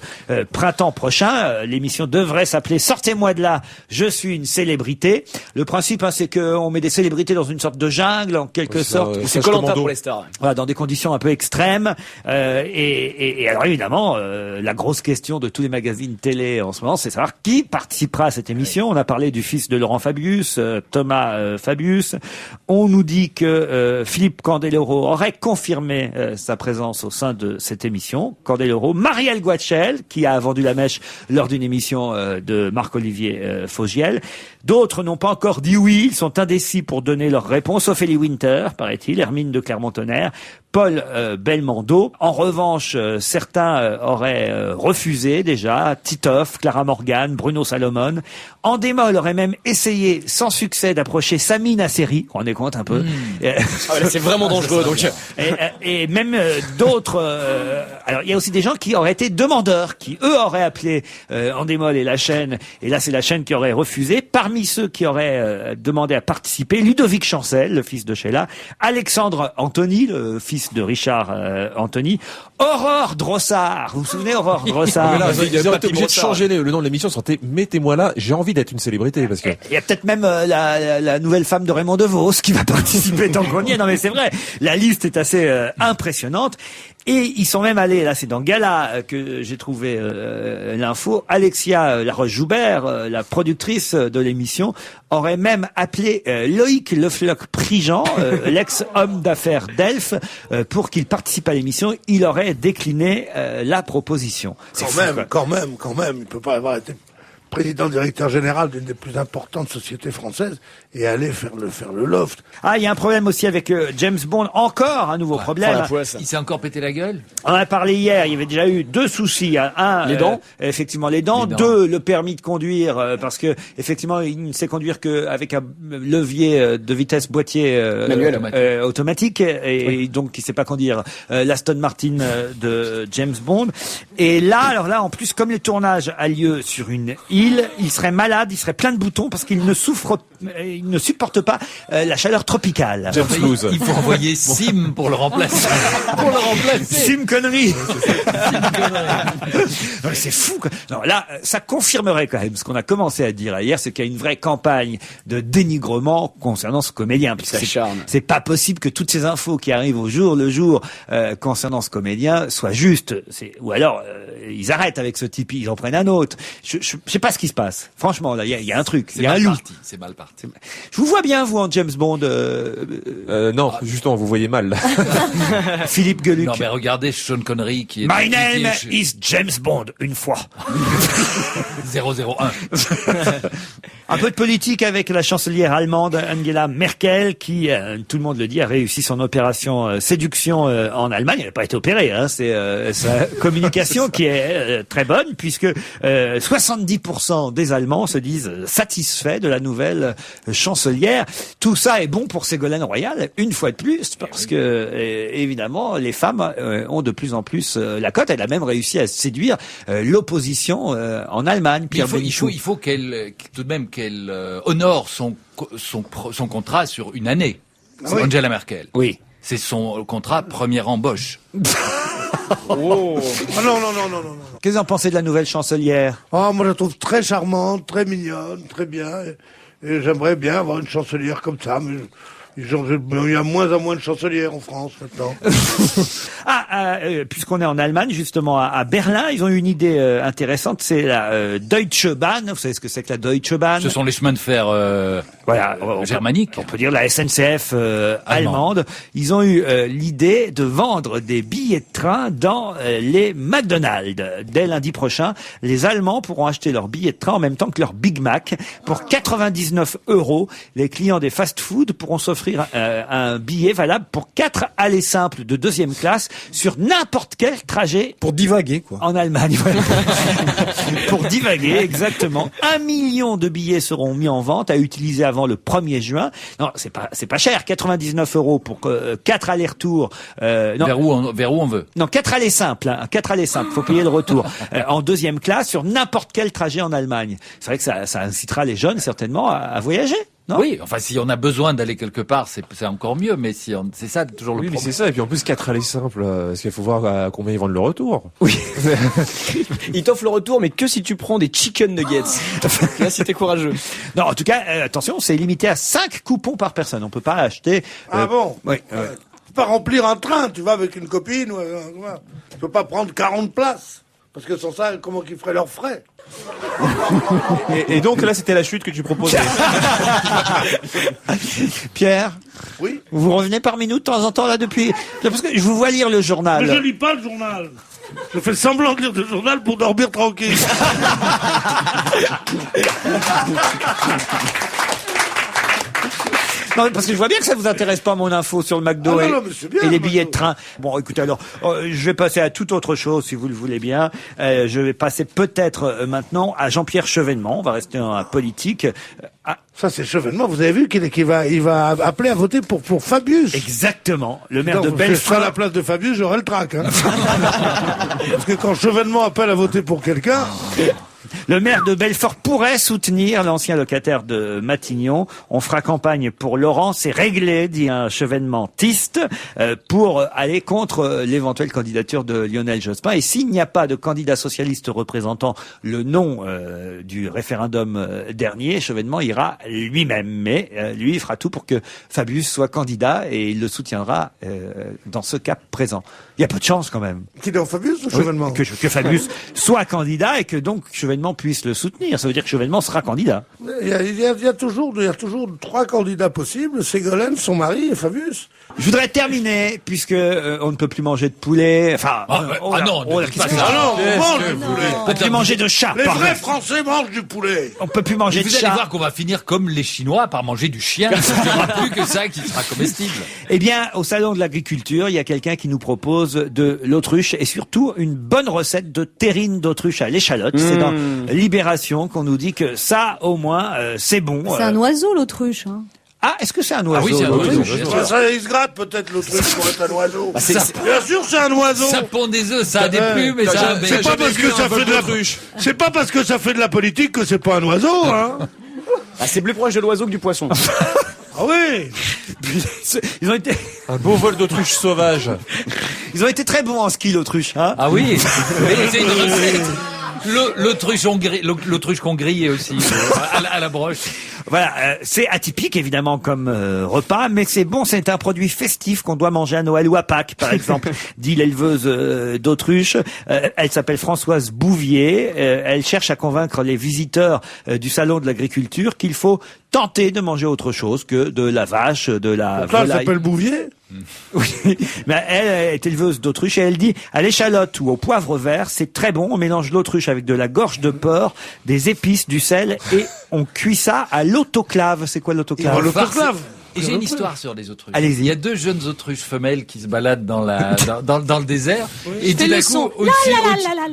[SPEAKER 1] printemps prochain. L'émission devrait s'appeler « Sortez-moi de là, je suis une célébrité ». Le principe, c'est qu'on met des célébrités dans une sorte de jungle, en quelque sorte.
[SPEAKER 8] C'est Koh-Lanta pour les stars.
[SPEAKER 1] Voilà, dans des conditions un peu extrêmes. Et alors évidemment, la grosse question de tous les magazines télé en ce moment, c'est savoir qui participera à cette émission. On a parlé du fils de Laurent Fabius, Thomas Fabius. On nous dit que Philippe Candeloro aurait confirmé sa présence au sein de cette émission. Candeloro, Marielle Guachel, qui a vendu la mèche lors d'une émission de Marc-Olivier Fogiel. D'autres n'ont pas encore dit oui, ils sont indécis pour donner leur réponse. Ophélie Winter, paraît-il, Hermine de Clermont-Tonnerre, Paul Belmondo. En revanche, certains auraient refusé déjà. Titoff, Clara Morgan, Bruno Salomon. Endemol aurait même essayé, sans succès, d'approcher Sami Nasseri. On est compte un peu.
[SPEAKER 8] Ah, là, c'est vraiment dangereux. Donc.
[SPEAKER 1] Et même d'autres... alors, il y a aussi des gens qui auraient été demandeurs, qui, eux, auraient appelé Endemol et la chaîne. Et là, c'est la chaîne qui aurait refusé. Parmi ceux qui auraient demandé à participer, Ludovic Chancel, le fils de Sheila, Alexandre Anthony, le fils de Richard Anthony, Aurore Drossard. Vous vous souvenez, Aurore Drossard?
[SPEAKER 5] Ils ont été obligés de changer le nom de l'émission. C'était Mettez-moi là, j'ai envie d'être une célébrité. Parce que...
[SPEAKER 1] Il y a peut-être même la nouvelle femme de Raymond DeVos qui va participer tant qu'on y est. Non mais c'est vrai, la liste est assez impressionnante. Et ils sont même allés, là c'est dans Gala que j'ai trouvé l'info, Alexia Laroche-Joubert, la productrice de l'émission, aurait même appelé Loïc Le Floch-Prigent, l'ex-homme d'affaires d'Elf, pour qu'il participe à l'émission. Il aurait décliné la proposition.
[SPEAKER 9] Quand même, il peut pas avoir été président directeur général d'une des plus importantes sociétés françaises et aller faire le loft.
[SPEAKER 1] Ah, il y a un problème aussi avec James Bond. Encore un nouveau problème.
[SPEAKER 2] Il s'est encore pété la gueule.
[SPEAKER 1] On en a parlé hier. Il y avait déjà eu 2 soucis. Un,
[SPEAKER 8] les dents.
[SPEAKER 1] Effectivement, les dents. 2, le permis de conduire, parce que effectivement, il ne sait conduire qu'avec un levier de vitesse boîtier
[SPEAKER 8] manuel,
[SPEAKER 1] automatique, et donc il sait pas conduire l'Aston Martin de James Bond. Et là, en plus, comme le tournage a lieu sur une île, il serait malade, il serait plein de boutons parce qu'il ne supporte pas la chaleur tropicale.
[SPEAKER 2] Il faut envoyer Sim pour le remplacer.
[SPEAKER 1] Sim connerie. C'est fou. Non, là, ça confirmerait quand même ce qu'on a commencé à dire hier, c'est qu'il y a une vraie campagne de dénigrement concernant ce comédien. C'est pas possible que toutes ces infos qui arrivent au jour le jour concernant ce comédien soient justes. Ou alors ils arrêtent avec ce type, ils en prennent un autre. Je sais pas ce qui se passe. Franchement, là, il y a un truc. Il y a un loup.
[SPEAKER 2] C'est mal parti.
[SPEAKER 1] Je vous vois bien, vous, en James Bond.
[SPEAKER 5] Non, justement, vous voyez mal.
[SPEAKER 1] Philippe Gueluc.
[SPEAKER 2] Non, mais regardez Sean Connery qui est...
[SPEAKER 1] My name is James Bond, une fois.
[SPEAKER 2] 001.
[SPEAKER 1] Un peu de politique avec la chancelière allemande Angela Merkel qui, tout le monde le dit, a réussi son opération séduction en Allemagne. Elle n'a pas été opérée, c'est sa communication qui est très bonne puisque 70% des Allemands se disent satisfaits de la nouvelle chancelière. Tout ça est bon pour Ségolène Royal, une fois de plus, parce que évidemment les femmes ont de plus en plus la cote. Elle a même réussi à séduire l'opposition en Allemagne. Pierre Bénichou.
[SPEAKER 2] Il faut qu'elle tout de même qu'elle honore son contrat sur une année. C'est Angela Merkel.
[SPEAKER 1] Oui.
[SPEAKER 2] C'est son contrat première embauche.
[SPEAKER 9] Oh. Ah non.
[SPEAKER 1] Qu'est-ce que vous en pensez de la nouvelle chancelière?
[SPEAKER 9] Moi je la trouve très charmante, très mignonne, très bien. Et j'aimerais bien avoir une chancelière comme ça. Mais Il y a moins en moins de chancelières en France maintenant.
[SPEAKER 1] Puisqu'on est en Allemagne, justement, à Berlin, ils ont eu une idée intéressante, c'est la Deutsche Bahn. Vous savez ce que c'est que la Deutsche Bahn?
[SPEAKER 2] Ce sont les chemins de fer germaniques.
[SPEAKER 1] On peut dire la SNCF allemande. Ils ont eu l'idée de vendre des billets de train dans les McDonald's. Dès lundi prochain, les Allemands pourront acheter leurs billets de train en même temps que leur Big Mac pour 99 €. Les clients des fast-food pourront s'offrir un billet valable pour 4 allées simples de 2e classe sur n'importe quel trajet.
[SPEAKER 4] Pour divaguer, quoi.
[SPEAKER 1] En Allemagne, voilà. Pour divaguer, exactement. 1 million de billets seront mis en vente à utiliser avant le 1er juin. Non, c'est pas cher. 99 € pour 4 allers-retours.
[SPEAKER 2] Vers où on veut.
[SPEAKER 1] Non, 4 allées simples. 4 allées simples. Faut payer le retour. En 2e classe sur n'importe quel trajet en Allemagne. C'est vrai que ça incitera les jeunes, certainement, à voyager. Non?
[SPEAKER 2] Oui, enfin, si on a besoin d'aller quelque part, c'est encore mieux, mais c'est ça toujours le problème.
[SPEAKER 5] Oui, c'est ça. Et puis en plus, 4 allées simples, parce qu'il faut voir à combien ils vendent le retour.
[SPEAKER 1] Oui.
[SPEAKER 8] Ils t'offrent le retour, mais que si tu prends des chicken nuggets. Là, si t'es courageux.
[SPEAKER 1] Non, en tout cas, attention, c'est limité à 5 coupons par personne. On peut pas acheter.
[SPEAKER 9] Ah bon?
[SPEAKER 1] Oui.
[SPEAKER 9] Tu peux pas remplir un train, tu vas avec une copine, tu peux pas prendre 40 places. Parce que sans ça, comment qu'ils feraient leurs frais?
[SPEAKER 7] Et donc là, c'était la chute que tu proposais.
[SPEAKER 1] Pierre?
[SPEAKER 9] Oui?
[SPEAKER 1] Vous revenez parmi nous de temps en temps là depuis... Parce que je vous vois lire le journal.
[SPEAKER 9] Mais je lis pas le journal. Je fais semblant de lire le journal pour dormir tranquille.
[SPEAKER 1] Non, parce que je vois bien que ça vous intéresse pas, mon info sur le McDo
[SPEAKER 9] mais c'est bien,
[SPEAKER 1] et les billets de train. Bon, écoutez, alors, je vais passer à toute autre chose, si vous le voulez bien. Je vais passer peut-être maintenant à Jean-Pierre Chevènement. On va rester dans la politique.
[SPEAKER 9] Ça, c'est Chevènement. Vous avez vu qu'il va appeler à voter pour Fabius.
[SPEAKER 1] Exactement. Le maire de
[SPEAKER 9] Je
[SPEAKER 1] Belfort.
[SPEAKER 9] serai à la place de Fabius, j'aurai le trac. Hein. Parce que quand Chevènement appelle à voter pour quelqu'un...
[SPEAKER 1] Le maire de Belfort pourrait soutenir l'ancien locataire de Matignon. On fera campagne pour Laurent, c'est réglé, dit un chevènementiste, pour aller contre l'éventuelle candidature de Lionel Jospin. Et s'il n'y a pas de candidat socialiste représentant le nom du référendum dernier, Chevènement ira lui-même. Mais lui, il fera tout pour que Fabius soit candidat et il le soutiendra dans ce cas présent. Il y a peu de chance quand même.
[SPEAKER 9] Qui est en Fabius ou Chevènement?
[SPEAKER 1] Que Fabius soit candidat et que donc Chevènement puisse le soutenir. Ça veut dire que Chevènement sera candidat.
[SPEAKER 9] Il y a toujours 3 candidats possibles, Ségolène, son mari et Fabius.
[SPEAKER 1] Je voudrais terminer, puisque on ne peut plus manger de poulet. Enfin,
[SPEAKER 3] on mange du poulet.
[SPEAKER 1] On peut plus manger de chat.
[SPEAKER 3] Les vrais Français mangent du poulet.
[SPEAKER 1] On peut plus manger de
[SPEAKER 2] Vous
[SPEAKER 1] chat.
[SPEAKER 2] allez voir qu'on va finir comme les Chinois par manger du chien. Il n'y aura plus que ça qui sera comestible.
[SPEAKER 1] Eh bien, au salon de l'agriculture, il y a quelqu'un qui nous propose de l'autruche et surtout une bonne recette de terrine d'autruche à l'échalote. C'est dans Libération qu'on nous dit que ça, au moins, c'est bon.
[SPEAKER 6] C'est un oiseau, l'autruche. Hein.
[SPEAKER 1] Ah, est-ce que c'est un oiseau?
[SPEAKER 2] oui, c'est un oiseau.
[SPEAKER 9] Ça, il se gratte peut-être l'autruche pour être un oiseau.
[SPEAKER 2] Bah,
[SPEAKER 9] Bien sûr, c'est un oiseau.
[SPEAKER 2] Ça pond des œufs, ça a des plumes, mais ça.
[SPEAKER 9] C'est pas parce que ça fait de la c'est pas parce que ça fait de la politique que c'est pas un oiseau, hein.
[SPEAKER 8] Ah, c'est plus proche de l'oiseau que du poisson.
[SPEAKER 9] Ah oui.
[SPEAKER 1] Ils ont été...
[SPEAKER 5] Un beau vol d'autruche sauvage.
[SPEAKER 1] Ils ont été très bons en ski, l'autruche, hein.
[SPEAKER 2] Ah oui. Mais c'est une recette. L'autruche qu'on grille aussi à la broche.
[SPEAKER 1] Voilà, c'est atypique évidemment comme repas, mais c'est bon, c'est un produit festif qu'on doit manger à Noël ou à Pâques, par exemple, dit l'éleveuse d'autruche. Elle s'appelle Françoise Bouvier. Elle cherche à convaincre les visiteurs du salon de l'agriculture qu'il faut tenter de manger autre chose que de la vache, de la
[SPEAKER 9] volaille.
[SPEAKER 1] Elle
[SPEAKER 9] s'appelle Bouvier.
[SPEAKER 1] Oui, mais elle est éleveuse d'autruche et elle dit à l'échalote ou au poivre vert, c'est très bon. On mélange l'autruche avec de la gorge de porc, des épices, du sel et on cuit ça à l'autoclave. C'est quoi l'autoclave?
[SPEAKER 9] L'autoclave.
[SPEAKER 2] Et j'ai une histoire sur les autruches.
[SPEAKER 1] Allez-y.
[SPEAKER 2] Il y a 2 jeunes autruches femelles qui se baladent dans le désert.
[SPEAKER 6] Oui.
[SPEAKER 2] Et tout d'un coup,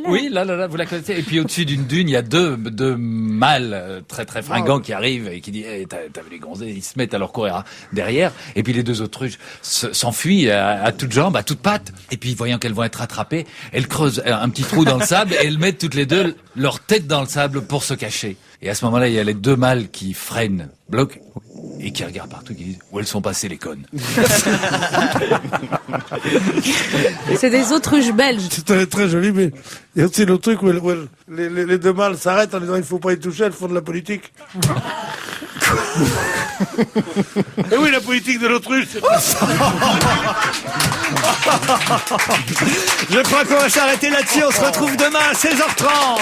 [SPEAKER 6] Oui,
[SPEAKER 2] vous la connaissez. Et puis au-dessus d'une dune, il y a deux mâles très très fringants qui arrivent et qui disent hey, t'as vu les gonzés, ils se mettent à leur courir derrière. Et puis les 2 autruches s'enfuient à toutes jambes, à toutes pattes. Et puis voyant qu'elles vont être attrapées, elles creusent un petit trou dans le sable et elles mettent toutes les 2 leur tête dans le sable pour se cacher. Et à ce moment-là, il y a les 2 mâles qui freinent, bloquent, et qui regardent partout, qui disent où elles sont passées les connes.
[SPEAKER 6] C'est des autruches belges.
[SPEAKER 9] C'est très, très joli, mais il y a aussi le truc où les 2 mâles s'arrêtent en disant il faut pas y toucher, elles font de la politique. Et oui, la politique de l'autruche, c'est
[SPEAKER 1] Je crois qu'on va s'arrêter là-dessus. On se retrouve demain à 16h30.